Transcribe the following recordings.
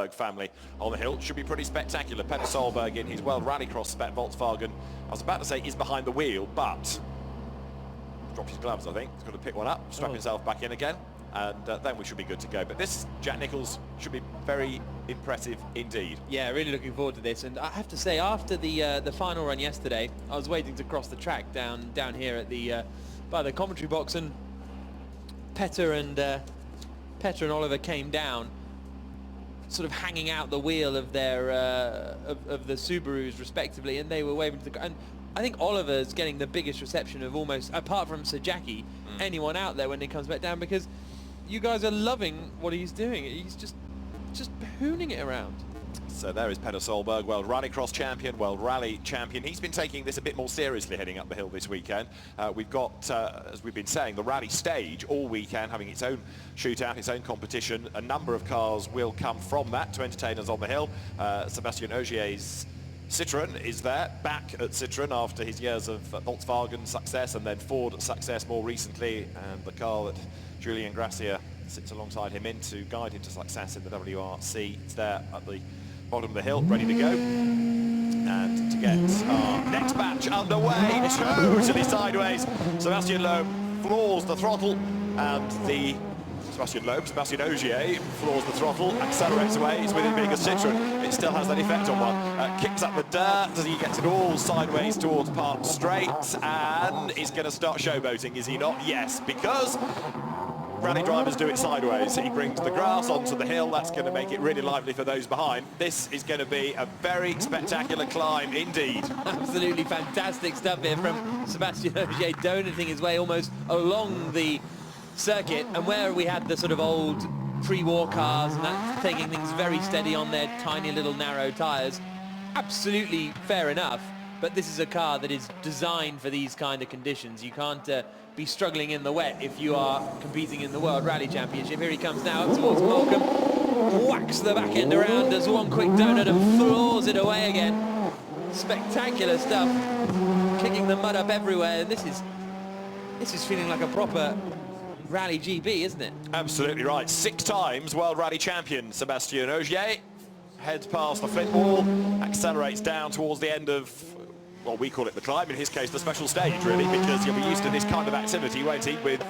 family on the hill. Should be pretty spectacular. Peter Solberg in his World Rallycross spec Volkswagen, I was about to say is behind the wheel, but dropped his gloves, I think. He's got to pick one up, strap himself back in again, and then we should be good to go. But this Jack Nicholls should be very impressive indeed. Yeah, really looking forward to this. And I have to say, after the final run yesterday, I was waiting to cross the track down here at the by the commentary box, and Petter and Oliver came down, sort of hanging out the wheel of their of the Subarus respectively, and they were waving to the. And I think Oliver's getting the biggest reception of almost, apart from Sir Jackie, anyone out there when he comes back down, because you guys are loving what he's doing. He's just hooning it around. So there is Peter Solberg, World Rallycross champion, World Rally champion. He's been taking this a bit more seriously heading up the hill this weekend. We've got, as we've been saying, the rally stage all weekend having its own shootout, its own competition. A number of cars will come from that to entertain us on the hill. Sébastien Ogier's Citroën is there, back at Citroën after his years of Volkswagen success and then Ford success more recently, and the car that Julien Gracia sits alongside him in to guide him to success in the WRC. It's there at the bottom of the hill, ready to go. And to get our next batch underway, totally sideways. Sébastien Loeb floors the throttle, and the Sébastien Ogier floors the throttle, accelerates away. It's with it being a Citroën, it still has that effect on one. Kicks up the dirt as he gets it all sideways towards Park Straight, and is going to start showboating, is he not? Yes, because rally drivers do it sideways. He brings the grass onto the hill. That's going to make it really lively for those behind. This is going to be a very spectacular climb indeed. Absolutely fantastic stuff here from Sébastien Ogier, donating his way almost along the circuit, and where we had the sort of old pre-war cars and that, taking things very steady on their tiny little narrow tyres. Absolutely fair enough, but this is a car that is designed for these kind of conditions. You can't be struggling in the wet if you are competing in the World Rally Championship. Here he comes now up towards Malcolm, whacks the back end around, does one quick donut and floors it away again. Spectacular stuff, kicking the mud up everywhere. And this is feeling like a proper Rally GB, isn't it? Absolutely right. 6 times World Rally champion Sébastien Ogier heads past the flint wall, accelerates down towards the end of, well, we call it the climb, in his case the special stage really, because he'll be used to this kind of activity, won't he, with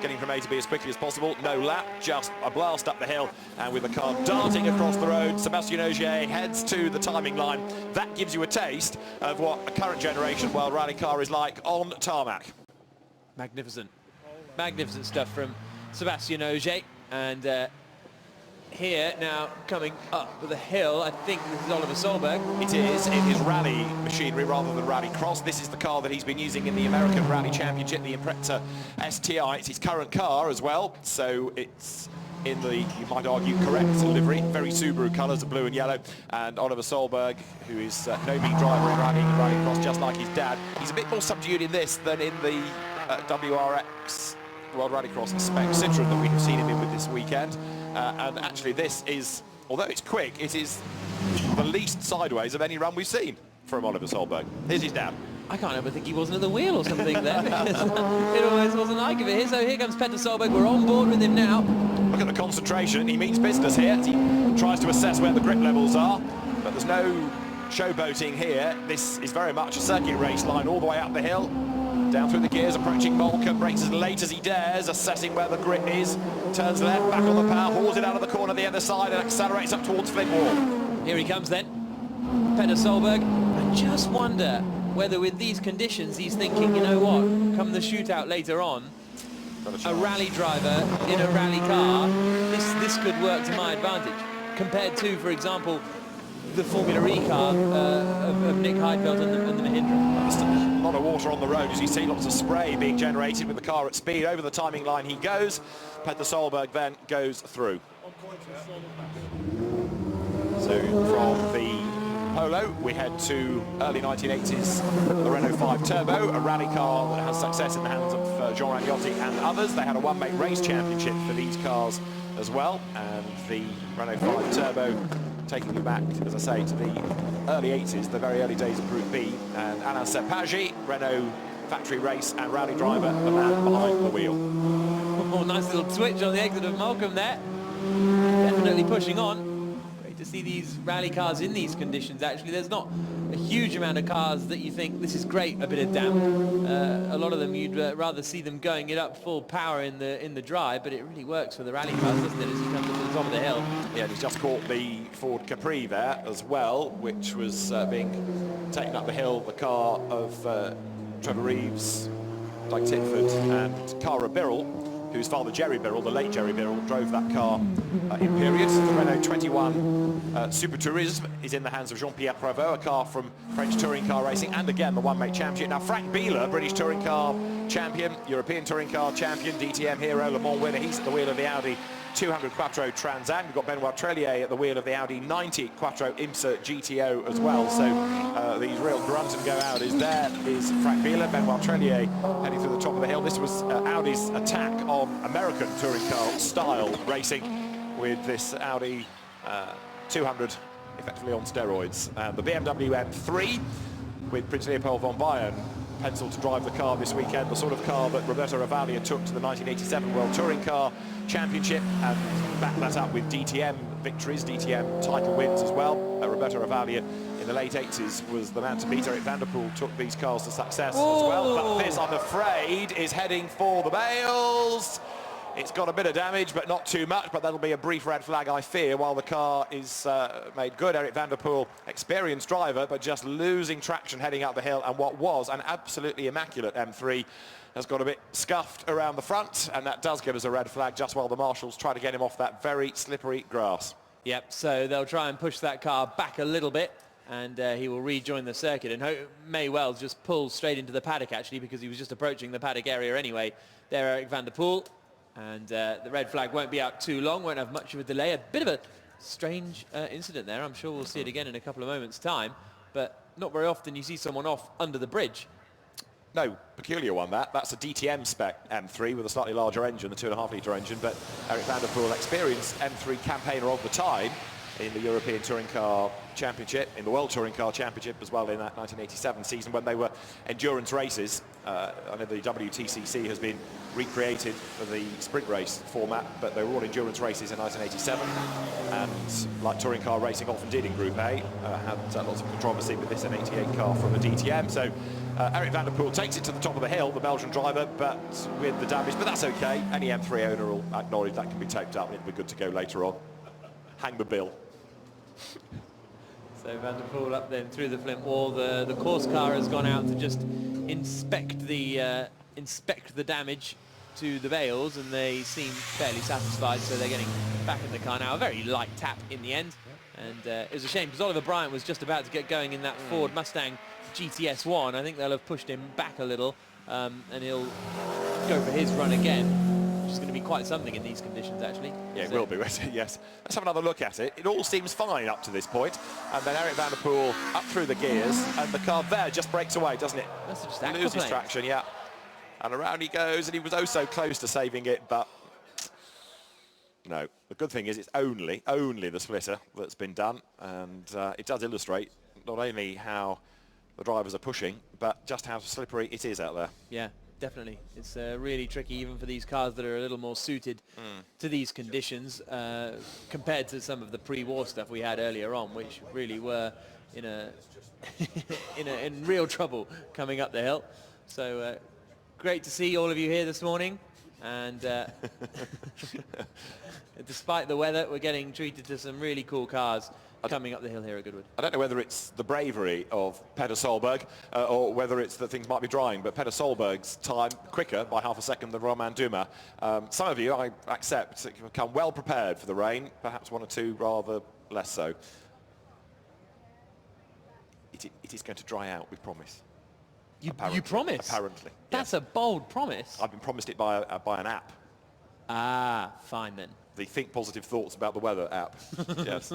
getting from A to B as quickly as possible. No lap, just a blast up the hill, and with the car darting across the road, Sébastien Ogier heads to the timing line. That gives you a taste of what a current generation World Rally car is like on tarmac. Magnificent. Magnificent stuff from Sébastien Ogier. And here now coming up the hill, I think this is Oliver Solberg. It is, in his rally machinery rather than rally cross. This is the car that he's been using in the American Rally Championship, the Impreza STI. It's his current car as well, so it's in the, you might argue, correct livery. Very Subaru colours of blue and yellow. And Oliver Solberg, who is no mean driver in rally and rally cross, just like his dad. He's a bit more subdued in this than in the WRX World Rallycross spec Citroën that we've seen him in with this weekend. And actually this is, although it's quick, it is the least sideways of any run we've seen from Oliver Solberg. Here's his dad. I can't ever think he wasn't at the wheel or something there. It always wasn't like it. So here comes Peter Solberg. We're on board with him now. Look at the concentration. He means business here as he tries to assess where the grip levels are. But there's no showboating here. This is very much a circuit race line all the way up the hill. Down through the gears, approaching Malcolm, brakes as late as he dares, assessing where the grip is, turns left, back on the power, hauls it out of the corner the other side and accelerates up towards Flint Wall. Here he comes then, Peter Solberg. I just wonder whether with these conditions he's thinking, you know what, come the shootout later on, a rally driver in a rally car, this could work to my advantage, compared to, for example, the Formula E car of Nick Heidfeld and the Mahindra. A lot of water on the road, as you see, lots of spray being generated with the car at speed. Over the timing line he goes. Peter Solberg then goes through. So from the Polo, we head to early 1980s, the Renault 5 Turbo, a rally car that has success in the hands of Jean Ragnotti and others. They had a one-make race championship for these cars as well, and the Renault 5 Turbo taking you back, as I say, to the early 80s, the very early days of Group B, and Alain Sepagi, Renault factory race and rally driver, the man behind the wheel. Oh, nice little twitch on the exit of Malcolm there. Definitely pushing on. to see these rally cars in these conditions. Actually, there's not a huge amount of cars that you think this is great, a bit of damp. A lot of them you'd rather see them going it up full power in the dry, but it really works for the rally cars, doesn't it, as he comes up to the top of the hill. Yeah, and he's just caught the Ford Capri there as well, which was being taken up the hill, the car of Trevor Reeves, Doug Titford and Cara Birrell, whose father Jerry Birrell, the late Jerry Birrell, drove that car in period. The Renault 21 Super Tourisme is in the hands of Jean-Pierre Prévost, a car from French touring car racing, and again the one-make championship. Now Frank Bieler, British touring car champion, European touring car champion, DTM hero, Le Mans winner, he's at the wheel of the Audi 200 Quattro Trans Am. We've got Benoit Trellier at the wheel of the Audi 90 Quattro IMSA GTO as well. So these real grunt and go Audis. There is Frank Bieler, Benoit Trellier heading through the top of the hill. This was Audi's attack on American touring car style racing with this Audi 200 effectively on steroids. The BMW M3 with Prince Leopold von Bayern penciled to drive the car this weekend, the sort of car that Roberto Ravaglia took to the 1987 World Touring Car Championship and backed that up with DTM victories, DTM title wins as well. Roberto Ravaglia in the late 80s was the man to beat. Eric van der Poel took these cars to success as well, but this, I'm afraid, is heading for the bales. It's got a bit of damage, but not too much, but that'll be a brief red flag, I fear, while the car is made good. Eric van der Poel, experienced driver, but just losing traction heading up the hill, and what was an absolutely immaculate M3 has got a bit scuffed around the front, and that does give us a red flag just while the marshals try to get him off that very slippery grass. Yep, so they'll try and push that car back a little bit, and he will rejoin the circuit, and may well just pull straight into the paddock, actually, because he was just approaching the paddock area anyway. There, Eric van der Poel. And the red flag won't be out too long, won't have much of a delay. A bit of a strange incident there. I'm sure we'll see it again in a couple of moments' time. But not very often you see someone off under the bridge. No, peculiar one that. That's a DTM spec M3 with a slightly larger engine, the 2.5 litre engine. But Eric van der Poel, experienced M3 campaigner of the time in the European Touring Car Championship, in the World Touring Car Championship as well in that 1987 season when they were endurance races. I know the WTCC has been recreated for the sprint race format, but they were all endurance races in 1987, and like touring car racing often did in Group A, had lots of controversy with this N88 car from the DTM. So Eric van der Poel takes it to the top of the hill, the Belgian driver, but with the damage, but that's okay. Any M3 owner will acknowledge that can be taped up and it'll be good to go later on. Hang the bill. So van der Poel up then through the flint wall. The course car has gone out to just inspect the damage to the bales, and they seem fairly satisfied, so they're getting back in the car now. A very light tap in the end, and it was a shame because Oliver Bryant was just about to get going in that Ford Mustang GTS1. I think they'll have pushed him back a little, and he'll go for his run again, which is going to be quite something in these conditions, actually. Yeah, it will be, yes. Let's have another look at it. It all seems fine up to this point, and then Eric van der Poel up through the gears, and the car there just breaks away, doesn't it? That's just loses traction, yeah. And around he goes, and he was oh so close to saving it, but no. The good thing is it's only the splitter that's been done, and it does illustrate not only how the drivers are pushing, but just how slippery it is out there. Yeah, definitely. It's really tricky even for these cars that are a little more suited to these conditions compared to some of the pre-war stuff we had earlier on, which really were in in real trouble coming up the hill. So great to see all of you here this morning, and despite the weather, we're getting treated to some really cool cars coming up the hill here at Goodwood. I don't know whether it's the bravery of Petter Solberg or whether it's that things might be drying, but Petter Solberg's time quicker by half a second than Romain Dumas. Some of you, I accept, have come well prepared for the rain, perhaps one or two rather less so. It is going to dry out, we promise. You promise? Apparently. That's yes. a bold promise. I've been promised it by an app. Ah, fine then. The Think Positive Thoughts About the Weather app. Yes.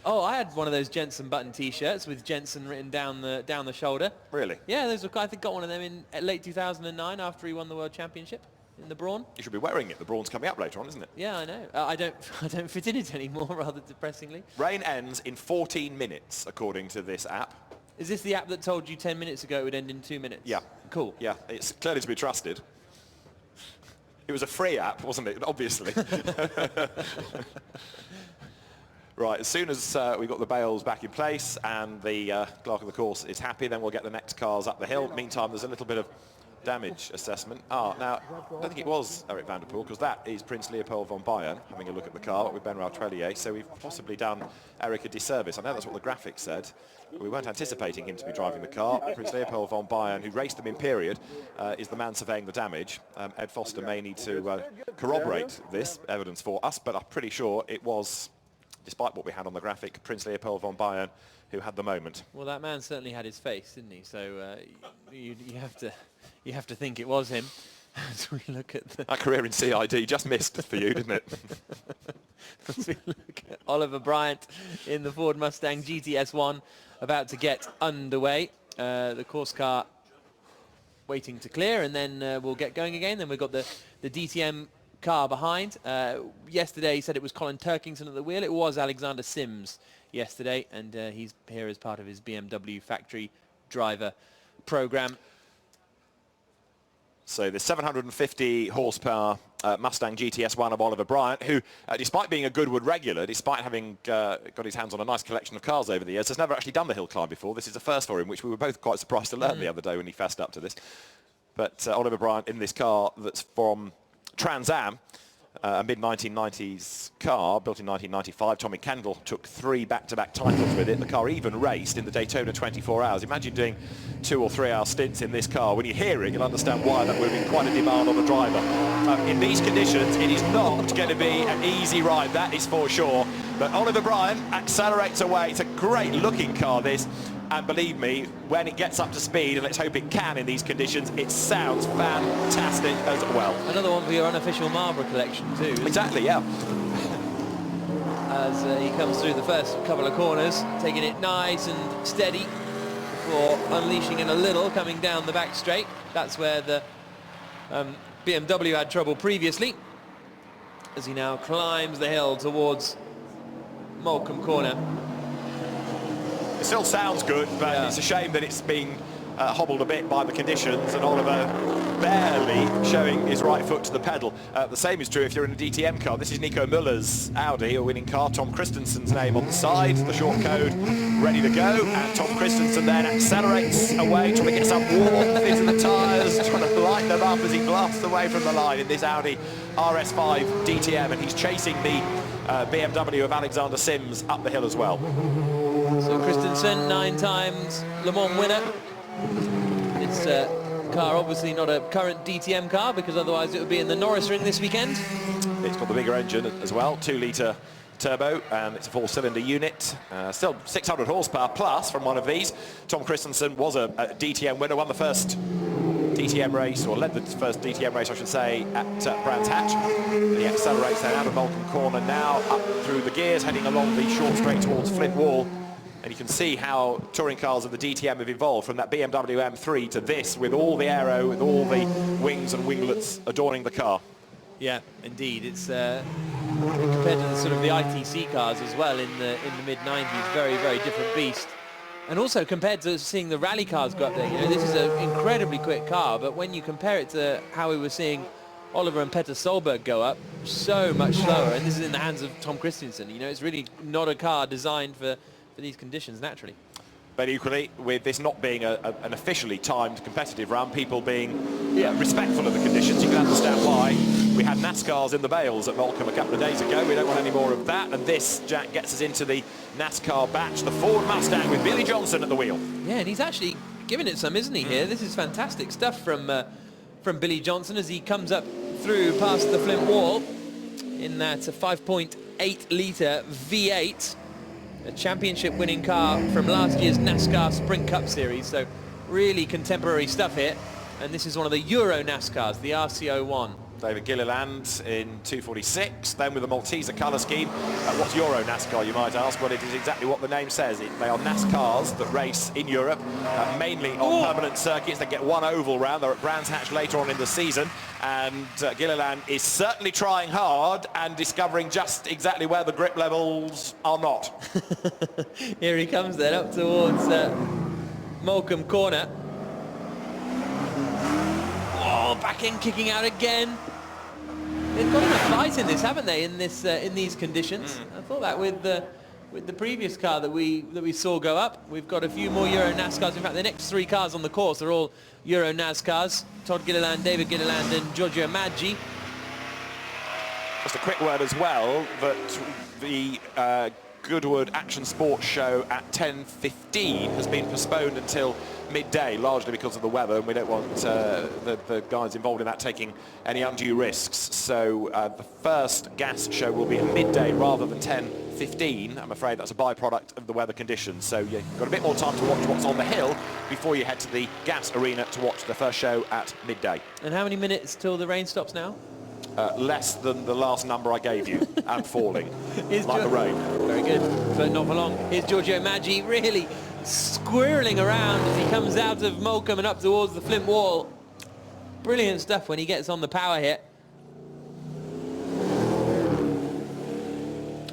Oh, I had one of those Jensen button T-shirts with Jensen written down the shoulder. Really? Yeah, I think got one of them in late 2009 after he won the World Championship in the Brawn. You should be wearing it. The Brawn's coming up later on, isn't it? Yeah, I know. I don't fit in it anymore, rather depressingly. Rain ends in 14 minutes, according to this app. Is this the app that told you 10 minutes ago it would end in 2 minutes? Yeah. Cool. Yeah, it's clearly to be trusted. It was a free app, wasn't it? Obviously. Right, as soon as we've got the bales back in place and the clerk of the course is happy, then we'll get the next cars up the hill. Meantime, there's a little bit of damage assessment. Now, I don't think it was Eric van der Poel, because that is Prince Leopold von Bayern having a look at the car with Benoit Trellier, so we've possibly done Eric a disservice. I know that's what the graphic said. We weren't anticipating him to be driving the car. Prince Leopold von Bayern, who raced them in period, is the man surveying the damage. Ed Foster may need to corroborate this evidence for us, but I'm pretty sure it was, despite what we had on the graphic, Prince Leopold von Bayern who had the moment. Well, that man certainly had his face, didn't he? So you have to think it was him. As we look at that career in CID just missed for you, didn't it? As we look at Oliver Bryant in the Ford Mustang GTS1 about to get underway. The course car waiting to clear, and then we'll get going again. Then we've got the DTM car behind. Yesterday he said it was Colin Turkington at the wheel. It was Alexander Sims yesterday, and he's here as part of his BMW factory driver program. So the 750 horsepower Mustang GTS1 of Oliver Bryant, who, despite being a Goodwood regular, despite having got his hands on a nice collection of cars over the years, has never actually done the hill climb before. This is a first for him, which we were both quite surprised to learn the other day when he fessed up to this. But Oliver Bryant in this car that's from Trans Am, a mid-1990s car, built in 1995. Tommy Kendall took 3 back-to-back titles with it. The car even raced in the Daytona 24 Hours. Imagine doing 2 or 3 hour stints in this car. When you hear it, you'll understand why that would be quite a demand on the driver. In these conditions, it is not going to be an easy ride, that is for sure. But Oliver Bryant accelerates away. It's a great-looking car, this. And believe me, when it gets up to speed, and let's hope it can in these conditions, it sounds fantastic as well. Another one for your unofficial Marlborough collection too. Exactly, yeah. As he comes through the first couple of corners, taking it nice and steady before unleashing it a little, coming down the back straight. That's where the BMW had trouble previously, as he now climbs the hill towards Moulcombe Corner. It still sounds good, but it's a shame that it's been hobbled a bit by the conditions, and Oliver barely showing his right foot to the pedal. The same is true if you're in a DTM car. This is Nico Muller's Audi, a winning car. Tom Christensen's name on the side, the short code ready to go, and Tom Christensen then accelerates away, trying to get some warmth into the tyres, trying to light them up as he blasts away from the line in this Audi RS5 DTM, and he's chasing the BMW of Alexander Sims up the hill as well. So Christensen, 9 times Le Mans winner. It's car obviously not a current DTM car, because otherwise it would be in the Norris ring this weekend. It's got the bigger engine as well, 2-litre turbo, and it's a 4-cylinder unit. Still 600 horsepower plus from one of these. Tom Christensen was a DTM winner, won the first DTM race, or led the first DTM race, I should say, at Brands Hatch. And he accelerates then out of Moulcombe Corner, now up through the gears, heading along the short straight towards Flint Wall. And you can see how touring cars of the DTM have evolved from that BMW M3 to this, with all the aero, with all the wings and winglets adorning the car. Yeah, indeed. It's compared to the sort of the ITC cars as well in the mid-90s, very, very different beast. And also compared to seeing the rally cars go up there, you know, this is an incredibly quick car, but when you compare it to how we were seeing Oliver and Petter Solberg go up, so much slower, and this is in the hands of Tom Christensen. You know, it's really not a car designed for these conditions naturally. But equally, with this not being an officially timed competitive run, people being respectful of the conditions, you can understand why. We had NASCARs in the Bales at Moulcombe a couple of days ago. We don't want any more of that, and this, Jack, gets us into the NASCAR batch, the Ford Mustang with Billy Johnson at the wheel. Yeah, and he's actually giving it some, isn't he, here? This is fantastic stuff from Billy Johnson as he comes up through past the Flint Wall in that 5.8-litre V8. A championship-winning car from last year's NASCAR Sprint Cup Series, so really contemporary stuff here. And this is one of the Euro NASCARs, the RCO1. David Gilliland in 246, then with the Malteser colour scheme. What's Euro NASCAR, you might ask? Well, it is exactly what the name says. They are NASCARs that race in Europe, mainly on permanent circuits. They get one oval round. They're at Brands Hatch later on in the season. And Gilliland is certainly trying hard and discovering just exactly where the grip levels are not. Here he comes then, up towards Moulcombe Corner. Oh, back in, kicking out again. They've got enough fight in this, haven't they, in these conditions? I thought that with with the previous car that we saw go up. We've got a few more Euro NAS cars. In fact, the next 3 cars on the course are all Euro NAS cars. Todd Gilliland, David Gilliland and Giorgio Maggi. Just a quick word as well that the Goodwood Action Sports show at 10:15 has been postponed until midday, largely because of the weather, and we don't want the guys involved in that taking any undue risks. So the first gas show will be at midday rather than 10:15. I'm afraid that's a byproduct of the weather conditions. So you've got a bit more time to watch what's on the hill before you head to the gas arena to watch the first show at midday. And how many minutes till the rain stops now? Less than the last number I gave you, and falling, like the rain. Very good, but not for long. Here's Giorgio Maggi really squirreling around as he comes out of Moulcombe and up towards the Flint Wall. Brilliant stuff when he gets on the power hit.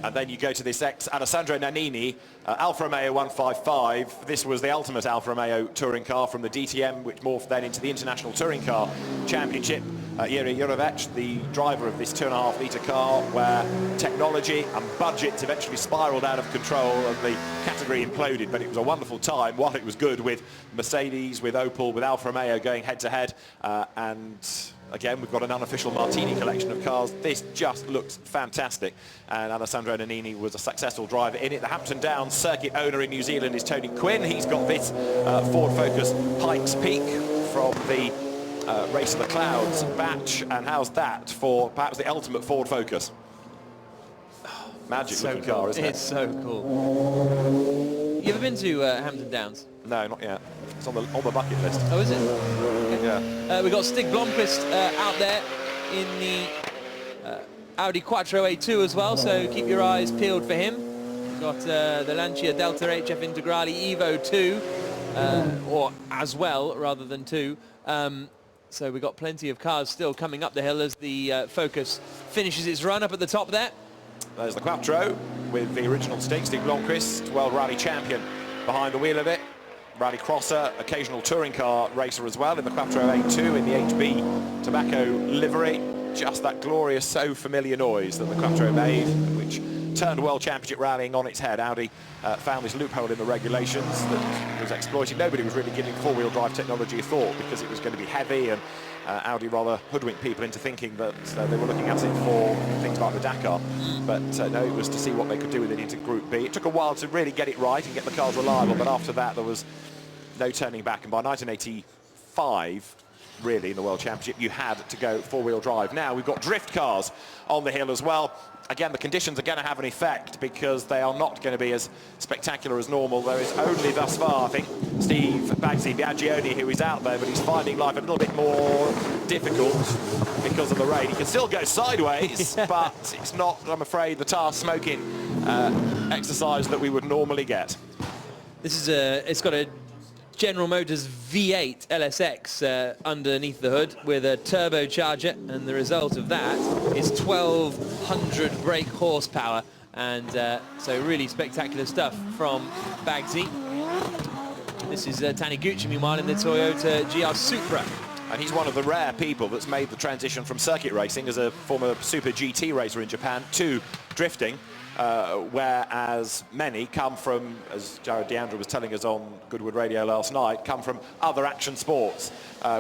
And then you go to this ex-Alessandro Nannini, Alfa Romeo 155. This was the ultimate Alfa Romeo touring car from the DTM, which morphed then into the International Touring Car Championship. Jiri Jurovic, the driver of this 2.5 litre car, where technology and budget eventually spiralled out of control and the category imploded. But it was a wonderful time while it was good, with Mercedes, with Opel, with Alfa Romeo going head-to-head. And again, we've got an unofficial Martini collection of cars. This just looks fantastic. And Alessandro Nannini was a successful driver in it. The Hampton Downs circuit owner in New Zealand is Tony Quinn. He's got this Ford Focus Pikes Peak from the Race of the Clouds batch. And how's that for perhaps the ultimate Ford Focus? Magic looking car, isn't it? It's so cool. You ever been to Hampton Downs? No, not yet. It's on the bucket list. Oh, is it? Okay. Yeah. We've got Stig Blomqvist out there in the Audi Quattro A2 as well, so keep your eyes peeled for him. We've got the Lancia Delta HF Integrale Evo 2, or as well, rather than 2. So we've got plenty of cars still coming up the hill as the Focus finishes its run up at the top there. There's the Quattro with the original Stig Blomqvist, World Rally Champion behind the wheel of it. Rally crosser, occasional touring car racer as well in the Quattro A2 in the HB tobacco livery. Just that glorious, so familiar noise that the Quattro made, which turned World Championship rallying on its head. Audi found this loophole in the regulations that was exploited. Nobody was really giving four-wheel drive technology a thought because it was going to be heavy, and Audi rather hoodwinked people into thinking that they were looking at it for things like the Dakar. But no, it was to see what they could do with it into Group B. It took a while to really get it right and get the cars reliable, but after that there was no turning back. And by 1985, really, in the World Championship, you had to go four-wheel drive. Now we've got drift cars on the hill as well. Again, the conditions are going to have an effect because they are not going to be as spectacular as normal. There is only thus far, I think, Steve Biaggioni who is out there, but he's finding life a little bit more difficult because of the rain. He can still go sideways, but it's not, I'm afraid, the tar smoking exercise that we would normally get. This is it's got a General Motors V8 LSX underneath the hood with a turbocharger, and the result of that is 1,200 brake horsepower, and so really spectacular stuff from Bagsi. This is Taniguchi, meanwhile, in the Toyota GR Supra. And he's one of the rare people that's made the transition from circuit racing as a former Super GT racer in Japan to drifting. Whereas many come from, as Jared Deandra was telling us on Goodwood Radio last night, come from other action sports.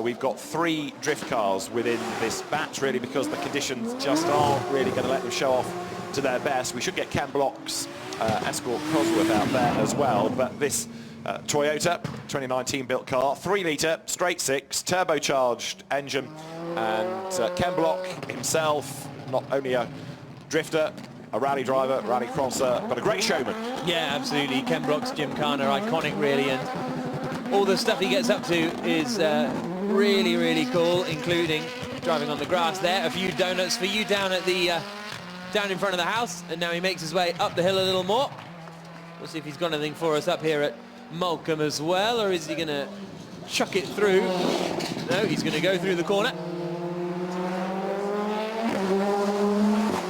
We've got 3 drift cars within this batch, really, because the conditions just aren't really going to let them show off to their best. We should get Ken Block's Escort Cosworth out there as well, but this Toyota 2019 built car, 3-litre, straight 6, turbocharged engine, and Ken Block himself, not only a drifter, a rally driver, rally crosser, but a great showman. Yeah, absolutely. Ken Block's Gymkhana, iconic, really, and all the stuff he gets up to is really, really cool, including driving on the grass there. A few donuts for you down at the down in front of the house, and now he makes his way up the hill a little more. We'll see if he's got anything for us up here at Moulcombe as well, or is he going to chuck it through? No, he's going to go through the corner.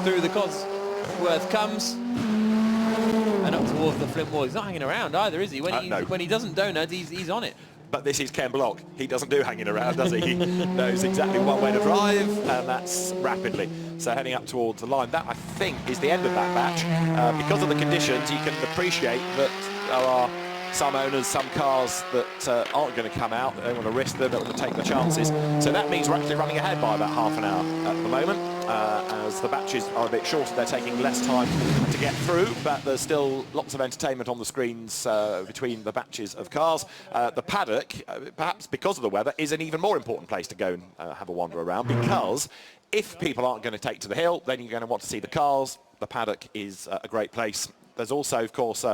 Through the Cosworth comes, and up towards the Flint Wall. He's not hanging around either, is he? When he doesn't donut, he's on it. But this is Ken Block. He doesn't do hanging around, does he? He knows exactly one way to drive, and that's rapidly. So heading up towards the line. That, I think, is the end of that batch. Because of the conditions, you can appreciate that there are some owners, some cars that aren't going to come out. They don't want to risk them, they don't want to take the chances. So that means we're actually running ahead by about half an hour at the moment. As the batches are a bit shorter, they're taking less time to get through, but there's still lots of entertainment on the screens between the batches of cars. The paddock, perhaps because of the weather, is an even more important place to go and have a wander around, because if people aren't going to take to the hill, then you're going to want to see the cars. The paddock is a great place. There's also, of course,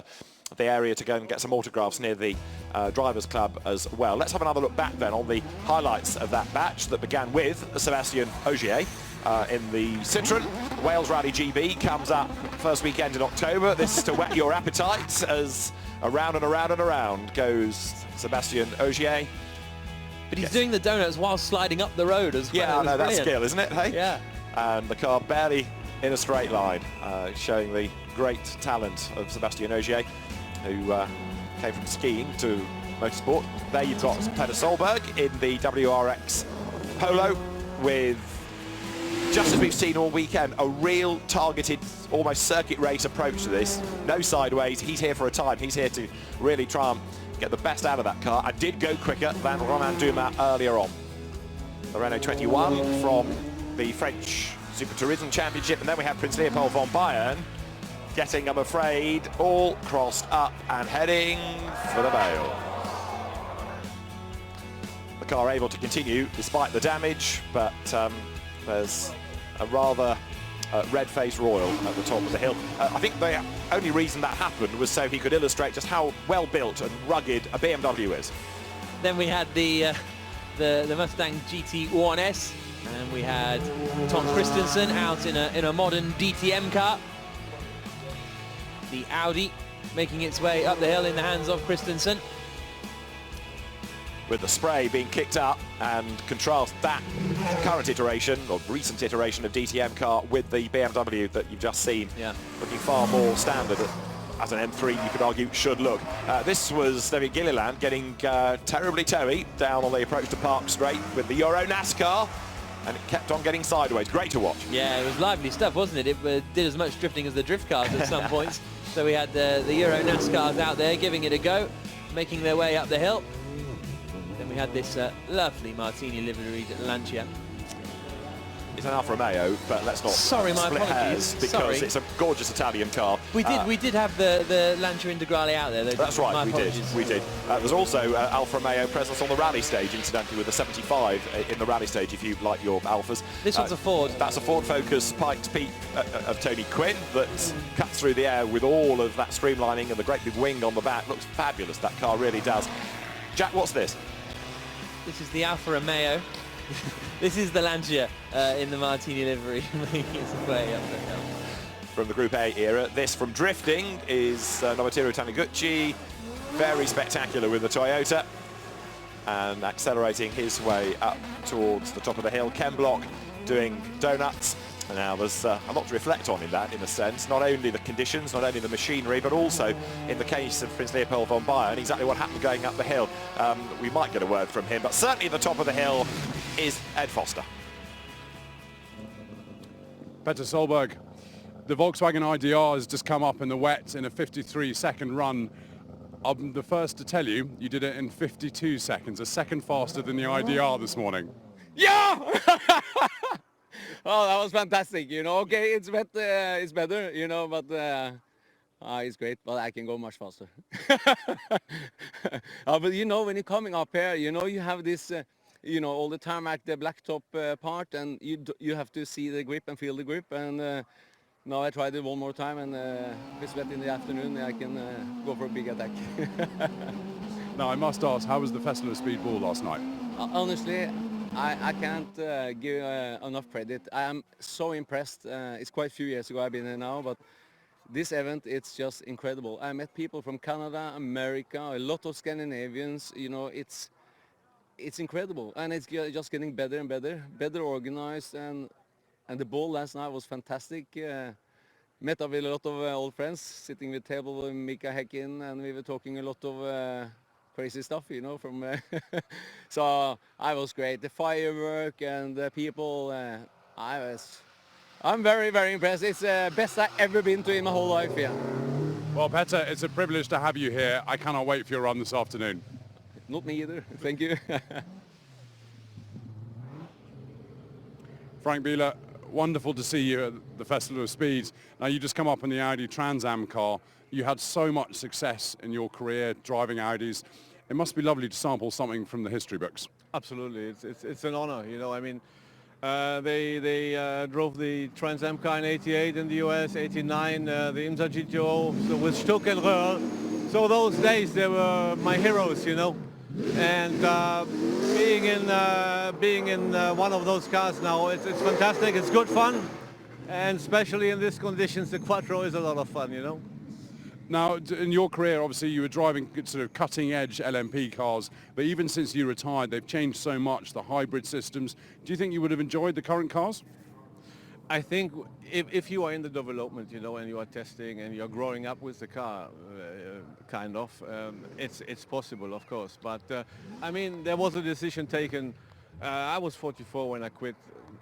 the area to go and get some autographs near the Drivers' Club as well. Let's have another look back then on the highlights of that batch that began with Sébastien Ogier in the Citroën. Wales Rally GB comes up first weekend in October. This is to whet your appetite as around and around and around goes Sébastien Ogier. But he's doing the donuts while sliding up the road as well. Yeah, I know, that's skill, isn't it? Hey? Yeah. And the car barely in a straight line, showing the great talent of Sébastien Ogier, who came from skiing to motorsport. There you've got Peter Solberg in the WRX Polo with, just as we've seen all weekend, a real targeted, almost circuit race approach to this. No sideways, he's here for a time. He's here to really try and get the best out of that car. I did go quicker than Romain Dumas earlier on. The Renault 21 from the French Super Tourism Championship, and then we have Prince Leopold von Bayern getting, I'm afraid, all crossed up and heading for the Vale. The car able to continue despite the damage, but there's a rather red-faced Royal at the top of the hill. I think the only reason that happened was so he could illustrate just how well-built and rugged a BMW is. Then we had the Mustang GT1S, and we had Tom Christensen out in a modern DTM car. The Audi making its way up the hill in the hands of Christensen. With the spray being kicked up, and contrast that current iteration, or recent iteration of DTM car with the BMW that you've just seen. Yeah. Looking far more standard as an M3, you could argue, should look. This was David Gilliland getting terribly towy down on the approach to Park Straight with the Euro NASCAR, and it kept on getting sideways. Great to watch. Yeah, it was lively stuff, wasn't it? It did as much drifting as the drift cars at some points. So we had the Euro NASCARs out there giving it a go, making their way up the hill. Then we had this lovely Martini liveried Lancia. It's an Alfa Romeo, but let's not Sorry, my split apologies. hairs, because it's a gorgeous Italian car. We did have the Lancia Integrale out there, though. That's right, my we apologies. did. There's also Alfa Romeo presence on the rally stage, incidentally, with the 75 in the rally stage, if you like your Alfas. This one's a Ford. That's a Ford Focus Pikes Peak of Tony Quinn that cuts through the air with all of that streamlining and the great big wing on the back. Looks fabulous, that car really does. Jack, what's this? This is the Alfa Romeo. This is the Lancia in the Martini livery, making its way up the hill. From the Group A era, this from drifting is Nobuteru Taniguchi, very spectacular with the Toyota, and accelerating his way up towards the top of the hill. Ken Block doing donuts. And now there's a lot to reflect on in that, in a sense. Not only the conditions, not only the machinery, but also, in the case of Prince Leopold von Bayern, exactly what happened going up the hill. We might get a word from him, but certainly at the top of the hill is Ed Foster. Peter Solberg, the Volkswagen IDR has just come up in the wet in a 53-second run. I'm the first to tell you, you did it in 52 seconds, a second faster than the IDR this morning. Yeah! Oh, that was fantastic, you know. Okay, it's better, you know, but it's great, but I can go much faster. But you know, when you're coming up here, you know, you have this, you know, all the tarmac, the blacktop part, and you have to see the grip and feel the grip. And now I tried it one more time, and if it's wet in the afternoon, I can go for a big attack. Now, I must ask, how was the Festival of Speed Ball last night? Honestly, I can't give enough credit. I am so impressed. It's quite a few years ago I've been here now, but this event, it's just incredible. I met people from Canada, America, a lot of Scandinavians. You know, it's incredible, and it's just getting better and better organized. And the ball last night was fantastic. Met up with a lot of old friends, sitting with table with Mika Häkkinen, and we were talking a lot of crazy stuff, you know, from I was great. The firework and the people, I'm very, very impressed. It's the best I've ever been to in my whole life, yeah. Well, Petter, it's a privilege to have you here. I cannot wait for your run this afternoon. Not me either. Thank you. Frank Bieler, wonderful to see you at the Festival of Speeds. Now, you just come up in the Audi Trans Am car. You had so much success in your career driving Audis. It must be lovely to sample something from the history books. Absolutely, it's an honor. You know, I mean, they drove the Trans Am car in '88 in the US, '89 the IMSA GTO so with Stoke and Röhrl. So those days they were my heroes, you know. And being in one of those cars now, it's fantastic. It's good fun, and especially in these conditions, the Quattro is a lot of fun, you know. Now, in your career, obviously, you were driving sort of cutting-edge LMP cars, but even since you retired, they've changed so much, the hybrid systems. Do you think you would have enjoyed the current cars? I think if you are in the development, you know, and you are testing and you're growing up with the car, kind of, it's possible, of course. But I mean, there was a decision taken. I was 44 when I quit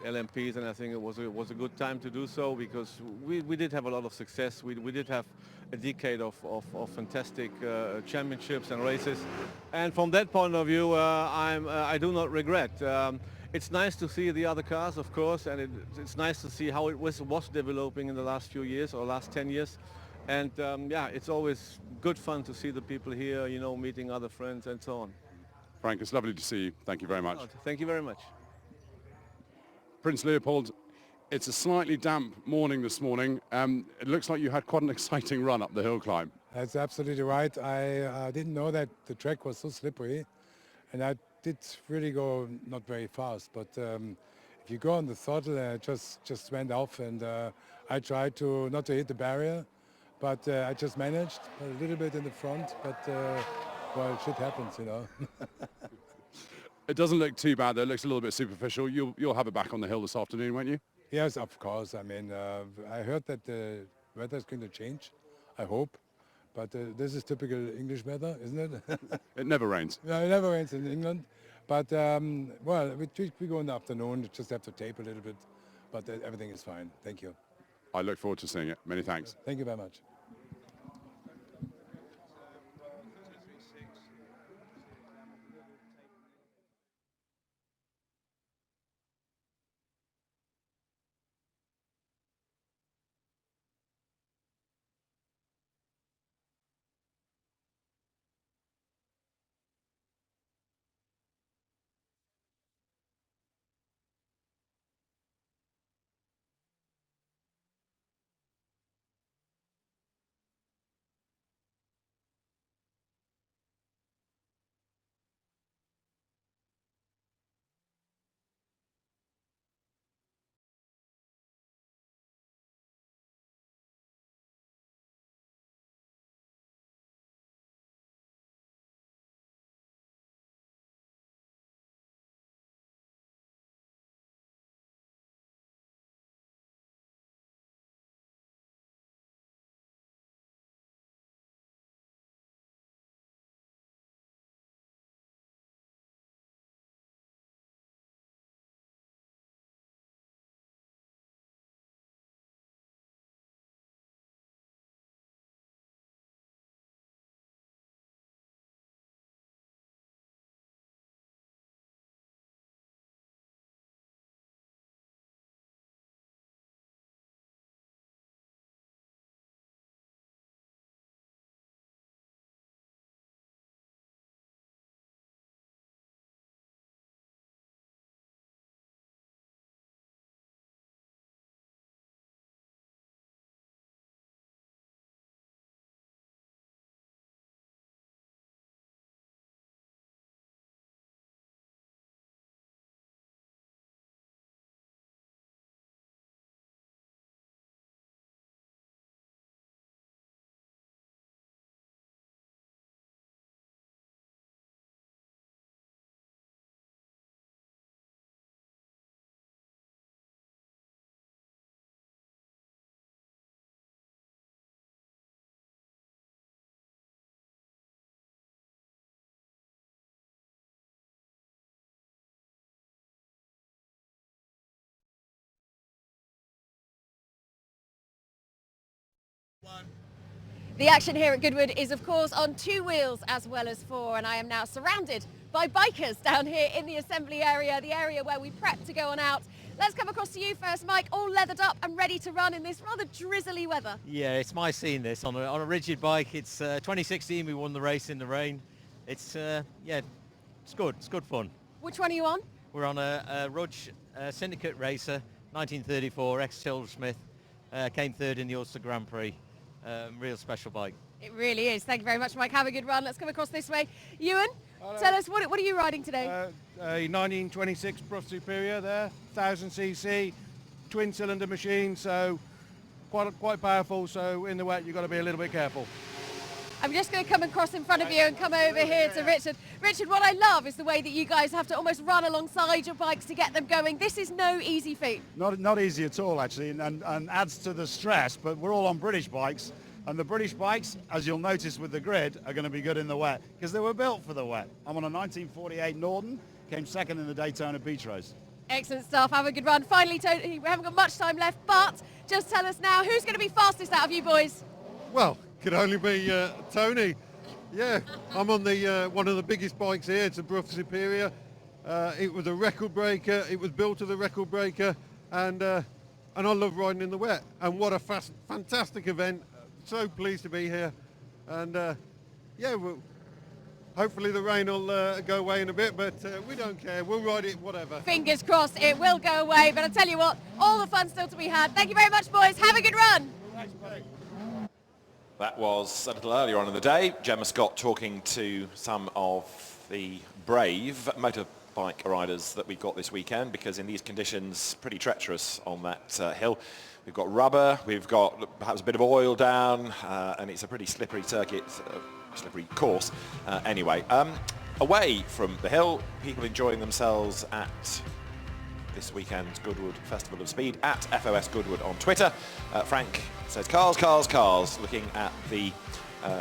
LMPs, and I think it was a good time to do so because we did have a lot of success. We did have a decade of fantastic championships and races, and from that point of view, I do not regret. It's nice to see the other cars, of course, and it's nice to see how it was developing in the last few years or last 10 years. And yeah, it's always good fun to see the people here, you know, meeting other friends and so on. Frank, it's lovely to see you. Thank you very much. Thank you very much. Prince Leopold, it's a slightly damp morning this morning. It looks like you had quite an exciting run up the hill climb. That's absolutely right. I didn't know that the track was so slippery, and I did really go not very fast. But if you go on the throttle, it just went off, and I tried to not to hit the barrier, but I just managed a little bit in the front. But well, shit happens, you know. It doesn't look too bad, though. It looks a little bit superficial. You'll have it back on the hill this afternoon, won't you? Yes, of course. I mean, I heard that the weather is going to change. I hope. But this is typical English weather, isn't it? It never rains. No, it never rains in England. But, well, we go in the afternoon, just have to tape a little bit. But everything is fine. Thank you. I look forward to seeing it. Many thanks. Thank you very much. The action here at Goodwood is, of course, on 2 wheels as well as 4, and I am now surrounded by bikers down here in the assembly area, the area where we prep to go on out. Let's come across to you first, Mike, all leathered up and ready to run in this rather drizzly weather. Yeah, it's my scene, this, on a rigid bike. It's 2016, we won the race in the rain. It's, yeah, it's good fun. Which one are you on? We're on a Rudge Syndicate Racer, 1934, ex-Smith, came third in the Ulster Grand Prix. Real special bike. It really is. Thank you very much, Mike. Have a good run. Let's come across this way. Ewan, tell us, what are you riding today? A 1926 Brough Superior there, 1000cc, twin cylinder machine, so quite powerful, so in the wet you've got to be a little bit careful. I'm just going to come across in front of you and come over here to Richard. Richard, what I love is the way that you guys have to almost run alongside your bikes to get them going. This is no easy feat. Not easy at all, actually, and adds to the stress, but we're all on British bikes, and the British bikes, as you'll notice with the grid, are going to be good in the wet, because they were built for the wet. I'm on a 1948 Norden, came second in the Daytona Beach Race. Excellent stuff. Have a good run. Finally, Tony, we haven't got much time left, but just tell us now, who's going to be fastest out of you boys? Well, could only be Tony. Yeah, I'm on the one of the biggest bikes here. It's a Brough Superior. It was a record breaker. It was built as a record breaker, and I love riding in the wet. And what a fantastic event! So pleased to be here, and yeah, hopefully the rain will go away in a bit, but we don't care. We'll ride it, whatever. Fingers crossed, it will go away. But I tell you what, all the fun still to be had. Thank you very much, boys. Have a good run. Thanks, buddy. That was a little earlier on in the day. Gemma Scott talking to some of the brave motorbike riders that we've got this weekend, because in these conditions, pretty treacherous on that hill. We've got rubber, we've got perhaps a bit of oil down, and it's a pretty slippery circuit, slippery course. Anyway, away from the hill, people enjoying themselves at this weekend's Goodwood Festival of Speed, at FOS Goodwood on Twitter. Frank says cars, cars, cars, looking at the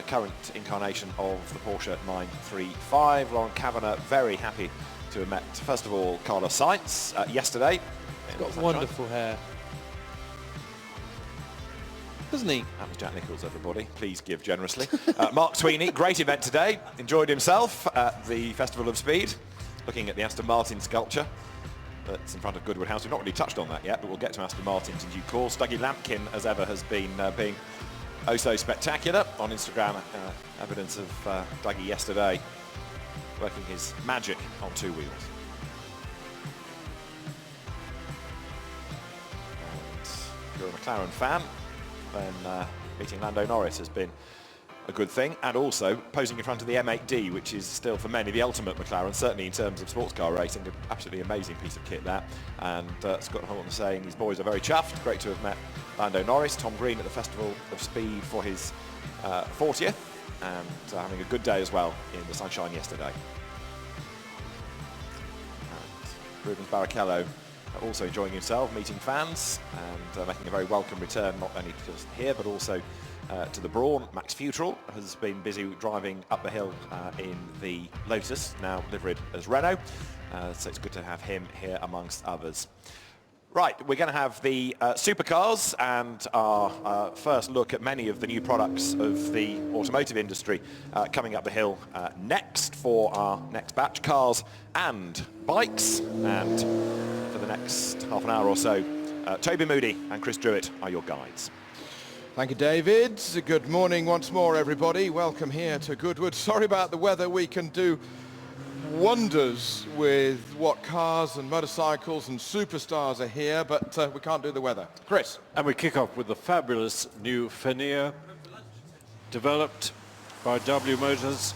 current incarnation of the Porsche 935. Lauren Kavanagh very happy to have met, first of all, Carlos Sainz yesterday. He's got wonderful hair. Doesn't he? That was Jack Nicholls, everybody. Please give generously. Mark Sweeney, great event today. Enjoyed himself at the Festival of Speed, looking at the Aston Martin sculpture that's in front of Goodwood House. We've not really touched on that yet, but we'll get to Aston Martins in due course. Dougie Lampkin, as ever, has been being oh so spectacular on Instagram. Evidence of Dougie yesterday working his magic on 2 wheels. And if you're a McLaren fan, then meeting Lando Norris has been a good thing, and also posing in front of the M8D, which is still for many the ultimate McLaren, certainly in terms of sports car racing. An absolutely amazing piece of kit, that. And Scott Horton saying his boys are very chuffed. Great to have met Lando Norris. Tom Green at the Festival of Speed for his 40th, and having a good day as well in the sunshine yesterday. And Rubens Barrichello also enjoying himself, meeting fans, and making a very welcome return, not only just here but also to the Brawn. Max Futrell has been busy driving up the hill in the Lotus, now liveried as Renault, so it's good to have him here amongst others. Right, we're going to have the Supercars and our first look at many of the new products of the automotive industry coming up the hill next for our next batch, cars and bikes. And for the next half an hour or so, Toby Moody and Chris Druitt are your guides. Thank you, David. Good morning once more, everybody. Welcome here to Goodwood. Sorry about the weather. We can do wonders with what cars and motorcycles and superstars are here, but we can't do the weather. Chris. And we kick off with the fabulous new Fenir, developed by W Motors,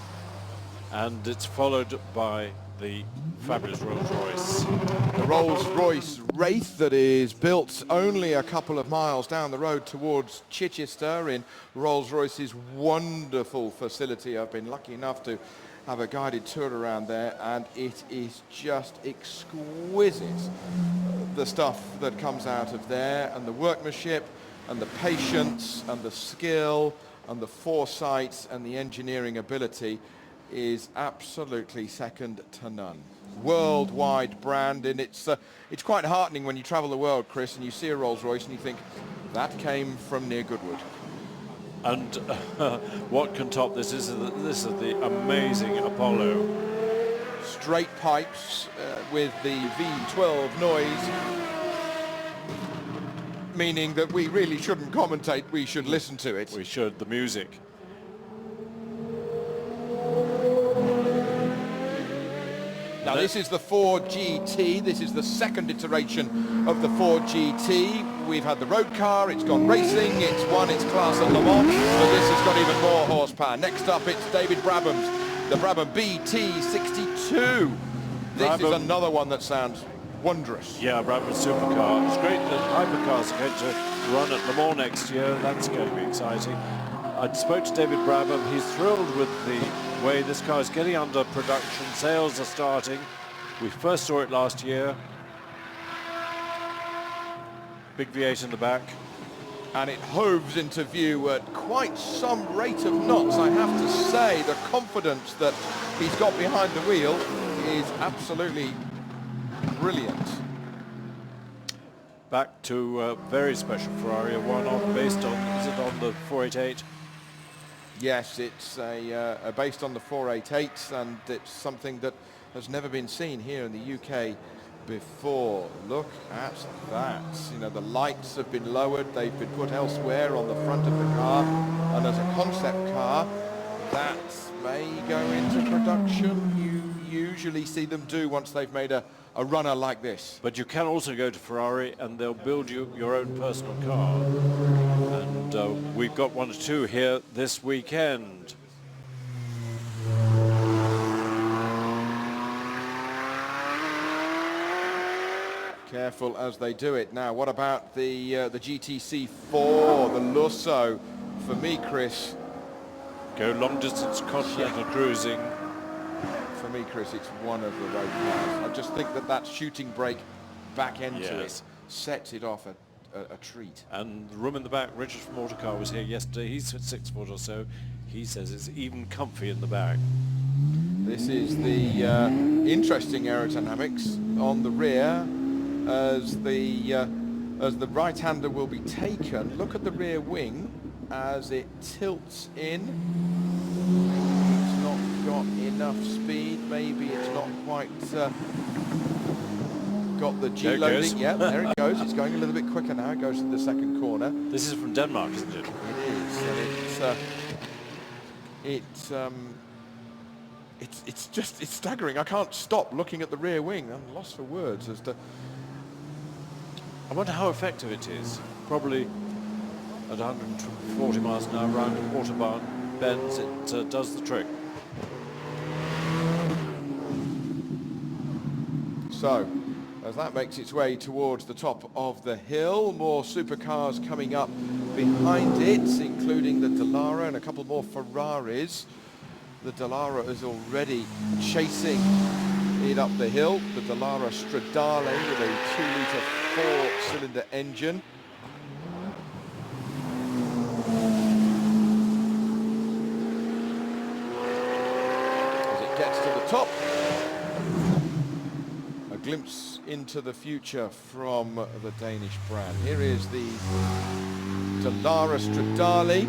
and it's followed by the fabulous Rolls-Royce. The Rolls-Royce Wraith that is built only a couple of miles down the road towards Chichester in Rolls-Royce's wonderful facility. I've been lucky enough to have a guided tour around there, and it is just exquisite, the stuff that comes out of there, and the workmanship and the patience and the skill and the foresight and the engineering ability is absolutely second to none. Worldwide brand, and it's quite heartening when you travel the world, Chris, and you see a Rolls-Royce and you think that came from near Goodwood. And what can top this? This is the amazing Apollo. Straight pipes with the V12 noise, meaning that we really shouldn't commentate, we should listen to it. We should, the music. Now this is the Ford GT, this is the second iteration of the Ford GT. We've had the road car, it's gone racing, it's won its class at Le Mans, but this has got even more horsepower. Next up it's David Brabham's, the Brabham BT62. This is another one that sounds wondrous. Yeah, Brabham Supercar. It's great that hypercars are going to run at Le Mans next year. That's going to be exciting. I spoke to David Brabham. He's thrilled with the way this car is getting under production. Sales are starting. We first saw it last year. Big V8 in the back. And it hoves into view at quite some rate of knots, I have to say. The confidence that he's got behind the wheel is absolutely brilliant. Back to a very special Ferrari, a one-off based on, is it on the 488? Yes, it's based on the 488, and it's something that has never been seen here in the UK before. Look at that. You know, the lights have been lowered, they've been put elsewhere on the front of the car, and as a concept car, that may go into production. You usually see them do once they've made a runner like this. But you can also go to Ferrari and they'll build you your own personal car. And we've got one or two here this weekend. Careful as they do it. Now, what about the GTC4, the Lusso? For me, Chris. Go long distance continental cruising. For me, Chris, it's one of the road cars. I just think that shooting brake back end to it sets it off a treat. And the room in the back, Richard from Autocar was here yesterday. He's 6 foot or so. He says it's even comfy in the back. This is the interesting aerodynamics on the rear as the right-hander will be taken. Look at the rear wing as it tilts in. It's not got enough speed. Maybe it's not quite got the G loading. Yeah, there it goes. It's going a little bit quicker now. It goes to the second corner. This is from Denmark, isn't it? It is. And it's staggering. I can't stop looking at the rear wing. I'm lost for words as to. I wonder how effective it is. Probably at 140 miles an hour around Autobahn bends, it does the trick. So, as that makes its way towards the top of the hill, more supercars coming up behind it, including the Dallara and a couple more Ferraris. The Dallara is already chasing it up the hill. The Dallara Stradale with a 2-litre 4-cylinder engine. As it gets to the top, a glimpse into the future from the Danish brand. Here is the Dallara Stradale,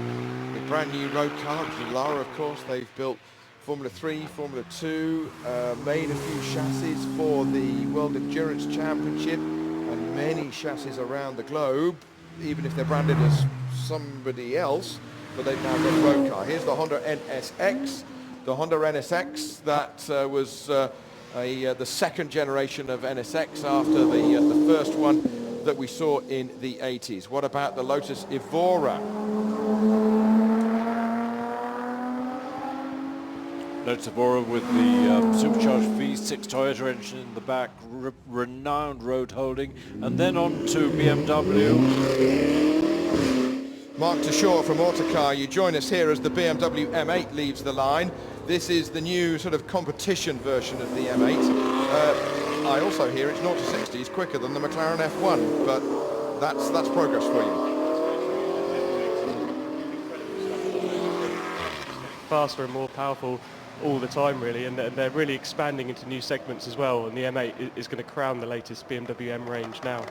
the brand new road car. Dallara, of course, they've built Formula 3, Formula 2, made a few chassis for the World Endurance Championship and many chassis around the globe, even if they're branded as somebody else, but they've now got a road car. Here's the Honda NSX. The Honda NSX that was the second generation of NSX after the first one that we saw in the 80s. What about the Lotus Evora? Lotus Evora with the supercharged V6 Toyota engine in the back, renowned road holding, and then on to BMW. Mark Tashore from Autocar, you join us here as the BMW M8 leaves the line. This is the new sort of competition version of the M8. I also hear it's 0 to 60 is quicker than the McLaren F1, but that's progress for you. Faster and more powerful all the time, really, and they're really expanding into new segments as well, and the M8 is going to crown the latest BMW M range now.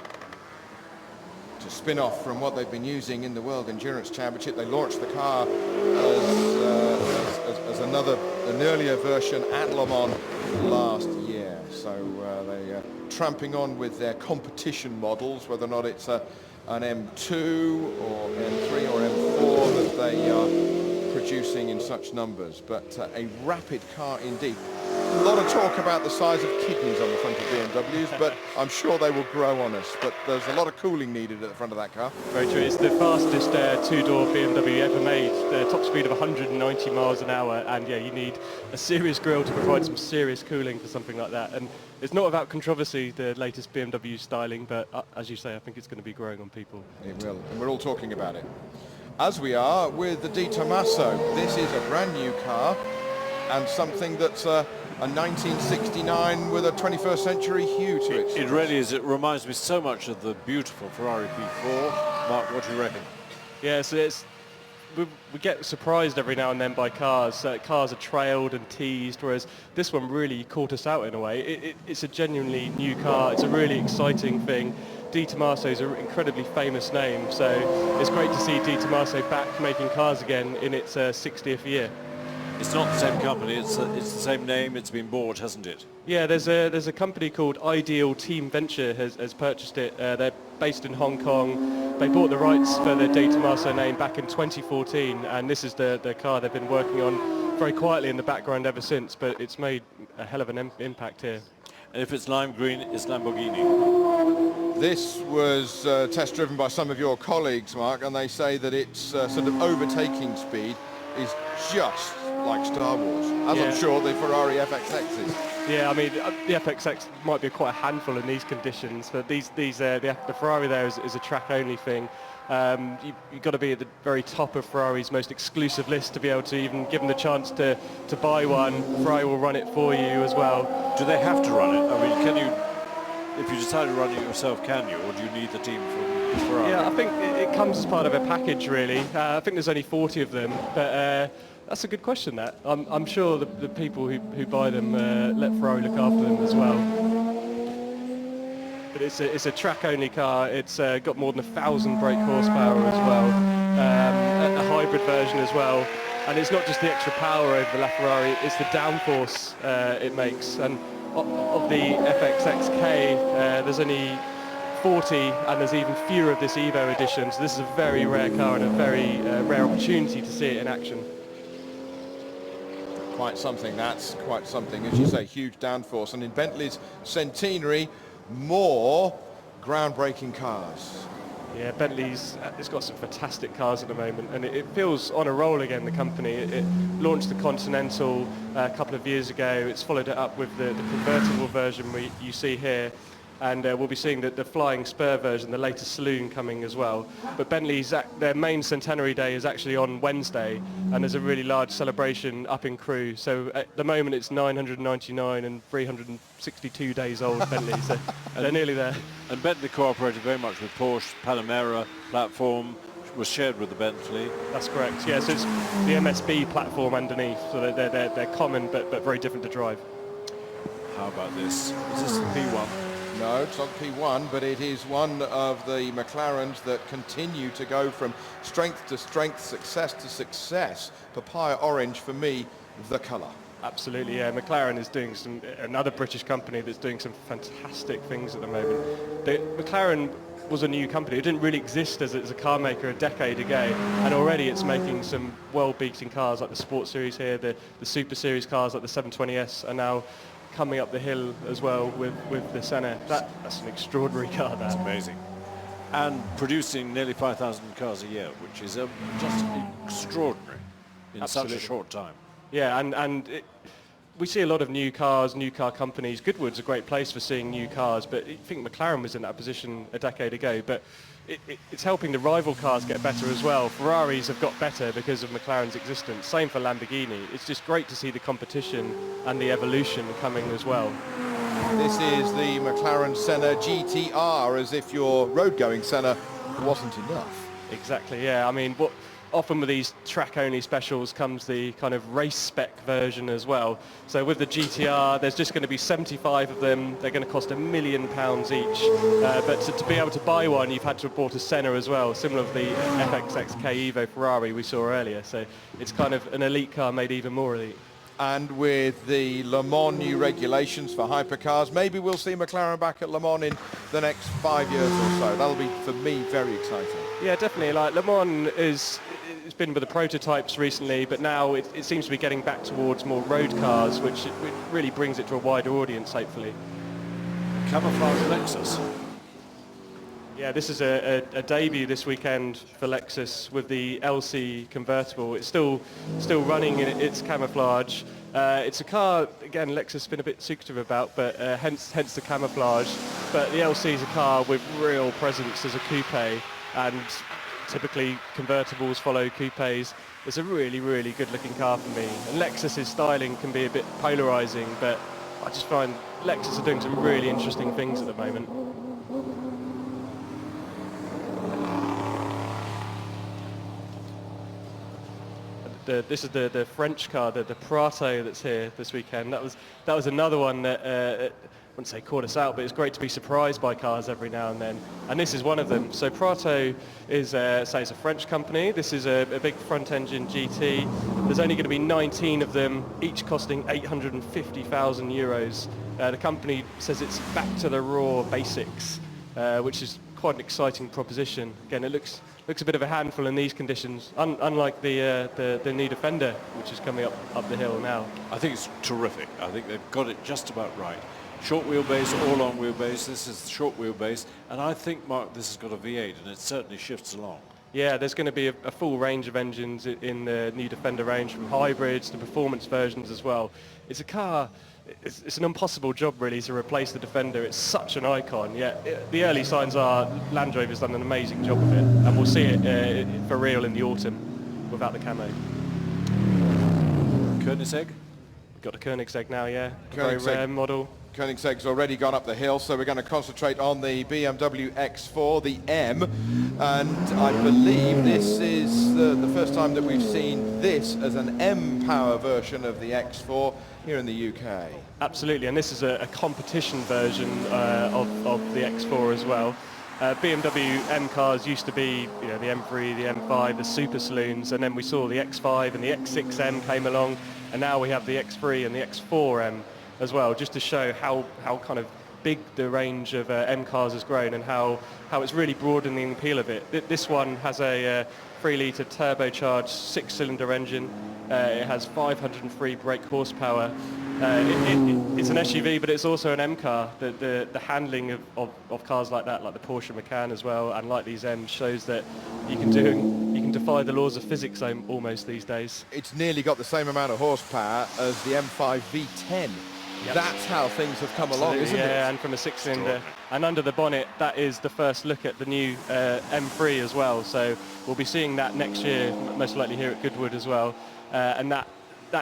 to spin off from what they've been using in the World Endurance Championship. They launched the car as an earlier version at Le Mans last year. So they're tramping on with their competition models, whether or not it's an M2 or M3 or M4 that they are producing in such numbers. But a rapid car indeed. A lot of talk about the size of kidneys on the front of BMWs, but I'm sure they will grow on us. But there's a lot of cooling needed at the front of that car. Very true. It's the fastest two-door BMW ever made. The top speed of 190 miles an hour, and yeah, you need a serious grille to provide some serious cooling for something like that. And it's not without controversy, the latest BMW styling, but as you say, I think it's going to be growing on people. It will, and we're all talking about it. As we are with the Di Tommaso. This is a brand new car, and something that's a 1969 with a 21st century hue to it. It really is. It reminds me so much of the beautiful Ferrari P4. Mark, what do you reckon? Yeah, so we get surprised every now and then by cars. Cars are trailed and teased, whereas this one really caught us out in a way. It's a genuinely new car. It's a really exciting thing. Di Tommaso is an incredibly famous name, so it's great to see Di Tommaso back making cars again in its 60th year. It's not the same company, it's the same name, it's been bought, hasn't it? Yeah, there's a company called Ideal Team Venture has purchased it. They're based in Hong Kong. They bought the rights for the Di Tommaso name back in 2014, and this is the car they've been working on very quietly in the background ever since, but it's made a hell of an impact here. And if it's lime green, it's Lamborghini. This was test driven by some of your colleagues, Mark, and they say that its sort of overtaking speed is just like Star Wars, as I'm sure the Ferrari FXX is. Yeah, I mean, the FXX might be quite a handful in these conditions, but the Ferrari there is a track-only thing. You've got to be at the very top of Ferrari's most exclusive list to be able to even give them the chance to buy one. Ferrari will run it for you as well. Do they have to run it? I mean, can you, if you decide to run it yourself, can you, or do you need the team from Ferrari? Yeah, I think it comes as part of a package, really. I think there's only 40 of them, but that's a good question, that. I'm sure the people who buy them let Ferrari look after them as well. But it's a track-only car. It's got more than 1,000 brake horsepower as well, a hybrid version as well. And it's not just the extra power over the LaFerrari, it's the downforce it makes. And of the FXXK, there's only 40, and there's even fewer of this Evo edition. So this is a very rare car and a very rare opportunity to see it in action. Quite something, that's quite something. As you say, huge downforce. And in Bentley's centenary, more groundbreaking cars. Yeah, Bentley's it's got some fantastic cars at the moment, and it feels on a roll again, the company. It launched the Continental a couple of years ago. It's followed it up with the convertible version you see here, and we'll be seeing the Flying Spur version, the latest saloon, coming as well. But Bentley's, their main centenary day is actually on Wednesday, and there's a really large celebration up in Crewe. So at the moment it's 999 and 362 days old, Bentley, so they're nearly there. And Bentley cooperated very much with Porsche. Panamera platform was shared with the Bentley. That's correct, yeah, so it's the MSB platform underneath, so they're common but very different to drive. How about this? Is this the P1? No, it's not P1, but it is one of the McLarens that continue to go from strength to strength, success to success. Papaya orange, for me, the colour. Absolutely, yeah. McLaren is doing another British company that's doing some fantastic things at the moment. McLaren was a new company. It didn't really exist as a car maker a decade ago, and already it's making some world-beating cars like the Sport Series here, the Super Series cars like the 720S are now coming up the hill as well with the Senna. That's an extraordinary car. That's amazing. And producing nearly 5,000 cars a year, which is just extraordinary in such a short time. Yeah, and we see a lot of new car companies. Goodwood's a great place for seeing new cars, but I think McLaren was in that position a decade ago. But it's helping the rival cars get better as well. Ferraris have got better because of McLaren's existence. Same for Lamborghini. It's just great to see the competition and the evolution coming as well. This is the McLaren Senna GTR, as if your road-going Senna wasn't enough. Exactly, yeah. I mean, often with these track-only specials comes the kind of race spec version as well. So with the GTR, there's just going to be 75 of them. They're going to cost £1 million each. But to be able to buy one, you've had to have bought a Senna as well, similar to the FXXK Evo Ferrari we saw earlier. So it's kind of an elite car made even more elite. And with the Le Mans new regulations for hypercars, maybe we'll see McLaren back at Le Mans in the next 5 years or so. That'll be, for me, very exciting. Yeah, definitely. Like Le Mans it's been with the prototypes recently, but now it seems to be getting back towards more road cars, which really brings it to a wider audience, hopefully. Camouflage Lexus. Yeah, this is a debut this weekend for Lexus with the LC convertible. It's still running in its camouflage. It's a car, again, Lexus has been a bit secretive about, but hence the camouflage. But the LC is a car with real presence as a coupe, and typically convertibles follow coupes. It's a really, really good-looking car for me. And Lexus's styling can be a bit polarizing, but I just find Lexus are doing some really interesting things at the moment. This is the French car, the Prato that's here this weekend. That was another one that I wouldn't say caught us out, but it's great to be surprised by cars every now and then. And this is one of them. So Prato is it's a French company. This is a big front-engine GT. There's only going to be 19 of them, each costing 850,000 euros. The company says it's back to the raw basics, which is quite an exciting proposition. Again, it looks a bit of a handful in these conditions, unlike the new Defender, which is coming up the hill now. I think it's terrific. I think they've got it just about right. Short wheelbase or long wheelbase. This is short wheelbase, and I think, Mark, this has got a V8, and it certainly shifts along. Yeah, there's going to be a full range of engines in the new Defender range, from hybrids to performance versions as well. It's a car. It's an impossible job, really, to replace the Defender. It's such an icon. Yeah, the early signs are Land Rover's done an amazing job with it, and we'll see it for real in the autumn without the camo. Koenigsegg? We've got a Koenigsegg now, yeah. A very Koenigsegg. rare model. Koenigsegg's already gone up the hill, so we're going to concentrate on the BMW X4, the M, and I believe this is the first time that we've seen this as an M-Power version of the X4 here in the UK. Absolutely, and this is a competition version of the X4 as well. BMW M cars used to be, the M3, the M5, the super saloons, and then we saw the X5 and the X6M came along, and now we have the X3 and the X4M as well, just to show how kind of big the range of M cars has grown and how it's really broadening the appeal of it. This one has a 3-litre turbocharged 6-cylinder engine. It has 503 brake horsepower. It's an SUV, but it's also an M car. The handling of cars like that, like the Porsche Macan as well, and like these M's, shows that you can defy the laws of physics almost these days. It's nearly got the same amount of horsepower as the M5 V10. Yep. That's how things have come along, isn't it? Yeah, and from a 6-cylinder. And under the bonnet, that is the first look at the new M3 as well. So we'll be seeing that next year, most likely here at Goodwood as well. And that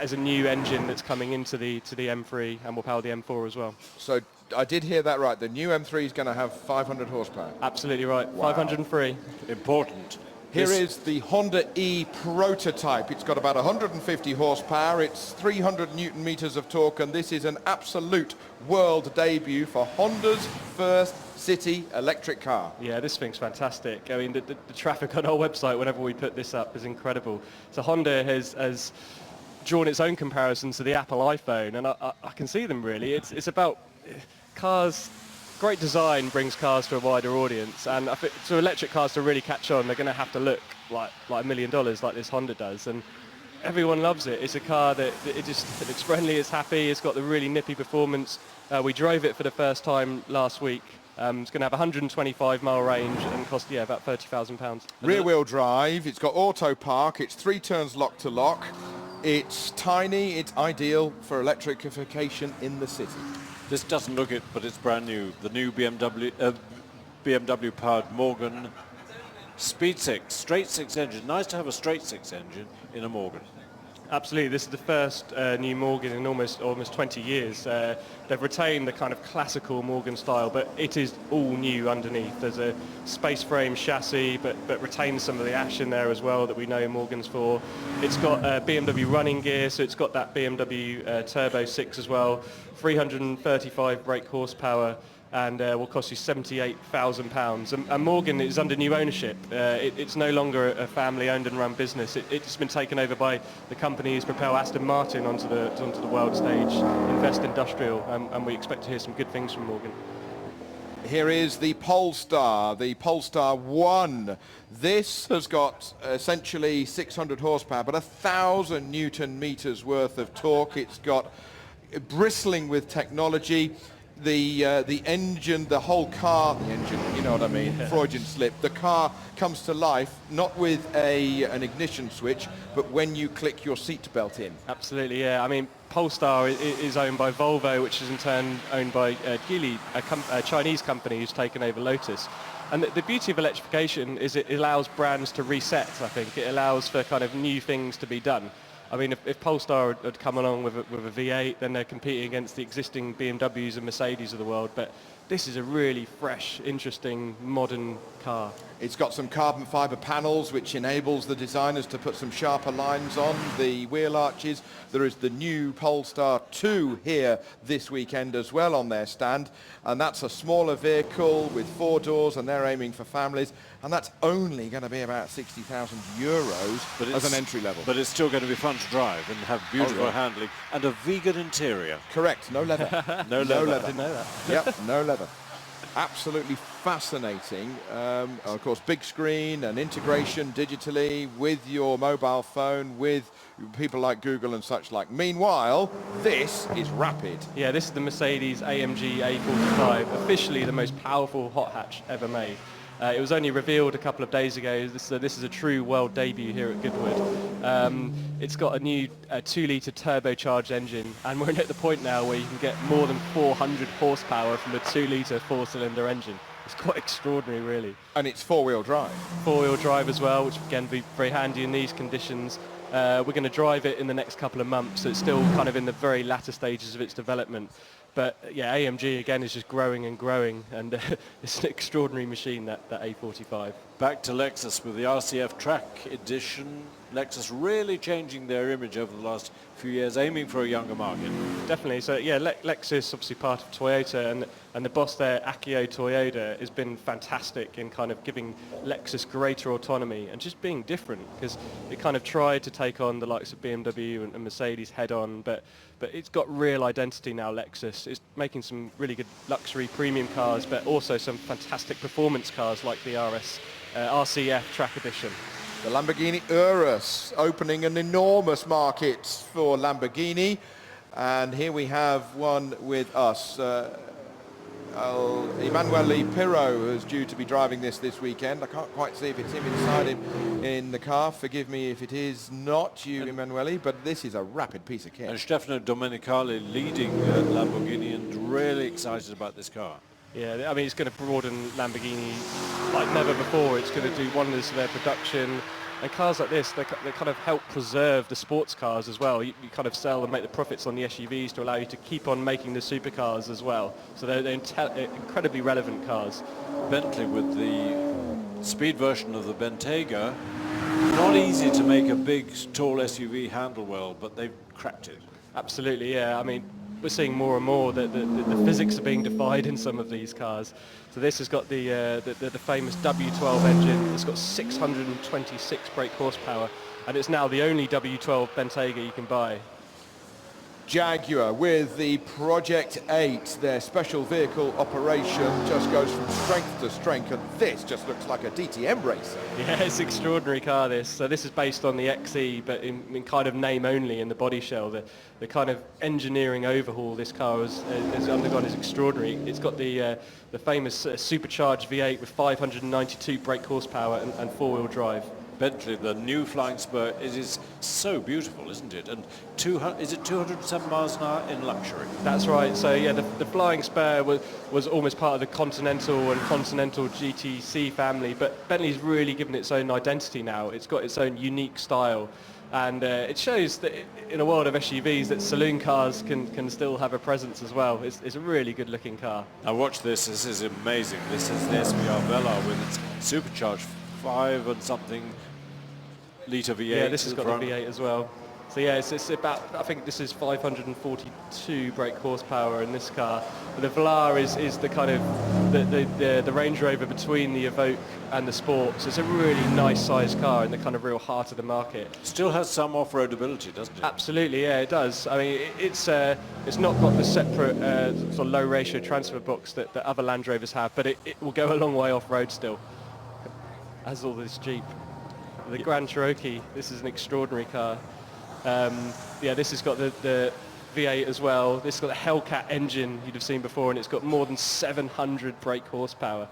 is a new engine that's coming into the M3 and will power the M4 as well. So I did hear that right. The new M3 is going to have 500 horsepower. Absolutely right. Wow. 503. Important. Here is the Honda E prototype. It's got about 150 horsepower. It's 300 newton meters of torque, and this is an absolute world debut for Honda's first city electric car. Yeah, this thing's fantastic. I mean, the traffic on our website whenever we put this up is incredible. So Honda has drawn its own comparisons to the Apple iPhone, and I can see them really. It's about cars. Great design brings cars to a wider audience, and I think for electric cars to really catch on, they're going to have to look like $1 million, like this Honda does, and everyone loves it. It's a car that it looks friendly, it's happy, it's got the really nippy performance. We drove it for the first time last week. It's going to have 125-mile range and cost about £30,000. Rear-wheel drive. It's got auto park. It's 3 turns lock to lock. It's tiny. It's ideal for electrification in the city. This doesn't look it, but it's brand new. The new BMW powered Morgan Speed 6, straight 6 engine. Nice to have a straight 6 engine in a Morgan. Absolutely, this is the first new Morgan in almost 20 years. They've retained the kind of classical Morgan style, but it is all new underneath. There's a space frame chassis, but retains some of the ash in there as well that we know Morgan's for. It's got BMW running gear, so it's got that BMW Turbo 6 as well, 335 brake horsepower, and will cost you £78,000. And Morgan is under new ownership. It's no longer a family-owned and run business. It's been taken over by the company who's propelled Aston Martin onto the world stage, Invest Industrial, and we expect to hear some good things from Morgan. Here is the Polestar 1. This has got essentially 600 horsepower, but 1,000 Newton meters worth of torque. It's got bristling with technology. The engine, the whole car, the engine, you know what I mean, Freudian slip. The car comes to life not with an ignition switch, but when you click your seat belt in. Absolutely, yeah. I mean, Polestar is owned by Volvo, which is in turn owned by Geely, a Chinese company who's taken over Lotus. And the beauty of electrification is it allows brands to reset, I think. It allows for kind of new things to be done. I mean, if Polestar had come along with a V8, then they're competing against the existing BMWs and Mercedes of the world. But this is a really fresh, interesting, modern car. It's got some carbon fibre panels, which enables the designers to put some sharper lines on the wheel arches. There is the new Polestar 2 here this weekend as well on their stand. And that's a smaller vehicle with 4 doors, and they're aiming for families. And that's only going to be about €60,000 as an entry level. But it's still going to be fun to drive and have beautiful handling and a vegan interior. Correct, no leather. No leather. I didn't know that. Yep, no leather. Absolutely fascinating. Of course, big screen and integration digitally with your mobile phone, with people like Google and such like. Meanwhile, this is rapid. Yeah, this is the Mercedes AMG A45, officially the most powerful hot hatch ever made. It was only revealed a couple of days ago, so this is a true world debut here at Goodwood. It's got a new 2-litre turbocharged engine, and we're at the point now where you can get more than 400 horsepower from a 2-litre 4-cylinder engine. It's quite extraordinary, really. And it's 4-wheel drive. 4-wheel drive as well, which again be very handy in these conditions. We're going to drive it in the next couple of months, so it's still kind of in the very latter stages of its development. But yeah, AMG again is just growing and growing, and it's an extraordinary machine, that A45. Back to Lexus with the RCF Track Edition. Lexus really changing their image over the last few years, aiming for a younger market. Definitely. So yeah, Lexus obviously part of Toyota, and the boss there, Akio Toyoda, has been fantastic in kind of giving Lexus greater autonomy and just being different, because it kind of tried to take on the likes of BMW and Mercedes head on, but it's got real identity now, Lexus. It's making some really good luxury premium cars, but also some fantastic performance cars like the RCF Track Edition. The Lamborghini Urus opening an enormous market for Lamborghini. And here we have one with us. Emanuele Pirro is due to be driving this weekend. I can't quite see if it's him inside him in the car. Forgive me if it is not you, Emanuele, but this is a rapid piece of kit. And Stefano Domenicali leading Lamborghini and really excited about this car. Yeah, I mean, it's going to broaden Lamborghini like never before. It's going to do wonders for their production. And cars like this, they kind of help preserve the sports cars as well. You kind of sell and make the profits on the SUVs to allow you to keep on making the supercars as well. So they're incredibly relevant cars. Bentley with the speed version of the Bentayga. Not easy to make a big, tall SUV handle well, but they've cracked it. Absolutely, yeah. I mean, we're seeing more and more that the physics are being defied in some of these cars. So this has got the famous W12 engine. It's got 626 brake horsepower, and it's now the only W12 Bentayga you can buy. Jaguar with the Project 8, their special vehicle operation just goes from strength to strength, and this just looks like a DTM racer. Yeah, it's an extraordinary car, this. So this is based on the XE, but in kind of name only in the body shell. The kind of engineering overhaul this car has undergone is extraordinary. It's got the famous supercharged V8 with 592 brake horsepower and 4-wheel drive. Bentley, the new Flying Spur, it is so beautiful, isn't it? And is it 207 miles an hour in luxury? That's right. So yeah, the Flying Spur was almost part of the Continental and Continental GTC family, but Bentley's really given its own identity now. It's got its own unique style. And it shows that in a world of SUVs that saloon cars can still have a presence as well. It's a really good looking car. Now watch this. This is amazing. This is the SVR Velar with its supercharged 5 and something litre V8. Yeah, this has got the V8 as well. So yeah, it's about, I think this is 542 brake horsepower in this car. But the Velar is the kind of the Range Rover between the Evoque and the Sport. So it's a really nice sized car in the kind of real heart of the market. Still has some off-road ability, doesn't it? Absolutely, yeah, it does. I mean, it's not got the separate sort of low ratio transfer box that other Land Rovers have, but it will go a long way off-road still, as all this Jeep. The Grand Cherokee, this is an extraordinary car. Yeah, this has got the V8 as well. This has got the Hellcat engine you'd have seen before, and it's got more than 700 brake horsepower.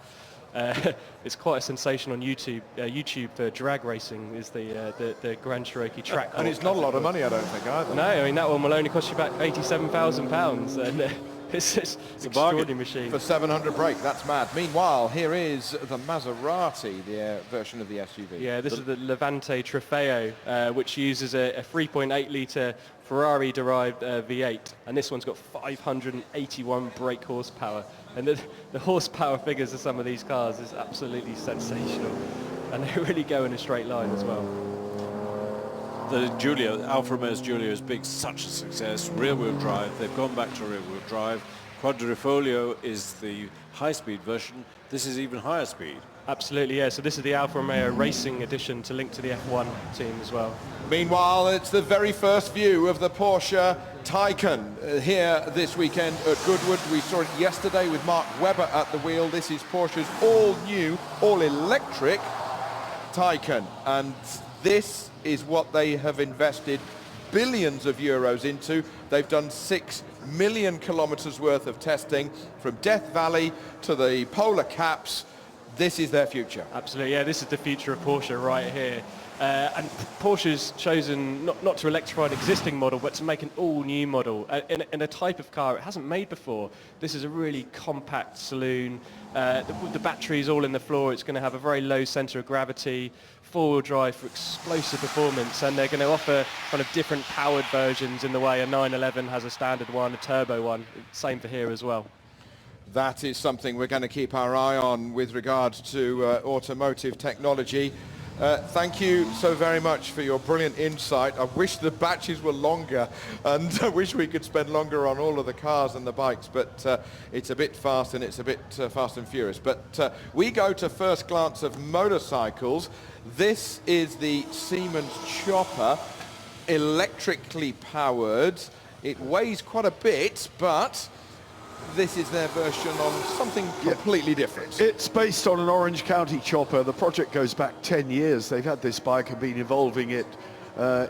It's quite a sensation on YouTube. YouTube for drag racing is the Grand Cherokee track. And it's not a lot of money, I don't think, either. No, I mean, that one will only cost you about £87,000. And it's an extraordinary machine. For 700 brake, that's mad. Meanwhile, here is the Maserati, the version of the SUV. Yeah, this is the Levante Trofeo, which uses a 3.8 litre Ferrari-derived V8, and this one's got 581 brake horsepower. And the horsepower figures of some of these cars is absolutely sensational, and they really go in a straight line as well. The Giulia, Alfa Romeo's Giulia is big, such a success. Rear-wheel drive, they've gone back to rear-wheel drive. Quadrifoglio is the high-speed version. This is even higher speed. Absolutely, yeah. So this is the Alfa Romeo Racing Edition to link to the F1 team as well. Meanwhile, it's the very first view of the Porsche Taycan here this weekend at Goodwood. We saw it yesterday with Mark Webber at the wheel. This is Porsche's all-new, all-electric Taycan, and this is what they have invested billions of euros into. They've done 6 million kilometers worth of testing from Death Valley to the polar caps. This is their future. Absolutely, yeah, this is the future of Porsche right here. And Porsche's chosen not to electrify an existing model, but to make an all-new model in a type of car it hasn't made before. This is a really compact saloon. The battery's all in the floor. It's going to have a very low centre of gravity, four-wheel drive for explosive performance, and they're going to offer kind of different powered versions in the way a 911 has a standard one, a turbo one. Same for here as well. That is something we're going to keep our eye on with regards to automotive technology. Thank you so very much for your brilliant insight. I wish the batches were longer, and I wish we could spend longer on all of the cars and the bikes, but it's a bit fast, and it's a bit fast and furious. But we go to first glance of motorcycles. This is the Siemens Chopper, electrically powered. It weighs quite a bit, but this is their version on something completely different. It's based on an Orange County chopper. The project goes back 10 years. They've had this bike and been evolving it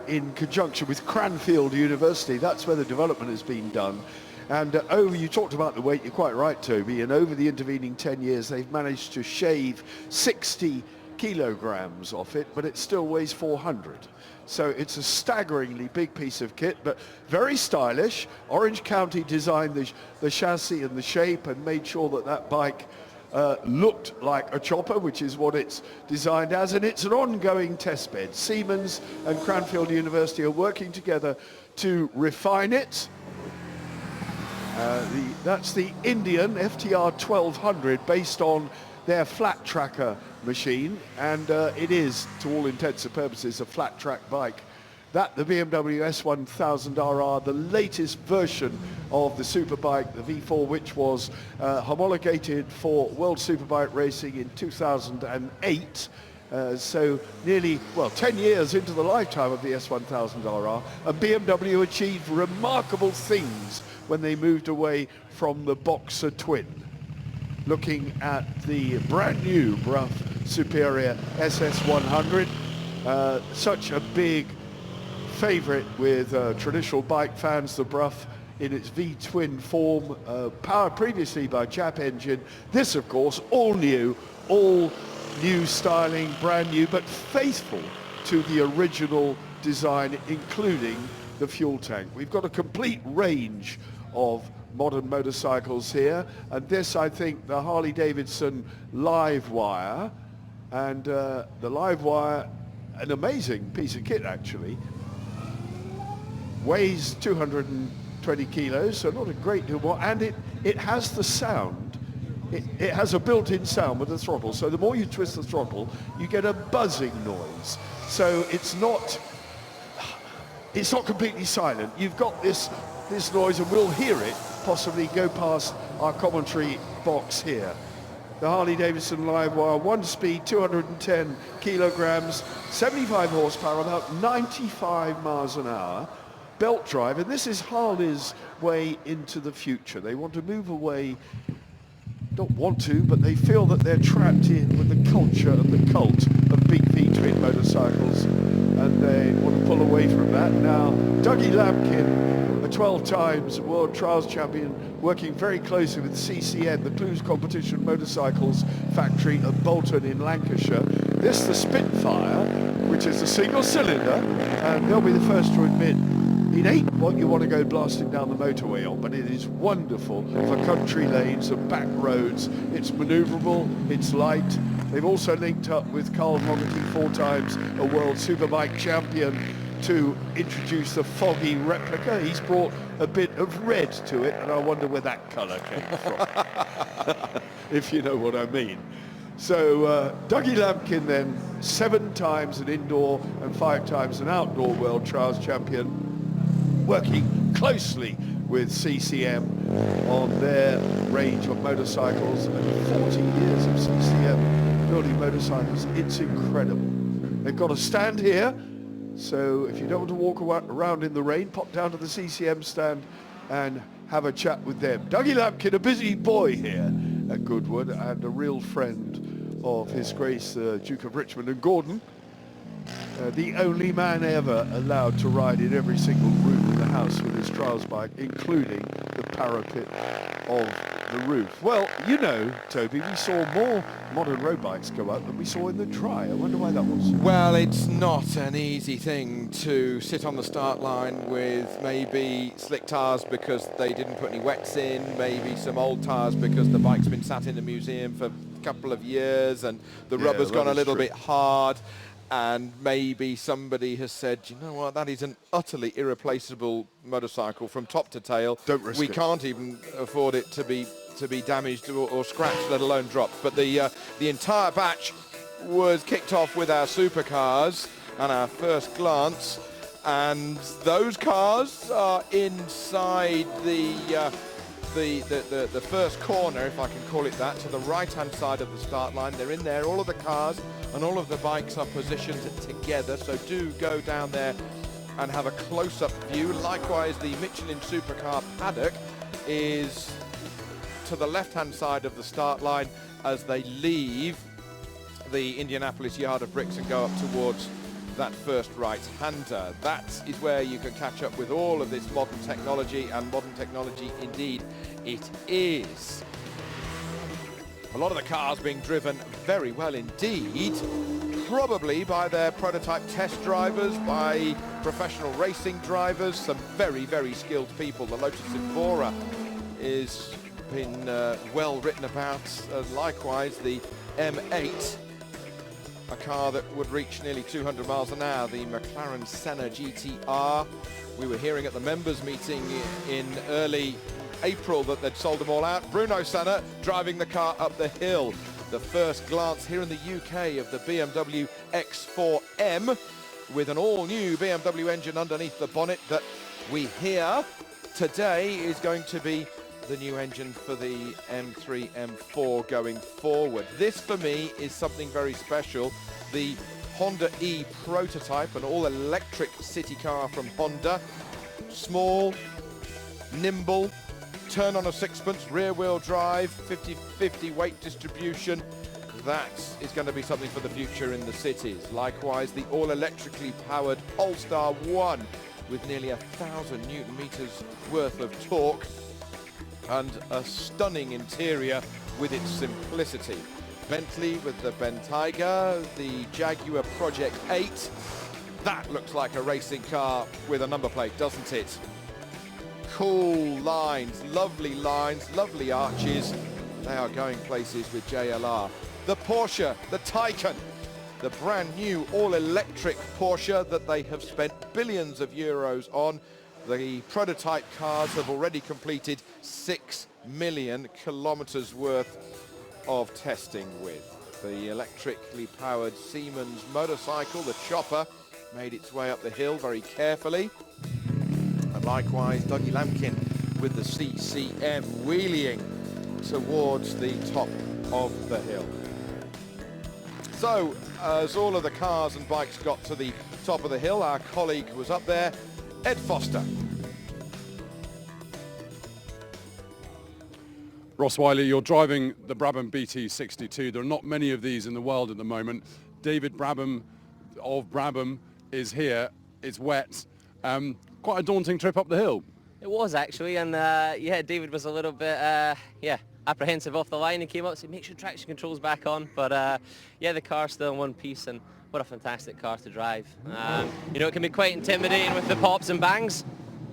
in conjunction with Cranfield University. That's where the development has been done. And you talked about the weight, you're quite right, Toby, and over the intervening 10 years, they've managed to shave 60 kilograms off it, but it still weighs 400. So it's a staggeringly big piece of kit, but very stylish. Orange County designed the chassis and the shape and made sure that that bike looked like a chopper, which is what it's designed as, and it's an ongoing test bed. Siemens and Cranfield University are working together to refine it. That's the Indian FTR 1200 based on their flat tracker machine, and it is, to all intents and purposes, a flat track bike. That, the BMW S1000RR, the latest version of the superbike, the V4, which was homologated for World Superbike Racing in 2008. So nearly, 10 years into the lifetime of the S1000RR, and BMW achieved remarkable things when they moved away from the Boxer Twin. Looking at the brand new Brough Superior SS100, such a big favorite with traditional bike fans, the Brough in its V-twin form, powered previously by Jap engine. This, of course, all new styling, brand new, but faithful to the original design, including the fuel tank. We've got a complete range of modern motorcycles here, and this, I think, the Harley-Davidson Livewire, and the Livewire, an amazing piece of kit actually, weighs 220 kilos, so not a great deal more, and it has the sound. It has a built-in sound with the throttle, so the more you twist the throttle, you get a buzzing noise. So it's not completely silent. You've got this noise, and we'll hear it possibly go past our commentary box here. The Harley-Davidson Livewire, 1 speed, 210 kilograms, 75 horsepower, about 95 miles an hour, belt drive, and this is Harley's way into the future. They want to move away, don't want to, but they feel that they're trapped in with the culture and the cult of big V-twin motorcycles, and they want to pull away from that. Now, Dougie Lampkin, a 12 times World Trials champion, working very closely with CCN, the Clues Competition Motorcycles factory at Bolton in Lancashire. This, the Spitfire, which is a single cylinder, and they'll be the first to admit it ain't what you want to go blasting down the motorway on, but it is wonderful for country lanes and back roads. It's manoeuvrable, it's light. They've also linked up with Carl Fogarty, 4 times a World Superbike champion, to introduce the Foggy replica. He's brought a bit of red to it, and I wonder where that colour came from, if you know what I mean. So Dougie Lampkin then, 7 times an indoor and 5 times an outdoor World Trials champion, working closely with CCM on their range of motorcycles, and 40 years of CCM building motorcycles. It's incredible. They've got a stand here, so if you don't want to walk around in the rain, pop down to the CCM stand and have a chat with them. Dougie Lampkin, a busy boy here at Goodwood, and a real friend of His Grace Duke of Richmond and Gordon. The only man ever allowed to ride in every single room in the house with his trials bike, including the parapet of the roof. Well, you know, Toby, we saw more modern road bikes go up than we saw in the dry. I wonder why that was. Well, it's not an easy thing to sit on the start line with maybe slick tyres because they didn't put any wets in, maybe some old tyres because the bike's been sat in the museum for a couple of years and the rubber's gone a little bit hard. And maybe somebody has said, you know what, that is an utterly irreplaceable motorcycle from top to tail. Don't risk it. We can't even afford it to be damaged or scratched, let alone dropped. But the entire batch was kicked off with our supercars and our first glance. And those cars are inside the first corner, if I can call it that, to the right-hand side of the start line. They're in there, all of the cars and all of the bikes are positioned together, so do go down there and have a close-up view. Likewise, the Michelin Supercar paddock is to the left-hand side of the start line as they leave the Indianapolis Yard of Bricks and go up towards that first right-hander. That is where you can catch up with all of this modern technology, and modern technology indeed it is. A lot of the cars being driven very well indeed, probably by their prototype test drivers, by professional racing drivers, some very, very skilled people. The Lotus Evora is been well written about, likewise the M8, a car that would reach nearly 200 miles an hour, the McLaren Senna GTR. We were hearing at the members meeting in early April that they'd sold them all out. Bruno Senna driving the car up the hill. The first glance here in the UK of the BMW X4M with an all-new BMW engine underneath the bonnet that we hear today is going to be the new engine for the M3, M4 going forward. This for me is something very special. The Honda E prototype, an all-electric city car from Honda. Small, nimble, turn on a sixpence, rear-wheel drive, 50-50 weight distribution. That is going to be something for the future in the cities. Likewise, the all-electrically powered Polestar 1 with nearly 1,000 Newton meters worth of torque and a stunning interior with its simplicity. Bentley with the Bentayga, the Jaguar Project 8. That looks like a racing car with a number plate, doesn't it? Cool lines, lovely arches. They are going places with JLR. The Porsche, the Taycan, the brand new all-electric Porsche that they have spent billions of euros on. The prototype cars have already completed 6 million kilometers worth of testing with. The electrically powered Siemens motorcycle, the Chopper, made its way up the hill very carefully. And likewise, Dougie Lampkin with the CCM wheeling towards the top of the hill. So, as all of the cars and bikes got to the top of the hill, our colleague was up there, Ed Foster. Ross Wiley, you're driving the Brabham BT62. There are not many of these in the world at the moment. David Brabham of Brabham is here. It's wet. Quite a daunting trip up the hill. It was actually, and yeah, David was a little bit, apprehensive off the line. He came up and said, make sure traction control's back on. But yeah, the car's still in one piece, and what a fantastic car to drive. You know, it can be quite intimidating with the pops and bangs,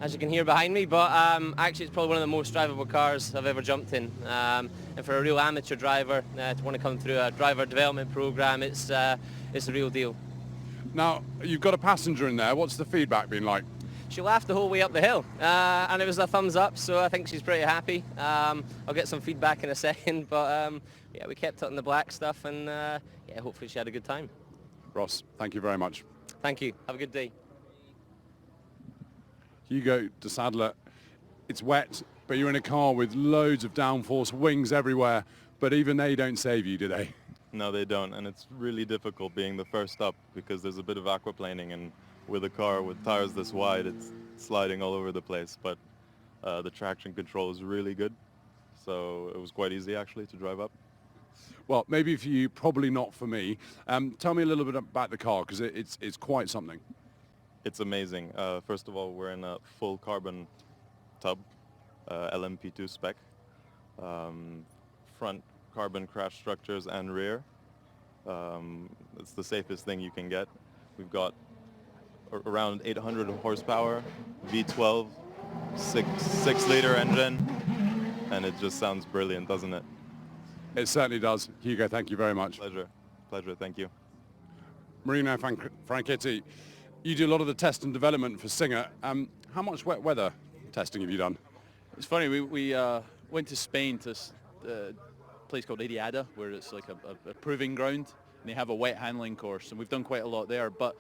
as you can hear behind me, but actually it's probably one of the most drivable cars I've ever jumped in. And for a real amateur driver to want to come through a driver development program, it's the real deal. Now, you've got a passenger in there. What's the feedback been like? She laughed the whole way up the hill, and it was a thumbs up, so I think she's pretty happy. I'll get some feedback in a second, but yeah, we kept it on the black stuff, and yeah, hopefully she had a good time. Ross, thank you very much. Thank you. Have a good day. Hugo de Sadler, it's wet, but you're in a car with loads of downforce, wings everywhere, but even they don't save you, do they? No, they don't, and it's really difficult being the first up because there's a bit of aquaplaning, and with a car with tires this wide, it's sliding all over the place, but the traction control is really good, so it was quite easy actually to drive up. Well, maybe for you, probably not for me. Tell me a little bit about the car, because it's quite something. It's amazing. First of all, we're in a full carbon tub, LMP2 spec, front carbon crash structures and rear. It's the safest thing you can get. We've got around 800 horsepower, V12, 6-liter engine, and it just sounds brilliant, doesn't it? It certainly does. Hugo, thank you very much. Pleasure, thank you. Marino Franchetti, you do a lot of the test and development for Singer. How much wet weather testing have you done? It's funny, we went to Spain to a place called Iriada, where it's like a proving ground, and they have a wet handling course, and we've done quite a lot there, but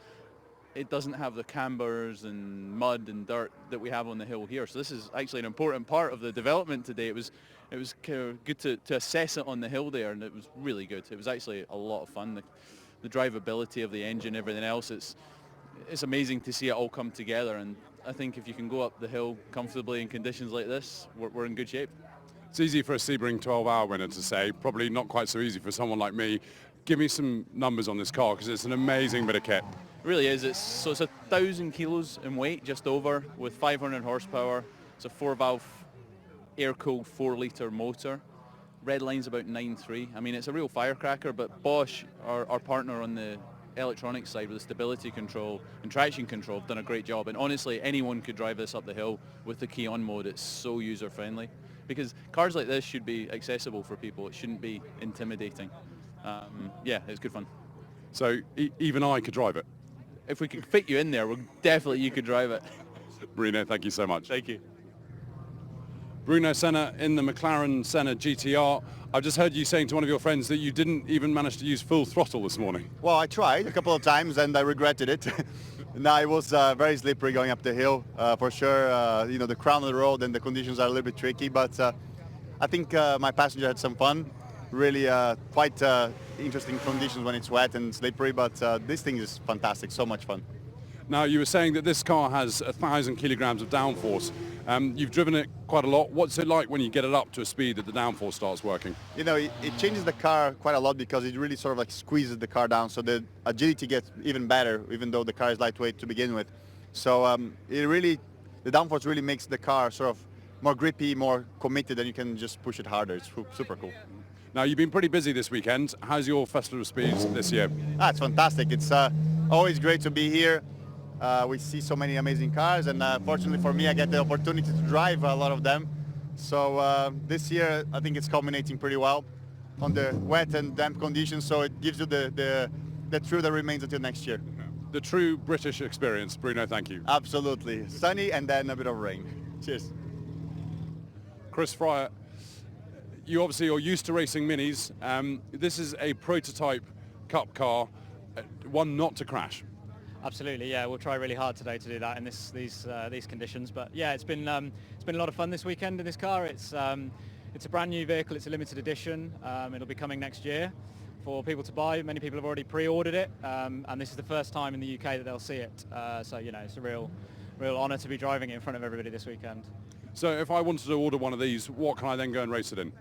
it doesn't have the cambers and mud and dirt that we have on the hill here. So this is actually an important part of the development today. It was kind of good to assess it on the hill there, and it was really good. It was actually a lot of fun. The drivability of the engine, everything else, it's amazing to see it all come together, and I think if you can go up the hill comfortably in conditions like this, we're in good shape. It's easy for a Sebring 12-hour winner to say, probably not quite so easy for someone like me. Give me some numbers on this car, because it's an amazing bit of kit. It really is. It's 1,000 kilos in weight, just over, with 500 horsepower. It's a 4-valve air-cooled 4-litre motor. Red line's about 9.3. I mean, it's a real firecracker, but Bosch, our partner on the electronics side with the stability control and traction control, have done a great job. And honestly, anyone could drive this up the hill with the key on mode. It's so user-friendly, because cars like this should be accessible for people. It shouldn't be intimidating. Yeah, it's good fun. So even I could drive it? If we could fit you in there, definitely you could drive it. Bruno, thank you so much. Thank you. Bruno Senna in the McLaren Senna GTR. I've just heard you saying to one of your friends that you didn't even manage to use full throttle this morning. Well, I tried a couple of times and I regretted it. No, it was very slippery going up the hill, for sure. You know, the crown of the road and the conditions are a little bit tricky, but I think my passenger had some fun. Really quite interesting conditions when it's wet and slippery, but this thing is fantastic, so much fun. Now, you were saying that this car has 1,000 kilograms of downforce. You've driven it quite a lot. What's it like when you get it up to a speed that the downforce starts working? You know, it changes the car quite a lot because it really sort of like squeezes the car down, so the agility gets even better, even though the car is lightweight to begin with. So the downforce really makes the car sort of more grippy, more committed, and you can just push it harder. It's super cool. Now, you've been pretty busy this weekend. How's your Festival of Speeds this year? It's fantastic. It's always great to be here. We see so many amazing cars, and fortunately for me, I get the opportunity to drive a lot of them. So this year, I think it's culminating pretty well on the wet and damp conditions, so it gives you the thrill that remains until next year. The true British experience. Bruno, thank you. Absolutely. Sunny and then a bit of rain. Cheers. Chris Fryer, you obviously are used to racing minis. This is a prototype Cup car, one not to crash. Absolutely, yeah. We'll try really hard today to do that in these conditions. But yeah, it's been a lot of fun this weekend in this car. It's a brand new vehicle. It's a limited edition. It'll be coming next year for people to buy. Many people have already pre-ordered it, and this is the first time in the UK that they'll see it. So you know, it's a real honour to be driving it in front of everybody this weekend. So if I wanted to order one of these, what can I then go and race it in?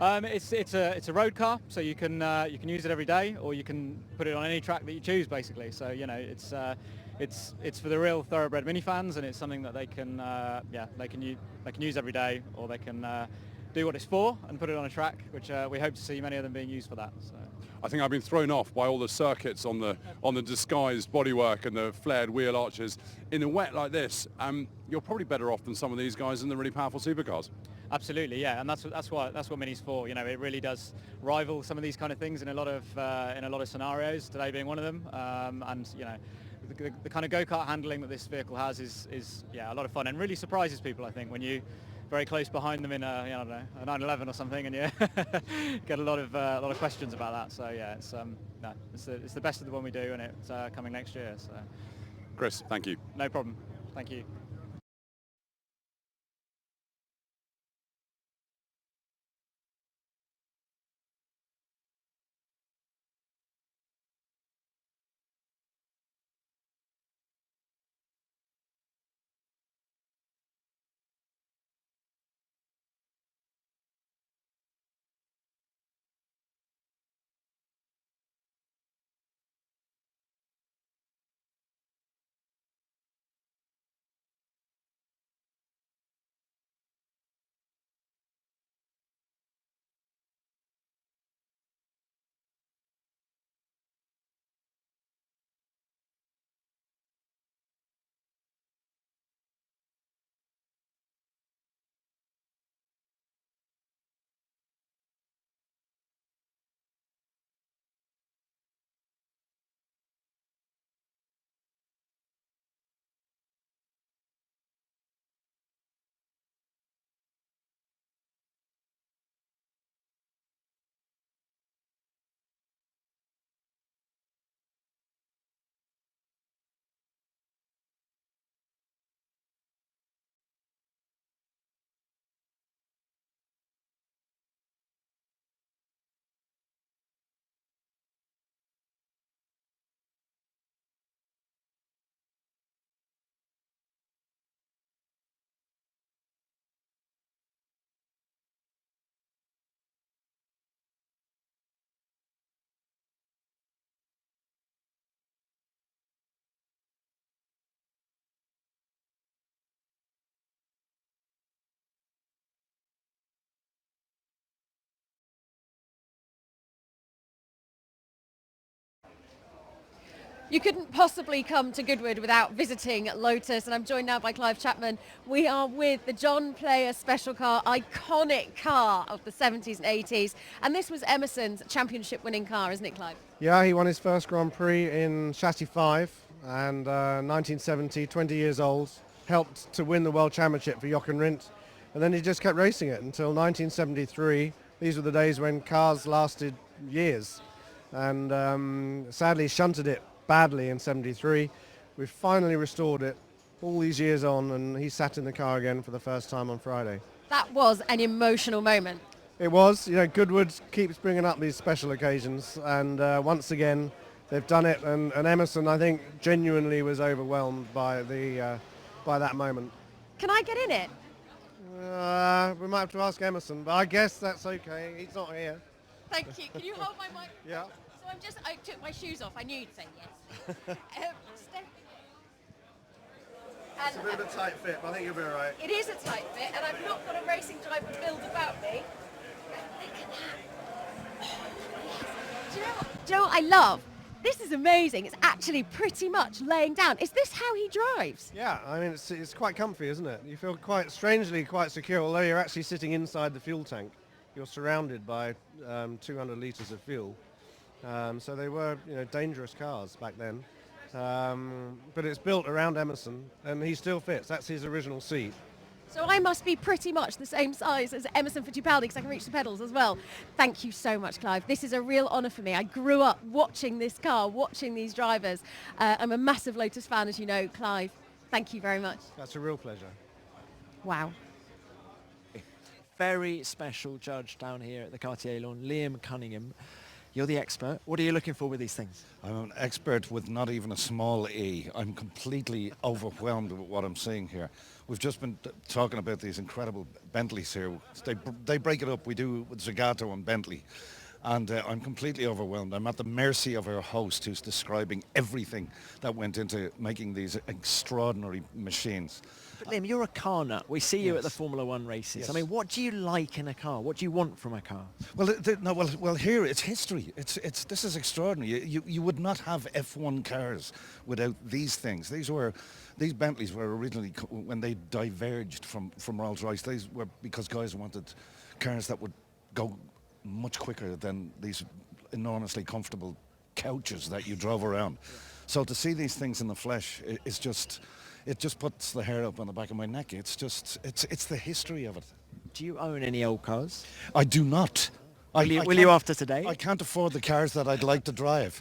It's a road car, so you can use it every day, or you can put it on any track that you choose, basically. So you know, it's for the real thoroughbred mini fans, and it's something that they can use every day, or they can do what it's for and put it on a track, which we hope to see many of them being used for that. So. I think I've been thrown off by all the circuits on the disguised bodywork and the flared wheel arches. In a wet like this, you're probably better off than some of these guys in the really powerful supercars. Absolutely, yeah, and that's what Mini's for. You know, it really does rival some of these kind of things in a lot of scenarios. Today being one of them, and you know, the kind of go-kart handling that this vehicle has is a lot of fun and really surprises people. I think when you very close behind them in a 911 or something, and you get a lot of questions about that. So yeah, it's the best of the one we do, and it's coming next year. So, Chris, thank you. No problem. Thank you. You couldn't possibly come to Goodwood without visiting Lotus, and I'm joined now by Clive Chapman. We are with the John Player Special Car, iconic car of the 70s and 80s, and this was Emerson's championship-winning car, isn't it, Clive? Yeah, he won his first Grand Prix in Chassis 5, and 1970, 20 years old, helped to win the World Championship for Jochen Rindt, and then he just kept racing it until 1973. These were the days when cars lasted years, and sadly shunted it badly in 73. We've finally restored it all these years on, and he sat in the car again for the first time on Friday. That was an emotional moment. It was. You know, Goodwood keeps bringing up these special occasions, and once again they've done it, and Emerson, I think, genuinely was overwhelmed by that moment. Can I get in it? We might have to ask Emerson, but I guess that's okay. He's not here. Thank you. Can you hold my mic? Yeah. So I took my shoes off. I knew you'd say yes. It's a bit of a tight fit, but I think you'll be all right. It is a tight fit, and I've not got a racing driver build about me. Look at that. Do you know what I love? This is amazing. It's actually pretty much laying down. Is this how he drives? Yeah, I mean, it's quite comfy, isn't it? You feel quite secure, although you're actually sitting inside the fuel tank. You're surrounded by 200 litres of fuel. So they were, dangerous cars back then. but it's built around Emerson, and he still fits. That's his original seat. So I must be pretty much the same size as Emerson Fittipaldi because I can reach the pedals as well. Thank you so much, Clive. This is a real honour for me. I grew up watching this car, watching these drivers. I'm a massive Lotus fan, as you know, Clive. Thank you very much. That's a real pleasure. Wow. Very special judge down here at the Cartier lawn, Liam Cunningham. You're the expert. What are you looking for with these things? I'm an expert with not even a small e. I'm completely overwhelmed with what I'm seeing here. We've just been talking about these incredible Bentleys here. They break it up. We do with Zagato and Bentley. And I'm completely overwhelmed. I'm at the mercy of our host who's describing everything that went into making these extraordinary machines. But Liam, you're a car nut. We see you at the Formula One races. Yes. I mean, what do you like in a car? What do you want from a car? Well, here it's history. This is extraordinary. You would not have F1 cars without these things. These Bentleys were originally, when they diverged from Rolls-Royce, these were because guys wanted cars that would go much quicker than these enormously comfortable couches that you drove around. So to see these things in the flesh is just, it just puts the hair up on the back of my neck. It's the history of it. Do you own any old cars? I do not. Will you after today? I can't afford the cars that I'd like to drive.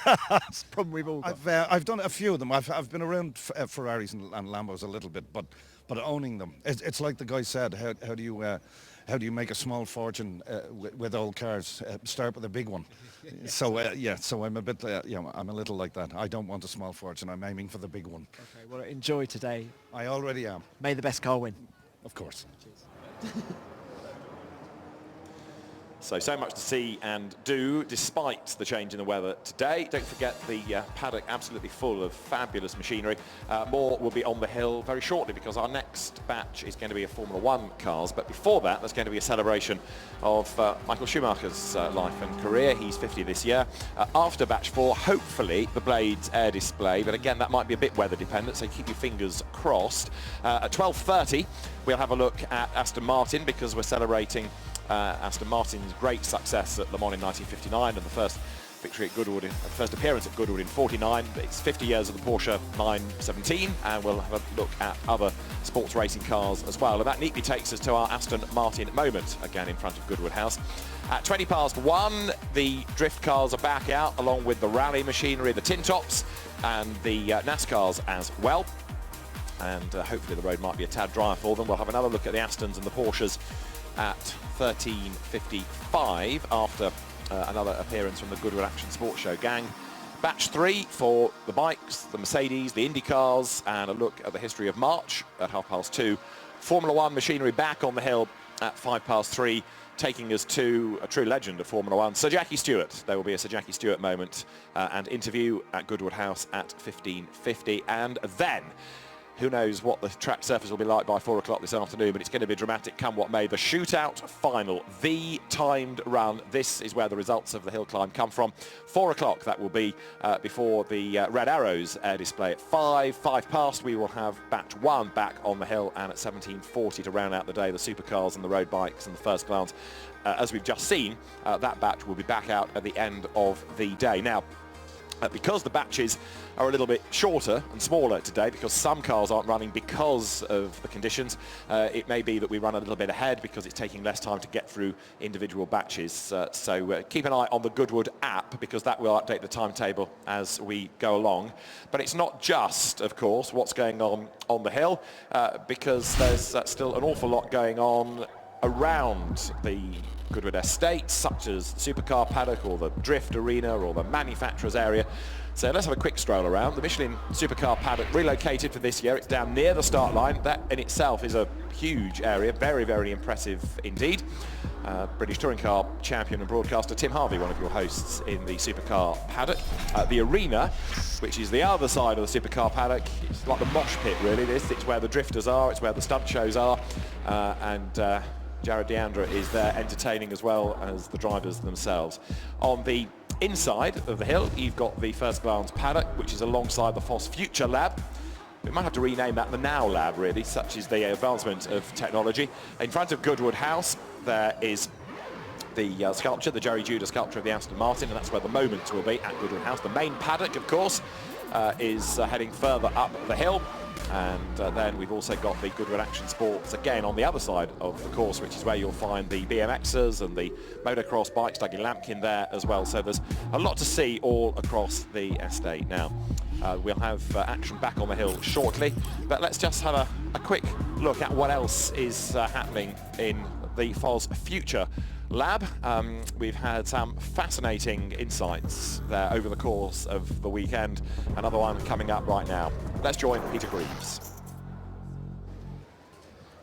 That's the problem we've all got. I've done a few of them. I've been around Ferraris and Lambos a little bit, but owning them, it's like the guy said. How do you make a small fortune with old cars? Start with a big one. So I'm a bit, I'm a little like that. I don't want a small fortune. I'm aiming for the big one. Okay, well, enjoy today. I already am. May the best car win. Of course. Cheers. So much to see and do despite the change in the weather today. Don't forget the paddock absolutely full of fabulous machinery. More will be on the hill very shortly because our next batch is going to be a Formula One cars. But before that, there's going to be a celebration of Michael Schumacher's life and career. He's 50 this year. After batch 4, hopefully the Blades air display. But again, that might be a bit weather dependent, so keep your fingers crossed. At 12:30, we'll have a look at Aston Martin because we're celebrating Aston Martin's great success at Le Mans in 1959 and the first victory at Goodwood, first appearance at Goodwood in 49. It's 50 years of the Porsche 917, and we'll have a look at other sports racing cars as well. And that neatly takes us to our Aston Martin moment, again in front of Goodwood House. At 1:20, the drift cars are back out, along with the rally machinery, the tin tops, and the NASCARs as well. And hopefully the road might be a tad drier for them. We'll have another look at the Astons and the Porsches at 13:55 after another appearance from the Goodwood Action Sports Show gang. Batch 3 for the bikes, the Mercedes, the Indy cars, and a look at the history of March at 2:30. Formula One machinery back on the hill at 3:05, taking us to a true legend of Formula One, Sir Jackie Stewart. There will be a Sir Jackie Stewart moment and interview at Goodwood House at 15:50, and then who knows what the track surface will be like by 4 o'clock this afternoon, but it's going to be dramatic come what may. The shootout final, the timed run. This is where the results of the hill climb come from. 4 o'clock, that will be before the Red Arrows air display at 5:05. We will have batch 1 back on the hill, and at 17:40 to round out the day, the supercars and the road bikes and the first glance. As we've just seen, that batch will be back out at the end of the day. Now, because the batches are a little bit shorter and smaller today, because some cars aren't running because of the conditions, it may be that we run a little bit ahead because it's taking less time to get through individual batches. So keep an eye on the Goodwood app, because that will update the timetable as we go along. But it's not just, of course, what's going on the hill, because there's still an awful lot going on around the Goodwood estate, such as the supercar paddock or the drift arena or the manufacturers area. So let's have a quick stroll around. The Michelin supercar paddock relocated for this year. It's down near the start line. That in itself is a huge area, very, very impressive indeed. British touring car champion and broadcaster Tim Harvey, one of your hosts in the supercar paddock. The arena, which is the other side of the supercar paddock, it's like the mosh pit really. It's where the drifters are, it's where the stunt shows are, and Jared Deandra is there entertaining as well as the drivers themselves. On the inside of the hill, you've got the First Glance paddock, which is alongside the Foss Future Lab. We might have to rename that the Now Lab, really, such is the advancement of technology. In front of Goodwood House, there is the sculpture, the Jerry Judah sculpture of the Aston Martin, and that's where the moment will be at Goodwood House. The main paddock, of course, is heading further up the hill. And then we've also got the Goodwood Action Sports again on the other side of the course, which is where you'll find the BMXers and the motocross bikes, Dougie Lampkin there as well. So there's a lot to see all across the estate now. We'll have action back on the hill shortly, but let's just have a quick look at what else is happening in the FOS Future Lab. We've had some fascinating insights there over the course of the weekend. Another one coming up right now. Let's join Peter Greaves.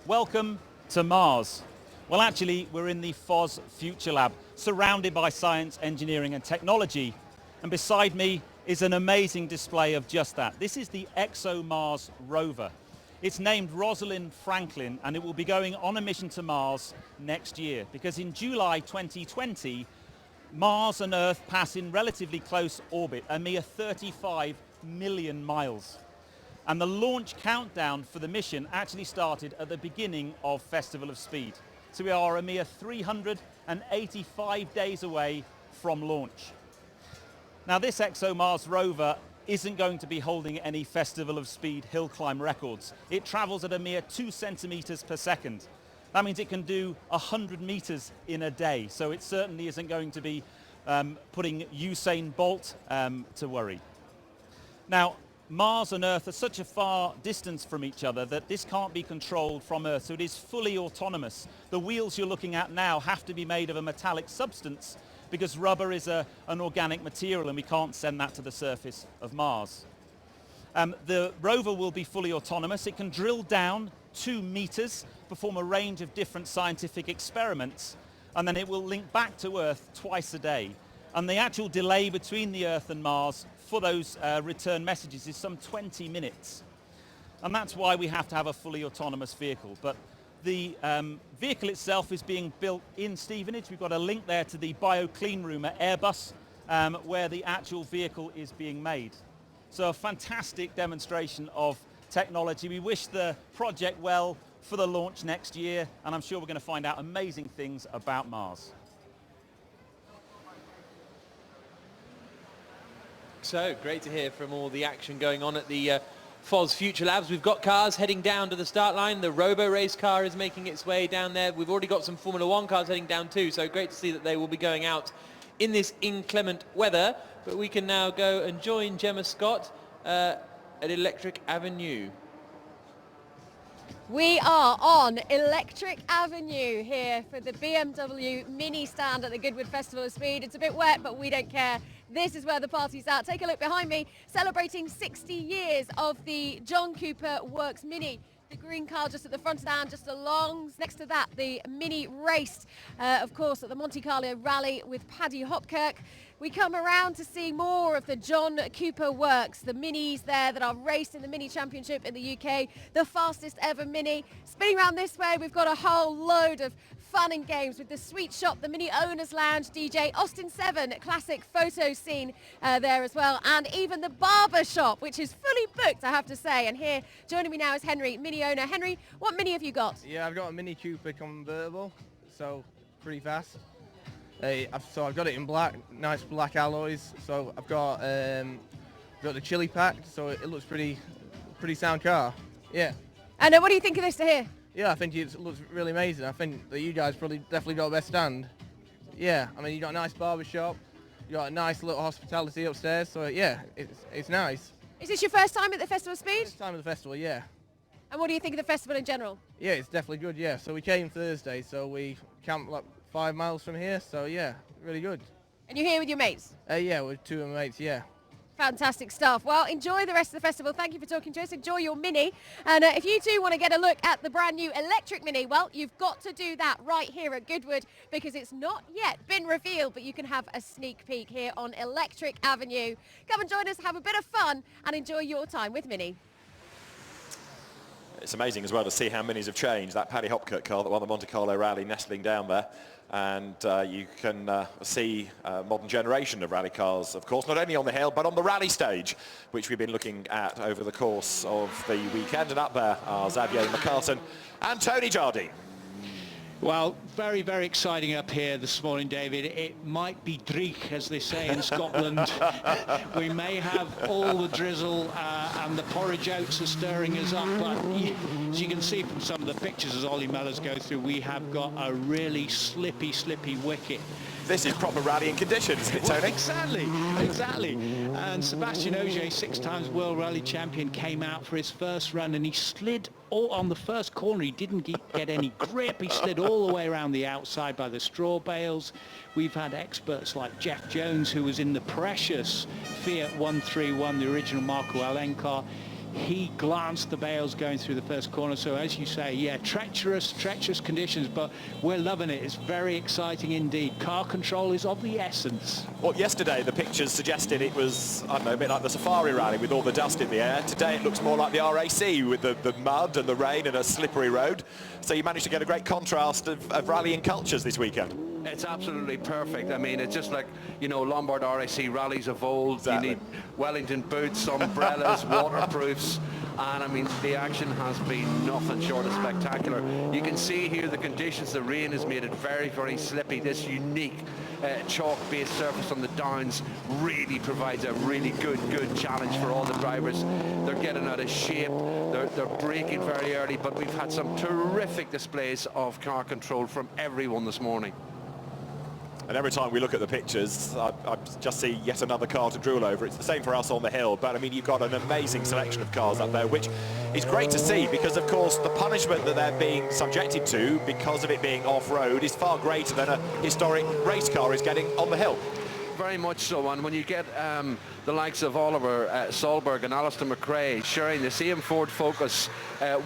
Welcome to Mars. Well, actually, we're in the FOS Future Lab, surrounded by science, engineering and technology. And beside me is an amazing display of just that. This is the ExoMars rover. It's named Rosalind Franklin, and it will be going on a mission to Mars next year, because in July 2020, Mars and Earth pass in relatively close orbit, a mere 35 million miles. And the launch countdown for the mission actually started at the beginning of Festival of Speed. So we are a mere 385 days away from launch. Now, this ExoMars rover isn't going to be holding any Festival of Speed hill climb records. It travels at a mere 2 centimeters per second. That means it can do 100 meters in a day. So it certainly isn't going to be putting Usain Bolt to worry. Now, Mars and Earth are such a far distance from each other that this can't be controlled from Earth, so it is fully autonomous. The wheels you're looking at now have to be made of a metallic substance because rubber is an organic material and we can't send that to the surface of Mars. The rover will be fully autonomous. It can drill down 2 meters, perform a range of different scientific experiments, and then it will link back to Earth twice a day. And the actual delay between the Earth and Mars for those return messages is some 20 minutes. And that's why we have to have a fully autonomous vehicle. But the vehicle itself is being built in Stevenage. We've got a link there to the bio-clean room at Airbus, where the actual vehicle is being made. So a fantastic demonstration of technology. We wish the project well for the launch next year, and I'm sure we're going to find out amazing things about Mars. So great to hear from all the action going on at the FOS Future Labs. We've got cars heading down to the start line. The Robo Race car is making its way down there. We've already got some Formula One cars heading down too, so great to see that they will be going out in this inclement weather. But we can now go and join Gemma Scott at Electric Avenue. We are on Electric Avenue here for the BMW mini stand at the Goodwood Festival of Speed. It's a bit wet, but we don't care. This is where the party's at. Take a look behind me, celebrating 60 years of the John Cooper Works Mini. The green car just at the front stand, just along. Next to that, the Mini raced, of course, at the Monte Carlo Rally with Paddy Hopkirk. We come around to see more of the John Cooper Works, the Minis there that are raced in the Mini Championship in the UK, the fastest ever Mini. Spinning around this way, we've got a whole load of fun and games with the Sweet Shop, the Mini Owners Lounge, DJ Austin 7, classic photo scene there as well, and even the Barber Shop, which is fully booked, I have to say. And here, joining me now is Henry, Mini owner. Henry, what Mini have you got? Yeah, I've got a Mini Cooper convertible, so pretty fast. So I've got it in black, nice black alloys. So I've got the chili packed, so it looks pretty sound car. Yeah. And what do you think of this to hear? Yeah, I think it looks really amazing. I think that you guys definitely got the best stand. Yeah, I mean you got a nice barber shop, you got a nice little hospitality upstairs. So yeah, it's nice. Is this your first time at the Festival of Speed? First time at the festival, yeah. And what do you think of the festival in general? Yeah, it's definitely good. Yeah, so we came Thursday, so we camped like 5 miles from here. So yeah, really good. And you're here with your mates? Yeah, with 2 of my mates. Yeah. Fantastic stuff. Well, enjoy the rest of the festival. Thank you for talking to us. Enjoy your Mini. And if you too want to get a look at the brand new electric Mini, well, you've got to do that right here at Goodwood because it's not yet been revealed, but you can have a sneak peek here on Electric Avenue. Come and join us, have a bit of fun and enjoy your time with Mini. It's amazing as well to see how Minis have changed. That Paddy Hopkirk car that won the Monte Carlo Rally nestling down there. And you can see a modern generation of rally cars, of course, not only on the hill, but on the rally stage, which we've been looking at over the course of the weekend. And up there are Xavier McCartan and Tony Jardine. Well, very, very exciting up here this morning, David. It might be dreich, as they say in Scotland. We may have all the drizzle and the porridge oats are stirring us up, but as you can see from some of the pictures as Ollie Mellors goes through, we have got a really slippy wicket. This is proper rallying conditions, isn't it, Tony? Well, exactly. And Sébastien Ogier, 6 times World Rally Champion, came out for his first run and he slid all on the first corner. He didn't get any grip. He slid all the way around the outside by the straw bales. We've had experts like Jeff Jones, who was in the precious Fiat 131, the original Marco Allen car. He glanced the bales going through the first corner. So as you say, yeah, treacherous conditions, but we're loving it. It's very exciting indeed. Car control is of the essence. Well, yesterday the pictures suggested it was, I don't know, a bit like the Safari Rally with all the dust in the air. Today it looks more like the RAC with the mud and the rain and a slippery road. So you managed to get a great contrast of rallying cultures this weekend. It's absolutely perfect. I mean, it's just like, you know, Lombard RAC rallies of old. Exactly. You need Wellington boots, umbrellas, waterproofs, and I mean, the action has been nothing short of spectacular. You can see here the conditions. The rain has made it very, very slippy. This unique chalk-based surface on the downs really provides a really good challenge for all the drivers. They're getting out of shape. They're braking very early, but we've had some terrific displays of car control from everyone this morning. And every time we look at the pictures, I just see yet another car to drool over. It's the same for us on the hill, but I mean, you've got an amazing selection of cars up there, which is great to see because, of course, the punishment that they're being subjected to because of it being off-road is far greater than a historic race car is getting on the hill. Very much so, and when you get the likes of Oliver Solberg and Alistair McRae sharing the same Ford Focus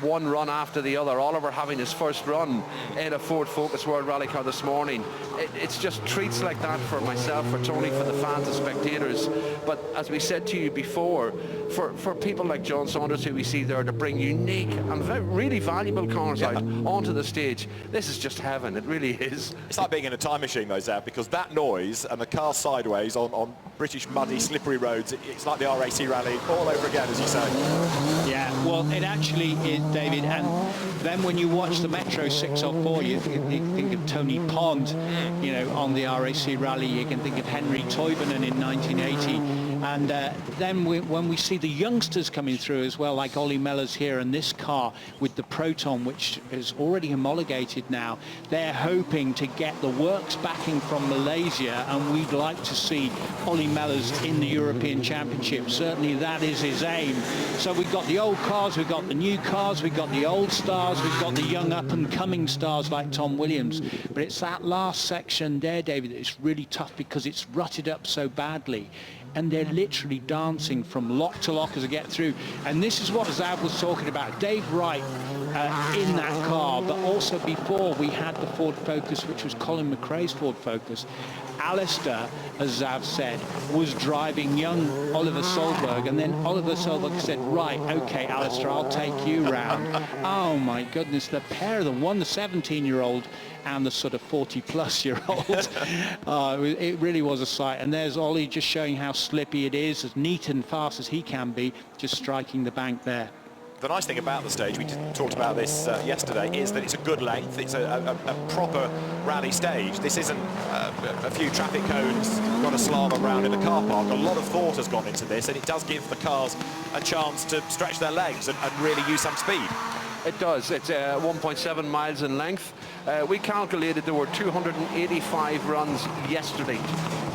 one run after the other, Oliver having his first run in a Ford Focus World Rally car this morning, it's just treats like that for myself, for Tony, for the fans and spectators. But as we said to you before, for people like John Saunders, who we see there, to bring unique and really valuable cars out onto the stage, this is just heaven. It really is. It's like being in a time machine, though, Zav, because that noise and the car sideways on British muddy, slippery roads, it's like the RAC rally all over again, as you say. Yeah, well, it actually is, David, and then when you watch the Metro 604, you think of Tony Pond, you know, on the RAC rally. You can think of Henry Toivonen in 1980. And then when we see the youngsters coming through as well, like Ollie Mellors here in this car with the Proton, which is already homologated now, they're hoping to get the works backing from Malaysia, and we'd like to see Ollie Mellors in the European Championship. Certainly that is his aim. So we've got the old cars, we've got the new cars, we've got the old stars, we've got the young up-and-coming stars like Tom Williams. But it's that last section there, David, that is really tough because it's rutted up so badly. And they're literally dancing from lock to lock as they get through. And this is what Zav was talking about. Dave Wright in that car, but also before we had the Ford Focus, which was Colin McRae's Ford Focus. Alistair, as Zav said, was driving young Oliver Solberg, and then Oliver Solberg said, right, okay, Alistair, I'll take you round. Oh my goodness, the pair of them, one the 17-year-old and the sort of 40-plus-year-old. It really was a sight. And there's Ollie just showing how slippy it is, as neat and fast as he can be, just striking the bank there. The nice thing about the stage, we talked about this yesterday, is that it's a good length. It's a proper rally stage. This isn't a few traffic cones, got a slalom around in the car park. A lot of thought has gone into this, and it does give the cars a chance to stretch their legs and really use some speed. It does. It's 1.7 miles in length. We calculated there were 285 runs yesterday.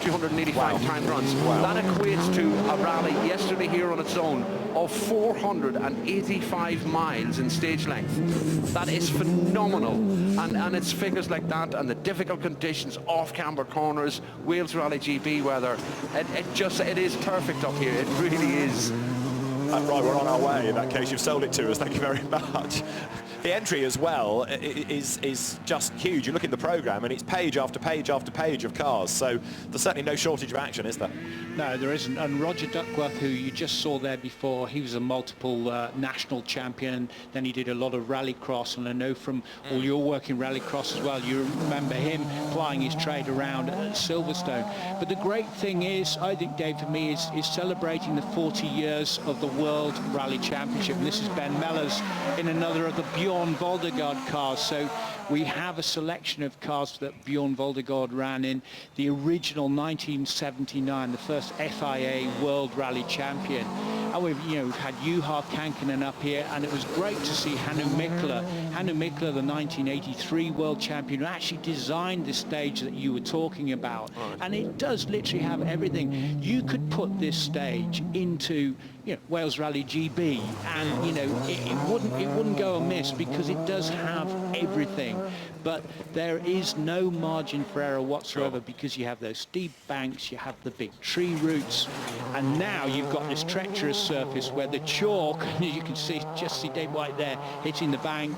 285 time runs. Wow. That equates to a rally yesterday here on its own of 485 miles in stage length. That is phenomenal. And it's figures like that and the difficult conditions, off-camber corners, Wales Rally GB weather. It is perfect up here. It really is. Right, we're on our way. In that case, you've sold it to us. Thank you very much. The entry as well is just huge. You look at the programme and it's page after page after page of cars. So there's certainly no shortage of action, is there? No, there isn't. And Roger Duckworth, who you just saw there before, he was a multiple national champion. Then he did a lot of rallycross, and I know from all your work in rallycross as well, you remember him plying his trade around at Silverstone. But the great thing is, I think, Dave, for me, is celebrating the 40 years of the World Rally Championship. And this is Ben Mellors in another of the Bjorn Bjorn Voldergaard cars. So we have a selection of cars that Bjorn Voldergaard ran in. The original 1979, the first FIA World Rally Champion. And we've had Juha Kankkunen up here, and it was great to see Hannu Mikkola. Hannu Mikkola, the 1983 World Champion, who actually designed the stage that you were talking about. Right. And it does literally have everything. You could put this stage into Wales Rally GB, and it wouldn't go amiss, because it does have everything. But there is no margin for error whatsoever, because you have those steep banks, you have the big tree roots, and now you've got this treacherous surface where the chalk, you can see Dave White there hitting the bank,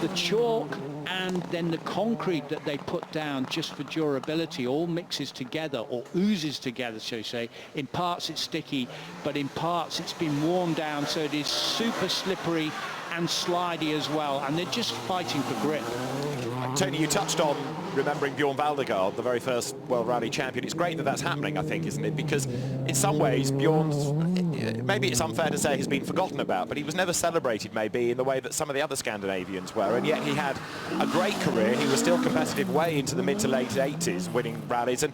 the chalk and then the concrete that they put down just for durability all mixes together, or oozes together, shall we say. In parts it's sticky, but in parts it's been worn down, so it is super slippery and slidey as well, and they're just fighting for grip. Tony, you touched on remembering Bjorn Voldergaard, the very first World Rally champion. It's great that that's happening, I think, isn't it? Because in some ways, Bjorn's, maybe it's unfair to say, has been forgotten about, but he was never celebrated, maybe, in the way that some of the other Scandinavians were, and yet he had a great career. He was still competitive way into the mid to late 80s, winning rallies, and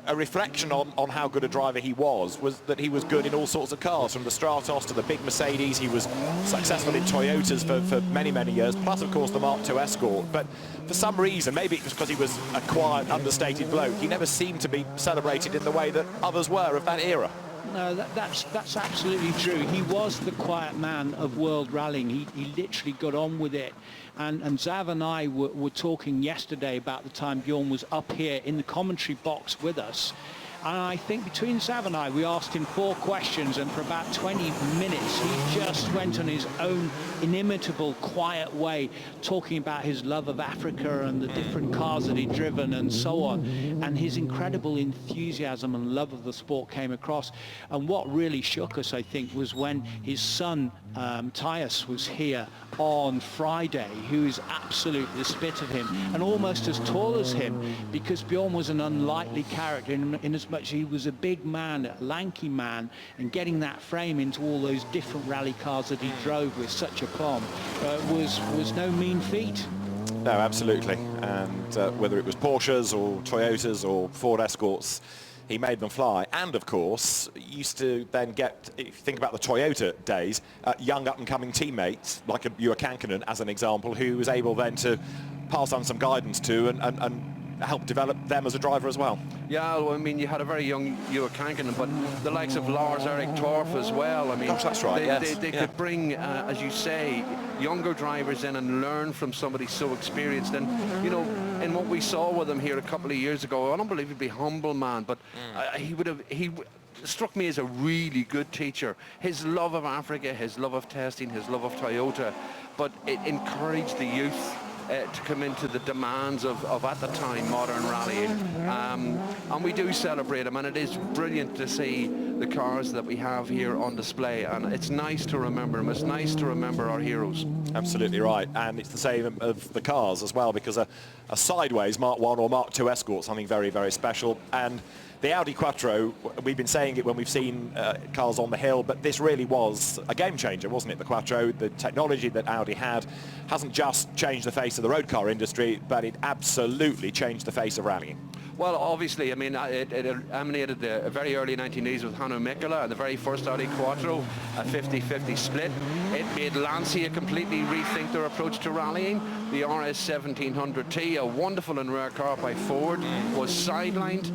a reflection on how good a driver he was that he was good in all sorts of cars, from the Stratos to the big Mercedes. He was successful in Toyotas for many, many years, plus, of course, the Mark II Escort. But for some reason, maybe it was because he was a quiet, understated bloke, he never seemed to be celebrated in the way that others were of that era. No, that's absolutely true. He was the quiet man of world rallying. He literally got on with it. And Zav and I were talking yesterday about the time Bjorn was up here in the commentary box with us. And I think between Zav and I, we asked him 4 questions, and for about 20 minutes, he just went on his own inimitable, quiet way, talking about his love of Africa and the different cars that he'd driven and so on. And his incredible enthusiasm and love of the sport came across. And what really shook us, I think, was when his son, Tyus, was here on Friday, who is absolutely the spit of him, and almost as tall as him, because Bjorn was an unlikely character in as much he was a big man, a lanky man, and getting that frame into all those different rally cars that he drove with such aplomb was no mean feat. No, absolutely. And whether it was Porsches or Toyotas or Ford Escorts, he made them fly. And of course, used to then get, if you think about the Toyota days, young up-and-coming teammates like Juha Kankkunen, as an example, who was able then to pass on some guidance to and help develop them as a driver as well. Yeah, well, I mean, you had a very young Juha Kankkunen, but the likes of Lars-Erik Torp as well. I mean, gosh, that's right. They could bring, as you say, younger drivers in and learn from somebody so experienced. And, and what we saw with him here a couple of years ago, an unbelievably humble man, but he struck me as a really good teacher. His love of Africa, his love of testing, his love of Toyota, but it encouraged the youth to come into the demands of at the time, modern rallying. And we do celebrate him, and it is brilliant to see the cars that we have here on display, and it's nice to remember him. It's nice to remember our heroes. Absolutely right, and it's the same of the cars as well, because a sideways Mark I or Mark II Escort, something very, very special. And the Audi Quattro, we've been saying it when we've seen cars on the hill, but this really was a game changer, wasn't it? The Quattro, the technology that Audi had, hasn't just changed the face of the road car industry, but it absolutely changed the face of rallying. Well, obviously, I mean, it emanated the very early 1980s with Hannu Mikkola and the very first Audi Quattro, a 50-50 split. It made Lancia completely rethink their approach to rallying. The RS 1700T, a wonderful and rare car by Ford, was sidelined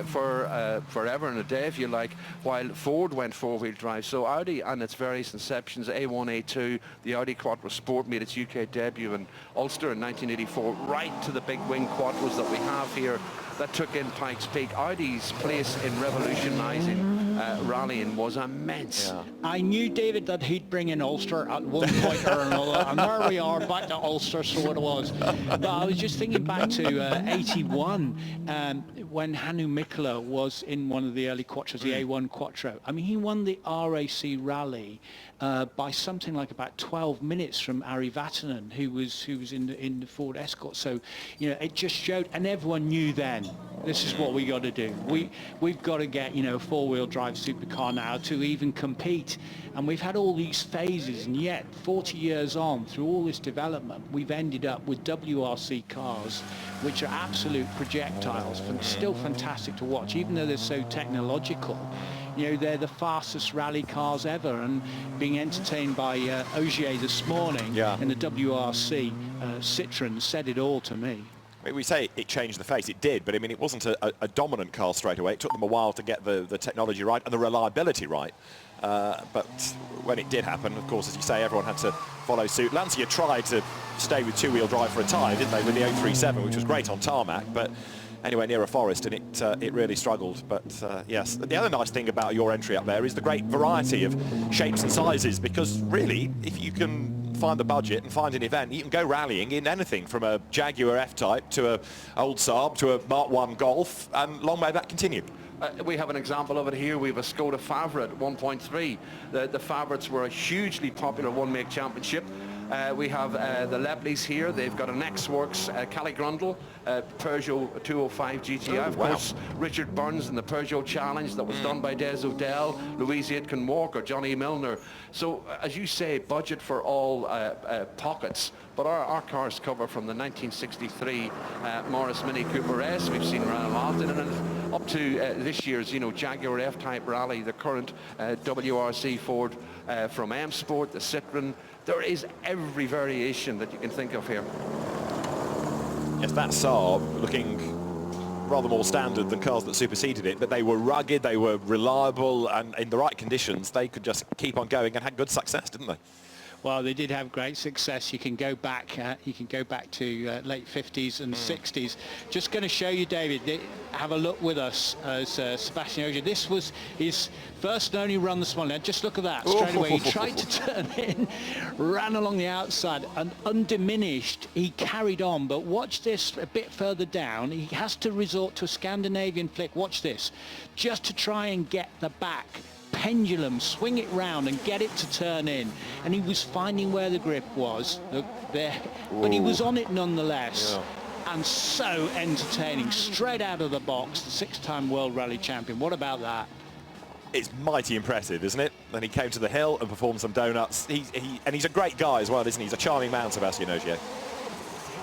for forever and a day, if you like, while Ford went four-wheel drive. So Audi and its various inceptions, A1, A2, the Audi Quattro Sport made its UK debut in Ulster in 1984, right to the big wing Quattros that we have here that took in Pikes Peak. Audi's place in revolutionising rallying was immense. Yeah. I knew, David, that he'd bring in Ulster at one point or another, and there we are, back to Ulster, so it was. But I was just thinking back to 81, when Hannu Mikkola was in one of the early Quattros, the A1 Quattro. I mean, he won the RAC rally by something like about 12 minutes from Ari Vatanen, who was in the Ford Escort. So, it just showed, and everyone knew then, This is what we got to do. We've got to get, you know, a four-wheel drive supercar now to even compete. And we've had all these phases, and yet 40 years on, through all this development, we've ended up with WRC cars, which are absolute projectiles, and still fantastic to watch, even though they're so technological. You know, they're the fastest rally cars ever, and being entertained by Ogier this morning in the WRC Citroën said it all to me. I mean, we say it changed the face, it did, but I mean, it wasn't a dominant car straight away. It took them a while to get the technology right and the reliability right. But when it did happen, of course, as you say, everyone had to follow suit. Lancia tried to stay with two-wheel drive for a time, didn't they, with the 037, which was great on tarmac, but anyway, near a forest, and it really struggled. But yes, the other nice thing about your entry up there is the great variety of shapes and sizes, because really, if you can find the budget and find an event, you can go rallying in anything from a Jaguar F-Type to a old Saab to a Mark 1 Golf, and long may that continue. We have an example of it here. We have a Skoda Favorit 1.3. The Favorits were a hugely popular one-make championship. We have the Lepleys here. They've got an X-Works Cali Grundle, Peugeot 205 GTI. Of course, Richard Burns in the Peugeot Challenge that was done by Des O'Dell, Louise Aitken Walker, Johnny Milner. So, as you say, budget for all pockets. But our cars cover from the 1963 Morris Mini Cooper S. We've seen around Austin, and up to this year's, you know, Jaguar F-Type Rally, the current WRC Ford from M Sport, the Citroën. There is every variation that you can think of here. Yes, that Saab looking rather more standard than cars that superseded it, but they were rugged, they were reliable, and in the right conditions, they could just keep on going and had good success, didn't they? Well, they did have great success. You can go back to late 50s and 60s. Just going to show you, David, have a look with us as Sebastian Ogier. This was his first and only run this morning. Now, just look at that straight away. He tried to turn in, ran along the outside, and undiminished, he carried on. But watch this a bit further down. He has to resort to a Scandinavian flick. Watch this, just to try and get the back pendulum, swing it round and get it to turn in, and he was finding where the grip was. Look there. But he was on it nonetheless. And so entertaining, straight out of the box, the six-time World Rally Champion. What about that? It's mighty impressive, isn't it? Then he came to the hill and performed some donuts. And he's a great guy as well, isn't he? He's a charming man, Sebastian Ogier.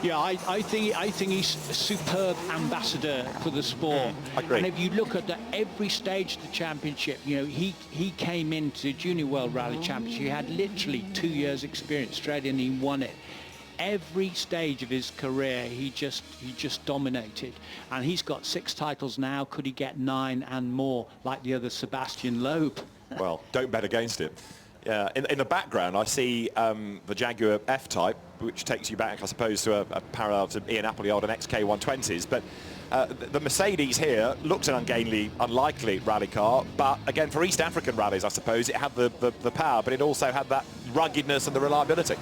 Yeah, I think he's a superb ambassador for the sport. I agree. And if you look at every stage of the championship, you know, he came into Junior World Rally Championship. He had literally 2 years experience straight in, and he won it. Every stage of his career, he just dominated. And he's got 6 titles now. Could he get 9 and more, like the other Sebastian Loeb? Well, don't bet against it. Yeah, in the background, I see the Jaguar F-Type, which takes you back, I suppose, to a parallel to Ian Appleyard and XK120s. But the Mercedes here looked an unlikely rally car, but again, for East African rallies, I suppose, it had the power, but it also had that ruggedness and the reliability.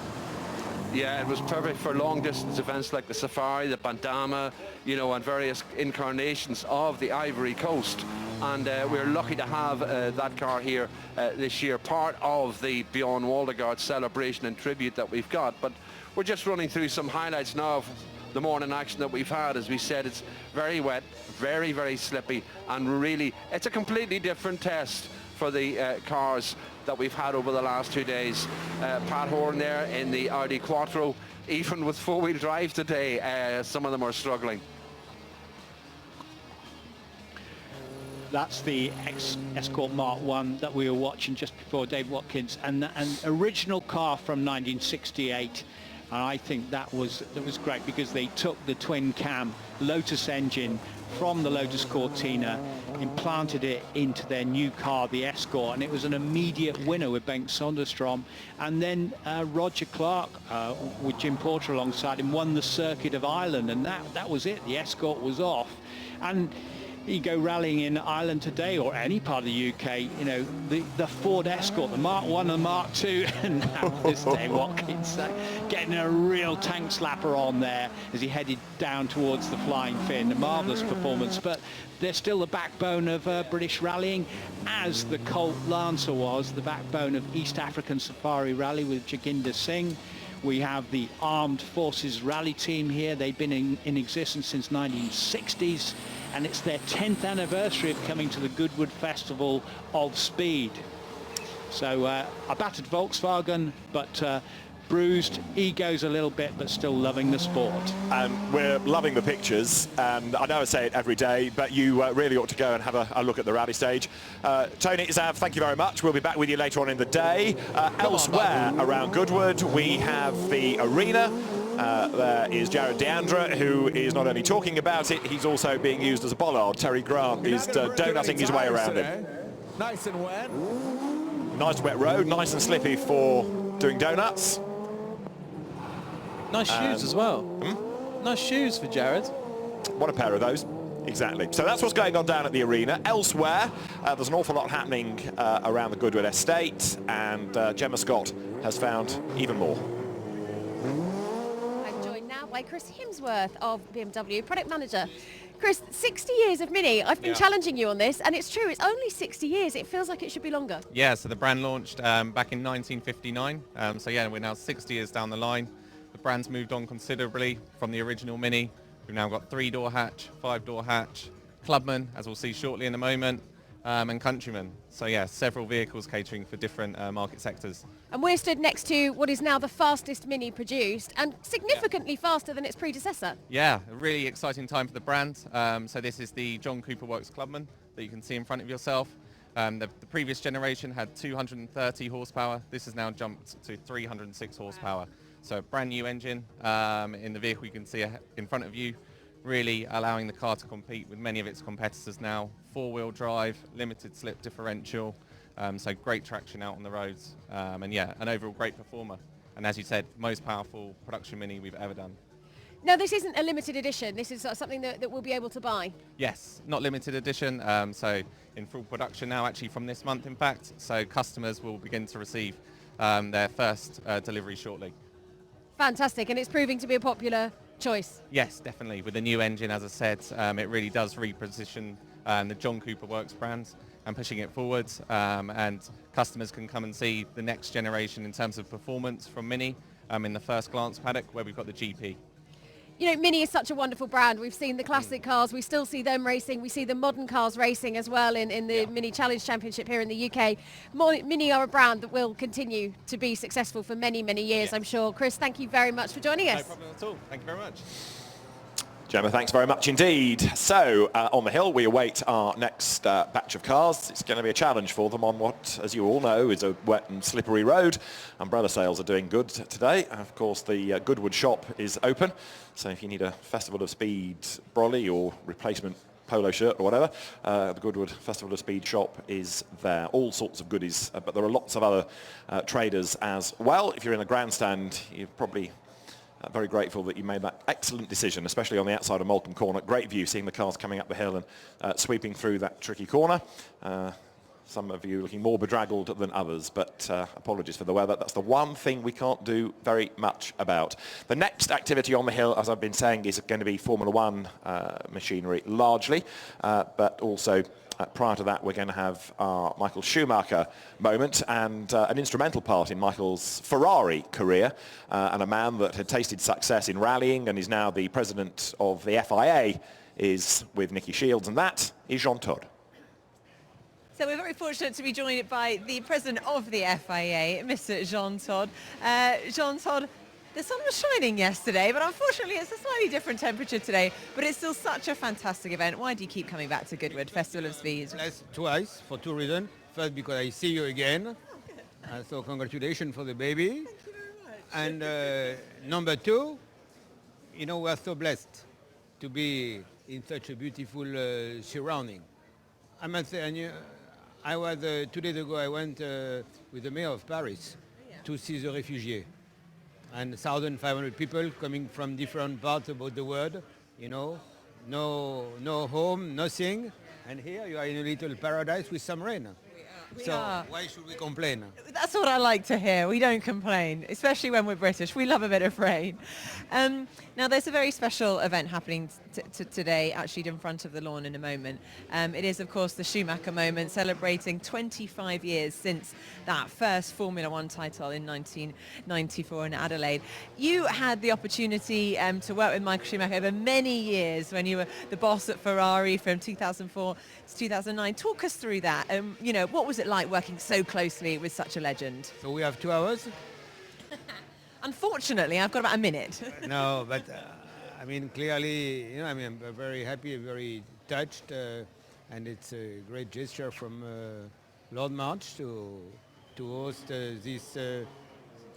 Yeah, it was perfect for long-distance events like the Safari, the Bandama, you know, and various incarnations of the Ivory Coast. And we're lucky to have that car here this year, part of the Bjorn Waldegard celebration and tribute that we've got. But we're just running through some highlights now of the morning action that we've had. As we said, it's very wet, very, very slippy, and really, it's a completely different test for the cars that we've had over the last 2 days. Pat Horn there in the Audi Quattro, even with four-wheel drive today, some of them are struggling. That's the Escort Mark 1 that we were watching just before, Dave Watkins, and an original car from 1968. And I think that was great, because they took the twin cam Lotus engine from the Lotus Cortina, implanted it into their new car, the Escort, and it was an immediate winner with Bengt Sonderstrom. And then Roger Clark with Jim Porter alongside him won the Circuit of Ireland, and that was it. The Escort was off. And you go rallying in Ireland today, or any part of the UK, you know, the Ford Escort, the Mark 1 and the Mark 2, and now this Dave Watkins getting a real tank slapper on there as he headed down towards the Flying Finn. A marvellous performance, but they're still the backbone of British rallying, as the Colt Lancer was the backbone of East African Safari Rally with Jaginder Singh. We have the Armed Forces Rally Team here. They've been in existence since 1960s. and it's their 10th anniversary of coming to the Goodwood Festival of Speed. So a battered Volkswagen, but bruised, egos a little bit, but still loving the sport. And we're loving the pictures, and I know I say it every day, but you really ought to go and have a look at the rally stage. Tony, Zav, thank you very much. We'll be back with you later on in the day. Elsewhere around Goodwood, we have the arena. There is Jared Deandra, who is not only talking about it, he's also being used as a bollard. Terry Grant is donutting his way around it. Nice and wet. Nice wet road, nice and slippy for doing donuts. Nice shoes as well. Nice shoes for Jared. What a pair of those. Exactly. So that's what's going on down at the arena. Elsewhere, there's an awful lot happening around the Goodwood estate, and Gemma Scott has found even more. I'm joined now by Chris Hemsworth of BMW, product manager. Chris, 60 years of Mini. I've been challenging you on this, and it's true, it's only 60 years. It feels like it should be longer. Yeah, so the brand launched back in 1959. So yeah, we're now 60 years down the line. The brand's moved on considerably from the original Mini. We've now got 3-door hatch, 5-door hatch, Clubman, as we'll see shortly in a moment, and Countryman. So yeah, several vehicles catering for different market sectors. And we're stood next to what is now the fastest Mini produced, and significantly faster than its predecessor. Yeah, a really exciting time for the brand. So this is the John Cooper Works Clubman that you can see in front of yourself. The previous generation had 230 horsepower. This has now jumped to 306 horsepower. So a brand new engine in the vehicle you can see in front of you, really allowing the car to compete with many of its competitors now. 4-wheel drive, limited slip differential, so great traction out on the roads, and yeah, an overall great performer. And as you said, most powerful production Mini we've ever done. Now, this isn't a limited edition. This is something that we'll be able to buy. Yes, not limited edition, so in full production now, actually from this month in fact, so customers will begin to receive their first delivery shortly. Fantastic, and it's proving to be a popular choice. Yes, definitely. With the new engine, as I said, it really does reposition the John Cooper Works brand and pushing it forwards, and customers can come and see the next generation in terms of performance from Mini in the first glance paddock where we've got the GP. You know, Mini is such a wonderful brand. We've seen the classic cars, we still see them racing, we see the modern cars racing as well in the Mini Challenge Championship here in the UK. Mini are a brand that will continue to be successful for many, many years, I'm sure. Chris, thank you very much for joining us. No problem at all. Thank you very much. Gemma, thanks very much indeed. So, on the hill, we await our next batch of cars. It's going to be a challenge for them on what, as you all know, is a wet and slippery road. Umbrella sales are doing good today. Of course, the Goodwood shop is open. So if you need a Festival of Speed brolly or replacement polo shirt or whatever, the Goodwood Festival of Speed shop is there. All sorts of goodies, but there are lots of other traders as well. If you're in the grandstand, you're probably very grateful that you made that excellent decision, especially on the outside of Moulton Corner. Great view, seeing the cars coming up the hill and sweeping through that tricky corner. Some of you looking more bedraggled than others, but apologies for the weather. That's the one thing we can't do very much about. The next activity on the hill, as I've been saying, is going to be Formula One machinery largely, but also prior to that, we're going to have our Michael Schumacher moment and an instrumental part in Michael's Ferrari career, and a man that had tasted success in rallying and is now the president of the FIA is with Nicky Shields, and that is Jean Todt. So we're very fortunate to be joined by the president of the FIA, Mr. Jean Todt. Jean Todt, the sun was shining yesterday, but unfortunately it's a slightly different temperature today, but it's still such a fantastic event. Why do you keep coming back to Goodwood Festival of Speed? Twice, for two reasons. First, because I see you again, so congratulations for the baby. Thank you very much. And number two, you know, we're so blessed to be in such a beautiful surrounding. I must say, I was 2 days ago, I went with the mayor of Paris to see the refugees. And 1,500 people coming from different parts about the world, you know, no home, nothing. And here you are in a little paradise with some rain. So are. why should we complain? That's what I like to hear. We don't complain, especially when we're British. We love a bit of rain. Now, there's a very special event happening today, actually in front of the lawn in a moment. It is, of course, the Schumacher moment, celebrating 25 years since that first Formula One title in 1994 in Adelaide. You had the opportunity to work with Michael Schumacher over many years when you were the boss at Ferrari from 2004 to 2009. Talk us through that. You know, what was it like working so closely with such a legend? So we have 2 hours? Unfortunately, I've got about a minute. No, but I mean, clearly, you know, I mean, I'm very happy, very touched, and it's a great gesture from Lord March to host this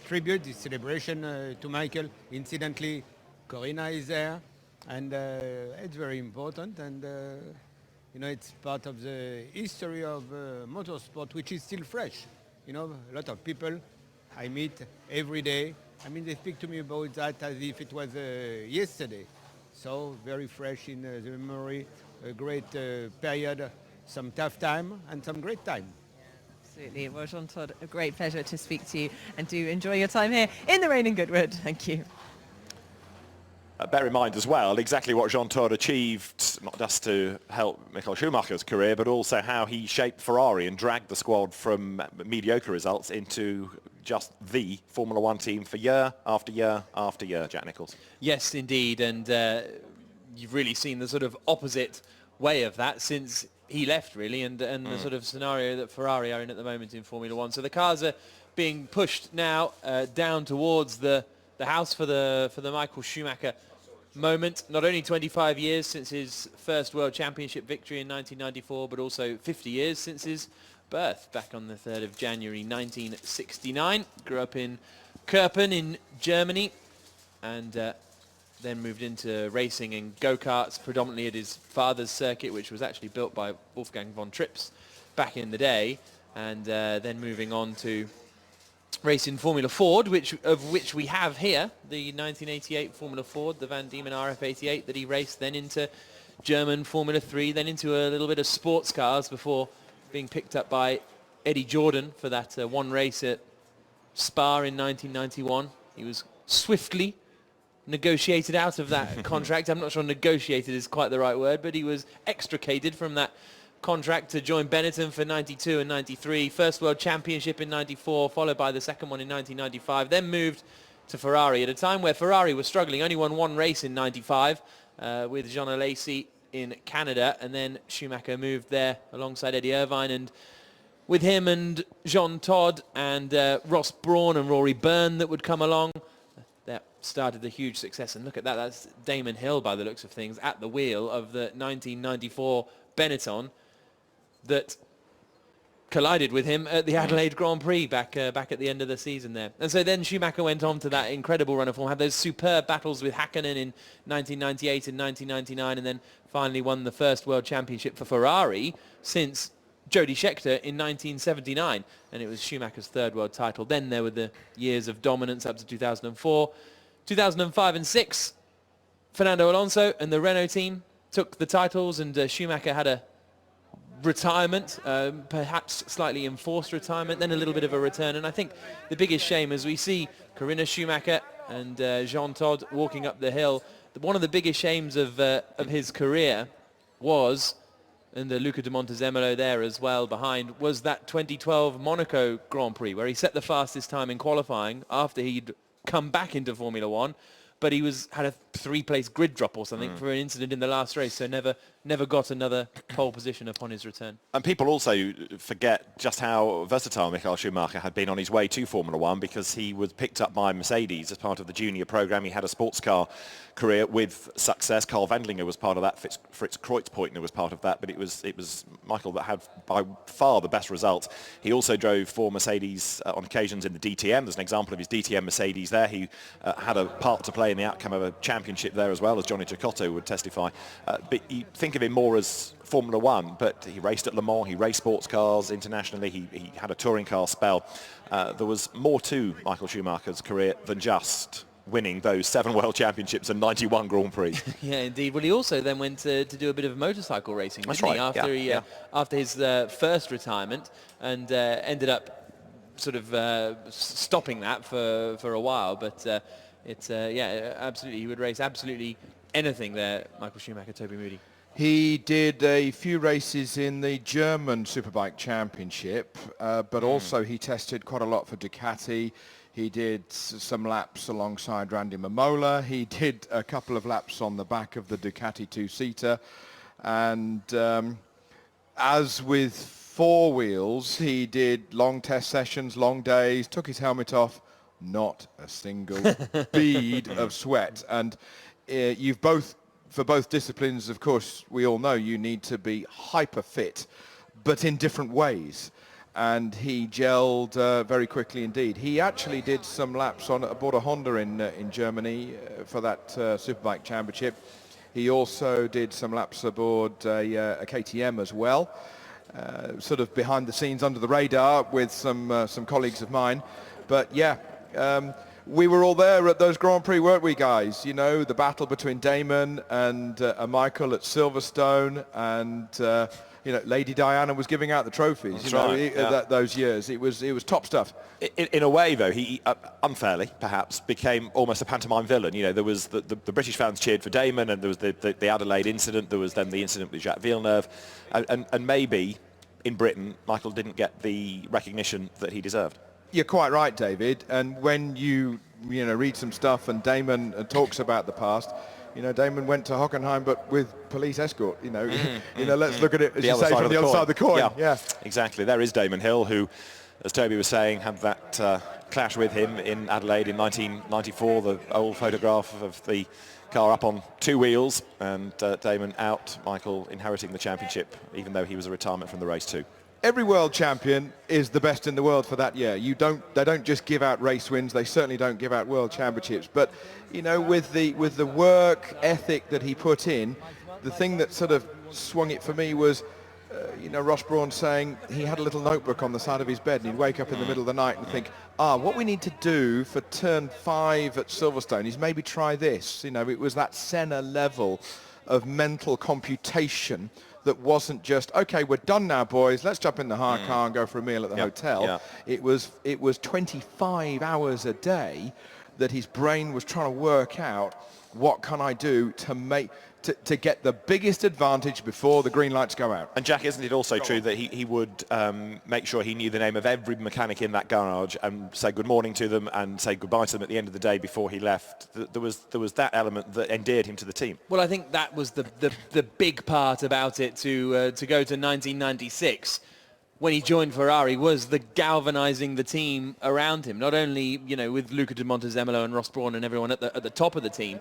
tribute, this celebration to Michael. Incidentally, Corinna is there, and it's very important, and you know, it's part of the history of motorsport, which is still fresh. You know, a lot of people I meet every day. I mean, they speak to me about that as if it was yesterday. So very fresh in the memory, a great period, some tough time and some great time. Absolutely. Well, Jean Todt, a great pleasure to speak to you, and do enjoy your time here in the rain in Goodwood. Thank you. Bear in mind as well exactly what Jean Todt achieved, not just to help Michael Schumacher's career, but also how he shaped Ferrari and dragged the squad from mediocre results into just the Formula One team for year after year after year, Jack Nicholls. Yes, indeed, and you've really seen the sort of opposite way of that since he left, really, and the sort of scenario that Ferrari are in at the moment in Formula One. So the cars are being pushed now down towards the house for the Michael Schumacher moment. Not only 25 years since his first World Championship victory in 1994, but also 50 years since his birth back on the 3rd of January 1969. Grew up in Kerpen in Germany, and then moved into racing in go-karts, predominantly at his father's circuit, which was actually built by Wolfgang von Trips back in the day, and then moving on to race in Formula Ford, of which we have here, the 1988 Formula Ford, the Van Diemen RF88 that he raced, then into German Formula 3, then into a little bit of sports cars before being picked up by Eddie Jordan for that one race at Spa in 1991. He was swiftly negotiated out of that contract. I'm not sure negotiated is quite the right word, but he was extricated from that contract to join Benetton for 92 and 93. First World Championship in 94, followed by the second one in 1995. Then moved to Ferrari at a time where Ferrari was struggling. Only won one race in 95 with Jean Alesi in Canada, and then Schumacher moved there alongside Eddie Irvine, and with him and Jean Todt and Ross Brawn and Rory Byrne that would come along, that started the huge success. And look at that, that's Damon Hill by the looks of things at the wheel of the 1994 Benetton that collided with him at the Adelaide Grand Prix back at the end of the season there. And so then Schumacher went on to that incredible run of form, had those superb battles with Häkkinen in 1998 and 1999, and then finally won the first World Championship for Ferrari since Jody Scheckter in 1979, and it was Schumacher's third world title. Then there were the years of dominance up to 2004. 2005 and 6, Fernando Alonso and the Renault team took the titles, and Schumacher had a retirement, perhaps slightly enforced retirement, then a little bit of a return. And I think the biggest shame, as we see Corinna Schumacher and Jean Todt walking up the hill, one of the biggest shames of his career was, and the Luca de Montezemolo there as well behind, was that 2012 Monaco Grand Prix, where he set the fastest time in qualifying after he'd come back into Formula One, but he had a 3-place grid drop or something for an incident in the last race, so never got another pole position upon his return. And people also forget just how versatile Michael Schumacher had been on his way to Formula One, because he was picked up by Mercedes as part of the junior program. He had a sports car career with success. Carl Wendlinger was part of that. Fritz Kreutzbeutner was part of that, but it was Michael that had by far the best results. He also drove for Mercedes on occasions in the DTM. There's an example of his DTM Mercedes there. He had a part to play in the outcome of a championship there as well, as Johnny Cecotto would testify. But you think of him more as Formula One, but he raced at Le Mans, he raced sports cars internationally, he had a touring car spell. There was more to Michael Schumacher's career than just winning those 7 World Championships and 91 Grand Prix. Yeah, indeed. Well, he also then went to do a bit of motorcycle racing, That's didn't right. he? After his first retirement, and ended up sort of stopping that for a while. But yeah, absolutely, he would race absolutely anything there, Michael Schumacher, Toby Moody. He did a few races in the German Superbike Championship, but also he tested quite a lot for Ducati. He did some laps alongside Randy Mamola. He did a couple of laps on the back of the Ducati two-seater. And as with 4 wheels, he did long test sessions, long days, took his helmet off, not a single bead of sweat. And for both disciplines, of course, we all know you need to be hyper fit, but in different ways. And he gelled very quickly indeed. He actually did some laps aboard a Honda in Germany for that Superbike Championship. He also did some laps aboard a KTM as well, sort of behind the scenes, under the radar, with some colleagues of mine. But yeah, we were all there at those Grand Prix, weren't we, guys? You know, the battle between Damon and Michael at Silverstone, and you know, Lady Diana was giving out the trophies. That's you know, right, those years. It was top stuff. In a way, though, he unfairly, perhaps, became almost a pantomime villain. You know, there was the British fans cheered for Damon, and there was the Adelaide incident. There was then the incident with Jacques Villeneuve, and maybe in Britain, Michael didn't get the recognition that he deserved. You're quite right, David. And when you read some stuff and Damon talks about the past, you know, Damon went to Hockenheim, but with police escort. You know, let's look at it, as you say, from the other side of the coin. Yeah, exactly. There is Damon Hill, who, as Toby was saying, had that clash with him in Adelaide in 1994. The old photograph of the car up on 2 wheels, and Damon out, Michael inheriting the championship, even though he was a retirement from the race too. Every world champion is the best in the world for that year. They don't just give out race wins. They certainly don't give out world championships. But you know, with the work ethic that he put in, the thing that sort of swung it for me was, Ross Brawn saying he had a little notebook on the side of his bed, and he'd wake up in the middle of the night and think, what we need to do for turn 5 at Silverstone is maybe try this. You know, it was that Senna level of mental computation that wasn't just, okay, we're done now, boys, let's jump in the hire car and go for a meal at the hotel. Yeah. It was 25 hours a day that his brain was trying to work out, what can I do to get the biggest advantage before the green lights go out. And Jack, isn't it also true that he would make sure he knew the name of every mechanic in that garage and say good morning to them and say goodbye to them at the end of the day before he left? There was that element that endeared him to the team. Well, I think that was the big part about it to go to 1996. When he joined Ferrari, was the galvanising the team around him, not only with Luca de Montezemolo and Ross Brawn and everyone at the top of the team,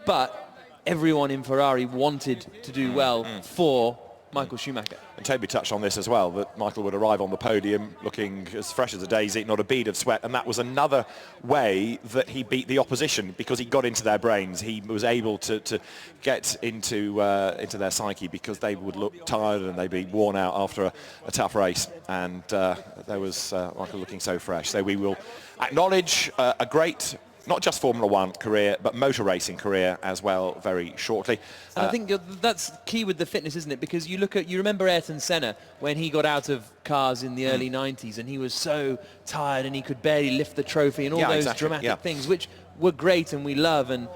but everyone in Ferrari wanted to do well for Michael Schumacher. And Toby touched on this as well, that Michael would arrive on the podium looking as fresh as a daisy, not a bead of sweat, and that was another way that he beat the opposition, because he got into their brains. He was able to get into their psyche, because they would look tired and they'd be worn out after a tough race, and there was Michael looking so fresh. So we will acknowledge a great, not just Formula One career, but motor racing career as well very shortly. And I think that's key with the fitness, isn't it? Because you remember Ayrton Senna when he got out of cars in the early 90s, and he was so tired and he could barely lift the trophy and all those dramatic things, which were great and we love. And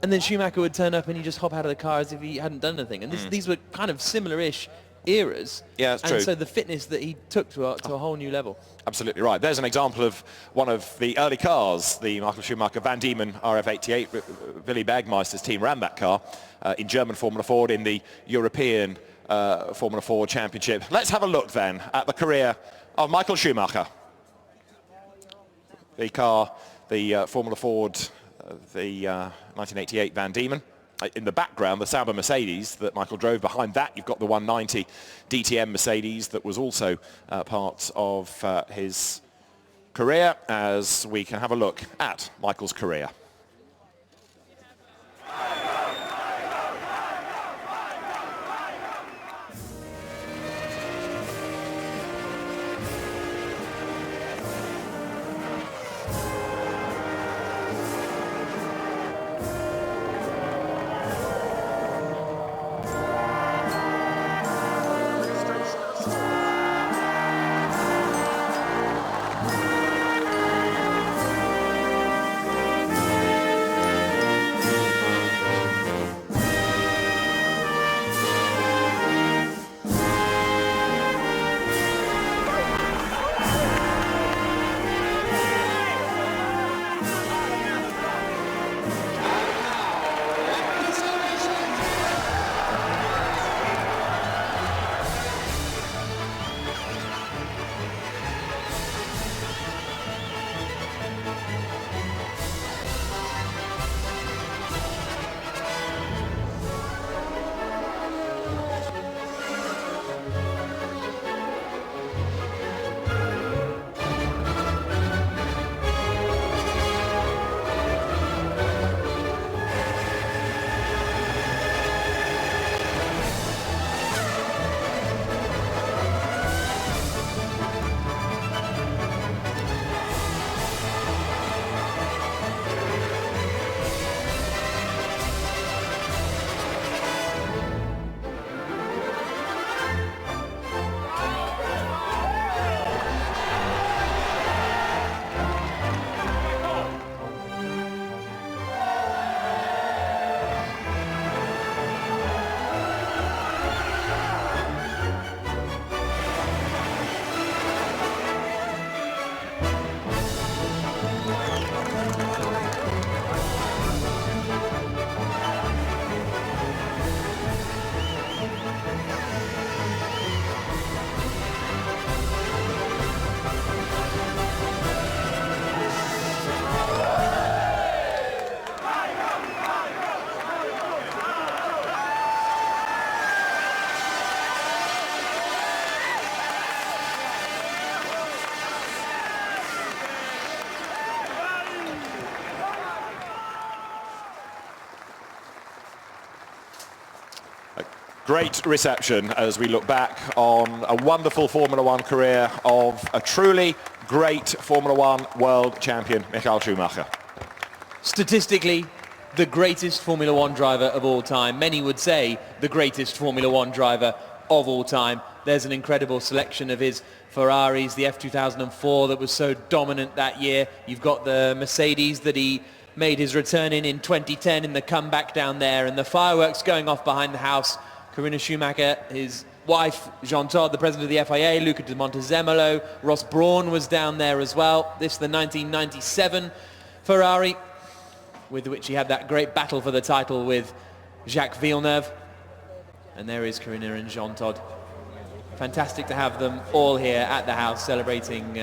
then Schumacher would turn up and he'd just hop out of the car as if he hadn't done anything. And these were kind of similar-ish eras. Yeah, that's true. And so the fitness that he took to a whole new level. Absolutely right. There's an example of one of the early cars, the Michael Schumacher Van Diemen RF88. Willy Bergmeister's team ran that car in German Formula Ford in the European Formula Ford Championship. Let's have a look then at the career of Michael Schumacher. The car, the Formula Ford, the 1988 Van Diemen. In the background, the Sauber Mercedes that Michael drove. Behind that, you've got the 190 DTM Mercedes that was also part of his career, as we can have a look at Michael's career. Great reception as we look back on a wonderful Formula One career of a truly great Formula One world champion, Michael Schumacher. Statistically, the greatest Formula One driver of all time. Many would say the greatest Formula One driver of all time. There's an incredible selection of his Ferraris, the F2004 that was so dominant that year. You've got the Mercedes that he made his return in 2010 in the comeback down there, and the fireworks going off behind the house. Corinna Schumacher, his wife, Jean Todt, the president of the FIA, Luca de Montezemolo, Ross Brawn was down there as well. This is the 1997 Ferrari, with which he had that great battle for the title with Jacques Villeneuve. And there is Corinna and Jean Todt. Fantastic to have them all here at the house celebrating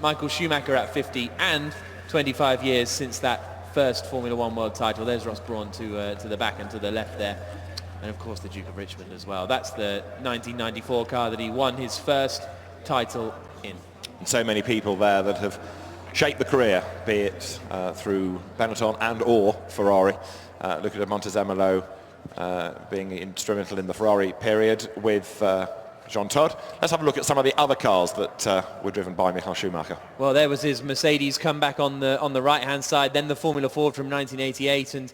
Michael Schumacher at 50 and 25 years since that first Formula One world title. There's Ross Brawn to the back and to the left there. And of course the Duke of Richmond as well. That's the 1994 car that he won his first title in. And so many people there that have shaped the career, be it through Benetton and or Ferrari. Luca de Montezemolo being instrumental in the Ferrari period with Jean Todt. Let's have a look at some of the other cars that were driven by Michael Schumacher. Well, there was his Mercedes comeback on the right-hand side, then the Formula Ford from 1988, and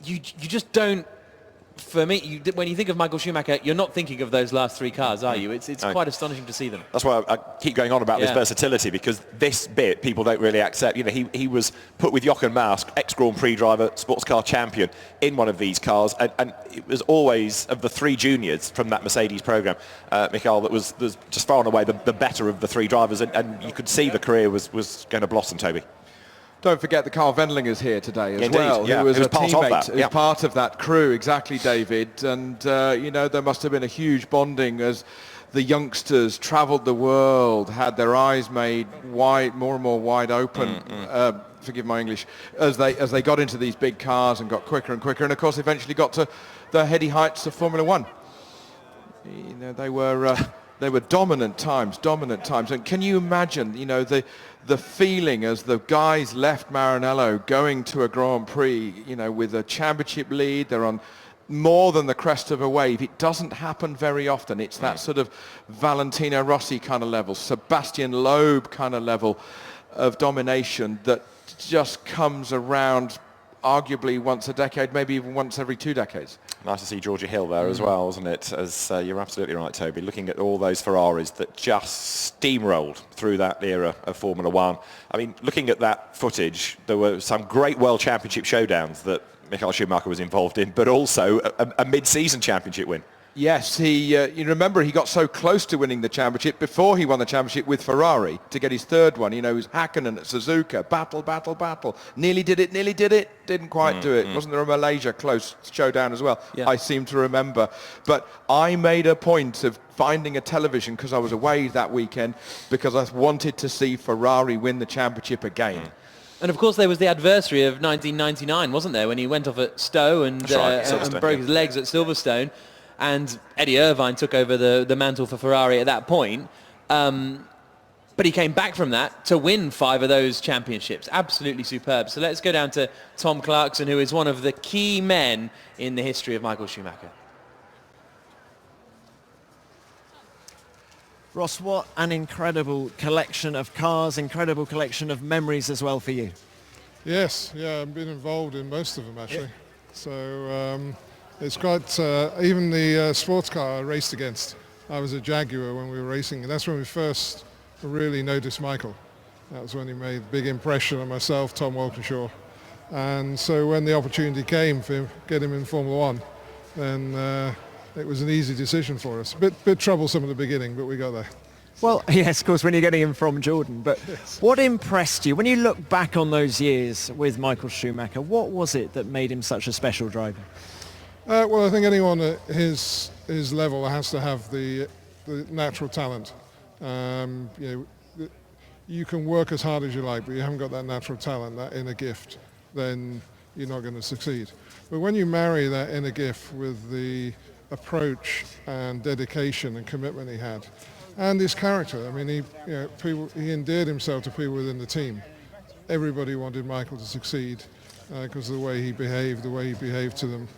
you just don't. For me, when you think of Michael Schumacher, you're not thinking of those last three cars, are you? It's quite astonishing to see them. That's why I keep going on about this versatility, because this bit people don't really accept. You know, he was put with Jochen Mask, ex-Grand Prix driver, sports car champion, in one of these cars, and it was always, of the three juniors from that Mercedes program, Michael, that was just far and away the better of the three drivers, and you could see the career was going to blossom, Toby. Don't forget that Carl Wendlinger's here today as Indeed, well, yeah. who was a part of that. teammate, who's part of that crew, exactly, David. And, you know, there must have been a huge bonding as the youngsters travelled the world, had their eyes made wide, more and more wide open, forgive my English, as they got into these big cars and got quicker and quicker, and of course eventually got to the heady heights of Formula One. You know, they were dominant times. And can you imagine, you know, the feeling as the guys left Maranello going to a Grand Prix, you know, with a championship lead, they're on more than the crest of a wave. It doesn't happen very often. It's that sort of Valentino Rossi kind of level, Sebastian Loeb kind of level of domination that just comes around arguably once a decade, maybe even once every 2 decades. Nice to see Georgia Hill there as well, wasn't it? As you're absolutely right, Toby, looking at all those Ferraris that just steamrolled through that era of Formula One. I mean, looking at that footage, there were some great World Championship showdowns that Michael Schumacher was involved in, but also a mid-season championship win. Yes, you remember he got so close to winning the championship before he won the championship with Ferrari to get his third one. You know, he was Hakkinen at Suzuka, battle. Nearly did it, didn't quite do it. Wasn't there a Malaysia close showdown as well? Yeah. I seem to remember. But I made a point of finding a television because I was away that weekend because I wanted to see Ferrari win the championship again. And of course there was the adversary of 1999, wasn't there, when he went off at Stowe and broke his legs at Silverstone. And Eddie Irvine took over the mantle for Ferrari at that point. But he came back from that to win 5 of those championships. Absolutely superb. So let's go down to Tom Clarkson, who is one of the key men in the history of Michael Schumacher. Ross, what an incredible collection of cars, incredible collection of memories as well for you. Yes, yeah, I've been involved in most of them actually. Yeah. So it's quite, even the sports car I raced against, I was a Jaguar when we were racing, and that's when we first really noticed Michael. That was when he made a big impression on myself, Tom Walkinshaw. And so when the opportunity came for him to get him in Formula One, then it was an easy decision for us. Bit troublesome at the beginning, but we got there. Well, yes, of course, when you're getting him from Jordan. But yes. What impressed you? When you look back on those years with Michael Schumacher, what was it that made him such a special driver? Well, I think anyone at his level has to have the natural talent. You know, you can work as hard as you like, but you haven't got that natural talent, that inner gift, then you're not going to succeed. But when you marry that inner gift with the approach and dedication and commitment he had, and his character, I mean, he endeared himself to people within the team. Everybody wanted Michael to succeed because of the way he behaved to them.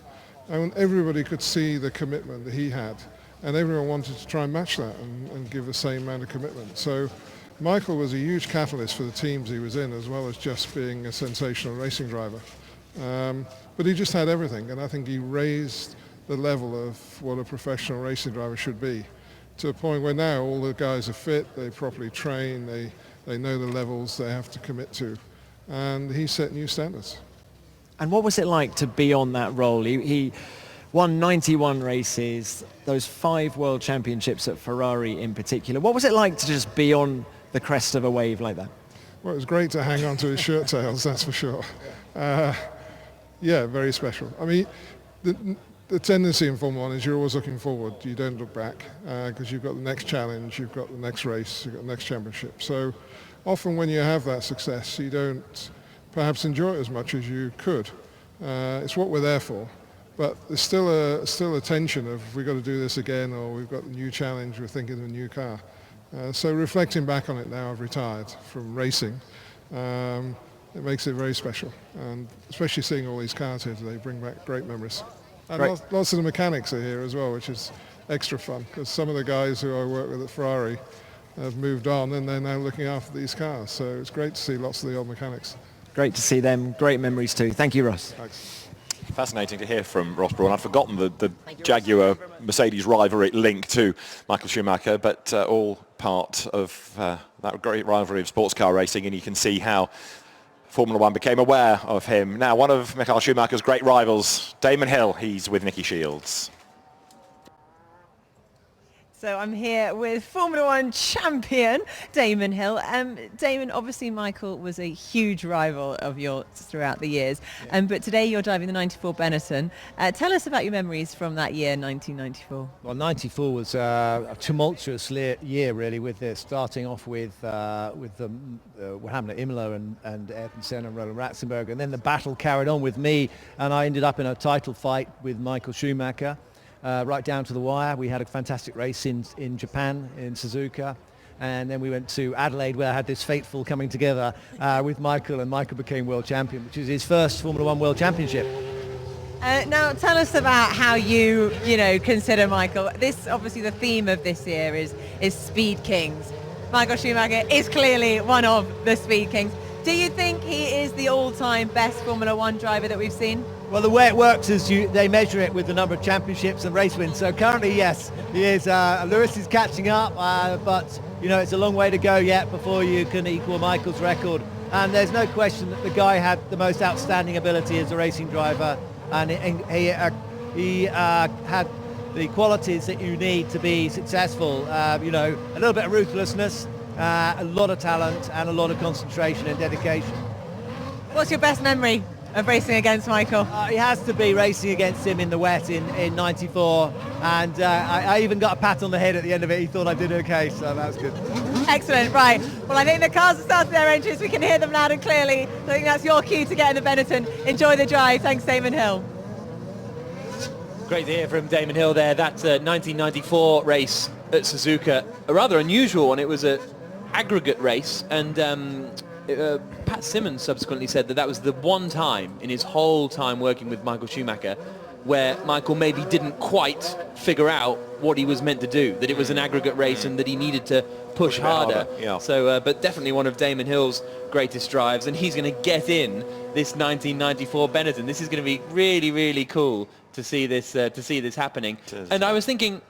And everybody could see the commitment that he had, and everyone wanted to try and match that and give the same amount of commitment. So Michael was a huge catalyst for the teams he was in, as well as just being a sensational racing driver. But he just had everything, and I think he raised the level of what a professional racing driver should be, to a point where now all the guys are fit, they properly train, they know the levels they have to commit to, and he set new standards. And what was it like to be on that role? He won 91 races, those 5 world championships at Ferrari in particular. What was it like to just be on the crest of a wave like that? Well, it was great to hang on to his shirt tails, that's for sure. Yeah, very special. I mean, the tendency in Formula 1 is you're always looking forward. You don't look back, because you've got the next challenge, you've got the next race, you've got the next championship. So often when you have that success, you don't perhaps enjoy it as much as you could. It's what we're there for. But there's still a tension of, we've got to do this again, or we've got a new challenge, we're thinking of a new car. So reflecting back on it now, I've retired from racing. It makes it very special, and especially seeing all these cars here today bring back great memories. And lots of the mechanics are here as well, which is extra fun, because some of the guys who I work with at Ferrari have moved on and they're now looking after these cars. So it's great to see lots of the old mechanics. Great to see them. Great memories too. Thank you, Ross. Thanks. Fascinating to hear from Ross Brawn. I'd forgotten the Jaguar-Mercedes rivalry link to Michael Schumacher, but all part of that great rivalry of sports car racing, and you can see how Formula One became aware of him. Now, one of Michael Schumacher's great rivals, Damon Hill, he's with Nicky Shields. So I'm here with Formula One champion Damon Hill. Damon, obviously Michael was a huge rival of yours throughout the years, but today you're driving the 94 Benetton. Tell us about your memories from that year, 1994. Well, 94 was a tumultuous year, really, with it starting off with what happened at Imola and Ayrton Senna and Roland Ratzenberger, and then the battle carried on with me, and I ended up in a title fight with Michael Schumacher. Right down to the wire. We had a fantastic race in Japan, in Suzuka, and then we went to Adelaide, where I had this fateful coming together with Michael, and Michael became world champion, which is his first Formula One world championship. Now tell us about how you consider Michael. This, obviously the theme of this year is Speed Kings. Michael Schumacher is clearly one of the Speed Kings. Do you think he is the all-time best Formula One driver that we've seen? Well, the way it works is they measure it with the number of championships and race wins. So currently, yes, he is. Lewis is catching up, but it's a long way to go yet before you can equal Michael's record. And there's no question that the guy had the most outstanding ability as a racing driver, and he had the qualities that you need to be successful. A little bit of ruthlessness, a lot of talent, and a lot of concentration and dedication. What's your best memory of racing against Michael? It has to be racing against him in the wet in 94, and I even got a pat on the head at the end of it. He thought I did okay, so that was good. Excellent, right. Well, I think the cars have started their engines. We can hear them loud and clearly. I think that's your cue to get in the Benetton. Enjoy the drive. Thanks, Damon Hill. Great to hear from Damon Hill there. That 1994 race at Suzuka, a rather unusual one. It was an aggregate race, and Pat Simmons subsequently said that was the one time in his whole time working with Michael Schumacher where Michael maybe didn't quite figure out what he was meant to do, that it was an aggregate race and that he needed to push harder. Yeah. So, but definitely one of Damon Hill's greatest drives, and he's going to get in this 1994 Benetton. This is going to be really, really cool to see this happening. And I was thinking,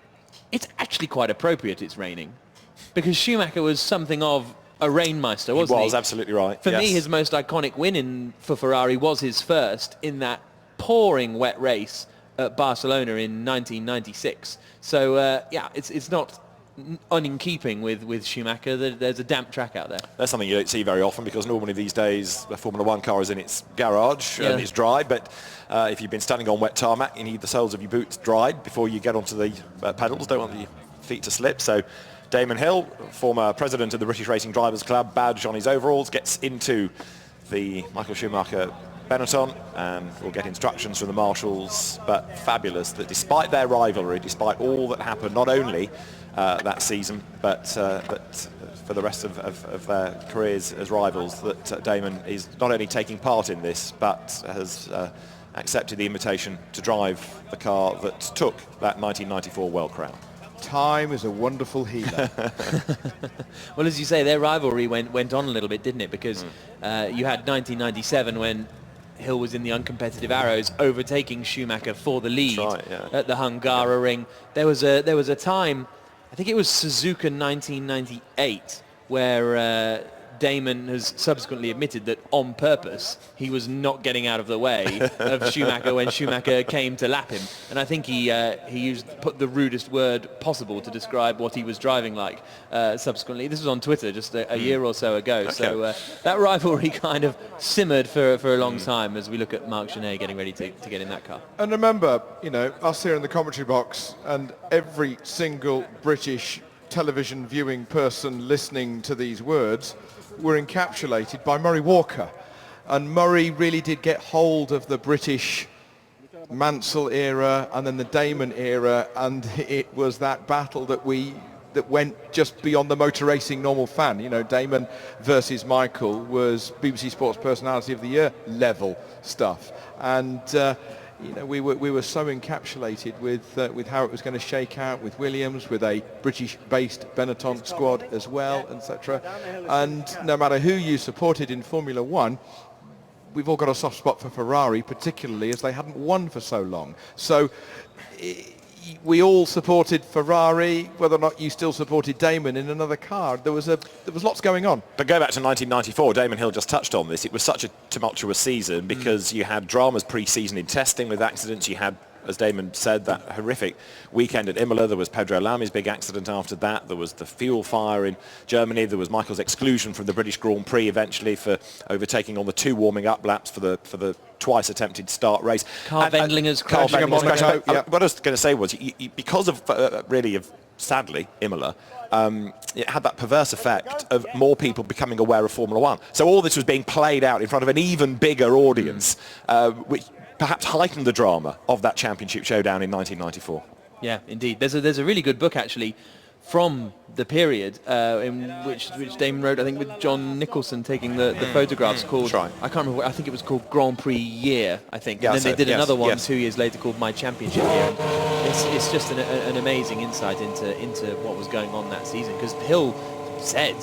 it's actually quite appropriate it's raining, because Schumacher was something of a rainmeister, wasn't he? He was, absolutely right. For me, his most iconic win for Ferrari was his first in that pouring wet race at Barcelona in 1996. So, it's not in keeping with Schumacher. There's a damp track out there. That's something you don't see very often, because normally these days a Formula One car is in its garage and it's dry, but if you've been standing on wet tarmac, you need the soles of your boots dried before you get onto the pedals. Don't want your feet to slip. So Damon Hill, former president of the British Racing Drivers Club, badge on his overalls, gets into the Michael Schumacher Benetton, and we'll get instructions from the marshals. But fabulous that despite their rivalry, despite all that happened, not only that season, but for the rest of their careers as rivals, that Damon is not only taking part in this, but has accepted the invitation to drive the car that took that 1994 World Crown. Time is a wonderful healer. Well, as you say, their rivalry went on a little bit, didn't it? Because you had 1997 when Hill was in the uncompetitive Arrows, overtaking Schumacher for the lead at the Hungaroring. There was a time, I think it was Suzuka 1998, where Damon has subsequently admitted that on purpose he was not getting out of the way of Schumacher when Schumacher came to lap him, and I think he put the rudest word possible to describe what he was driving like. Subsequently, this was on Twitter just a year or so ago. Okay. So that rivalry kind of simmered for a long time as we look at Marc Genet getting ready to get in that car. And remember, you know, us here in the commentary box and every single British television viewing person listening to these words were encapsulated by Murray Walker. And Murray really did get hold of the British Mansell era and then the Damon era, and it was that battle that went just beyond the motor racing normal fan. You know, Damon versus Michael was BBC Sports Personality of the Year level stuff. And you know, we were so encapsulated with how it was going to shake out with Williams, with a British-based Benetton squad as well, etc. And no matter who you supported in Formula One, we've all got a soft spot for Ferrari, particularly as they hadn't won for so long. So we all supported Ferrari, whether or not you still supported Damon in another car. There was lots going on. But go back to 1994, Damon Hill just touched on this. It was such a tumultuous season because you had dramas pre-season in testing with accidents. You had, as Damon said, that horrific weekend at Imola. There was Pedro Lami's big accident after that. There was the fuel fire in Germany. There was Michael's exclusion from the British Grand Prix eventually for overtaking on the 2 warming up laps for the twice attempted start race. Carl Wendlinger's crash. What I was going to say was, because of sadly, Imola, it had that perverse effect of more people becoming aware of Formula One. So all this was being played out in front of an even bigger audience, which perhaps heightened the drama of that championship showdown in 1994. Yeah, indeed. There's a really good book, actually, from the period in which Damon wrote, I think, with John Nicholson taking the photographs, called, I can't remember, I think it was called Grand Prix Year, I think. Yeah, and then they did another one 2 years later called My Championship Year. And it's just an amazing insight into what was going on that season, because Hill said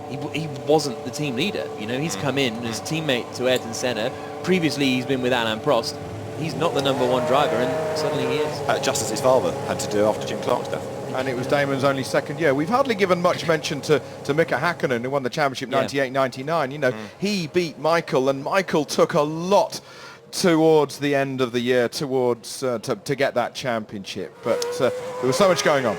he wasn't the team leader. You know, he's come in as teammate to Ayrton Senna. Previously, he's been with Alain Prost. He's not the number one driver, and suddenly he is. Just as his father had to do after Jim Clark's death. And it was Damon's only second year. We've hardly given much mention to Mika Hakkinen, who won the championship 98-99. You know, he beat Michael, and Michael took a lot towards the end of the year towards to get that championship. But there was so much going on.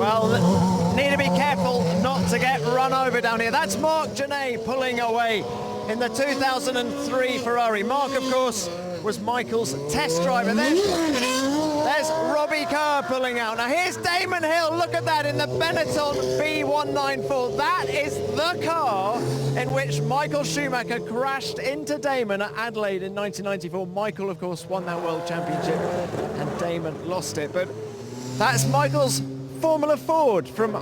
Well, need to be careful not to get run over down here. That's Marc Genet pulling away in the 2003 Ferrari. Marc, of course, was Michael's test driver. Then there's Robbie Kerr pulling out. Now here's Damon Hill. Look at that in the Benetton B194. That is the car in which Michael Schumacher crashed into Damon at Adelaide in 1994. Michael, of course, won that World Championship and Damon lost it. But that's Michael's Formula Ford from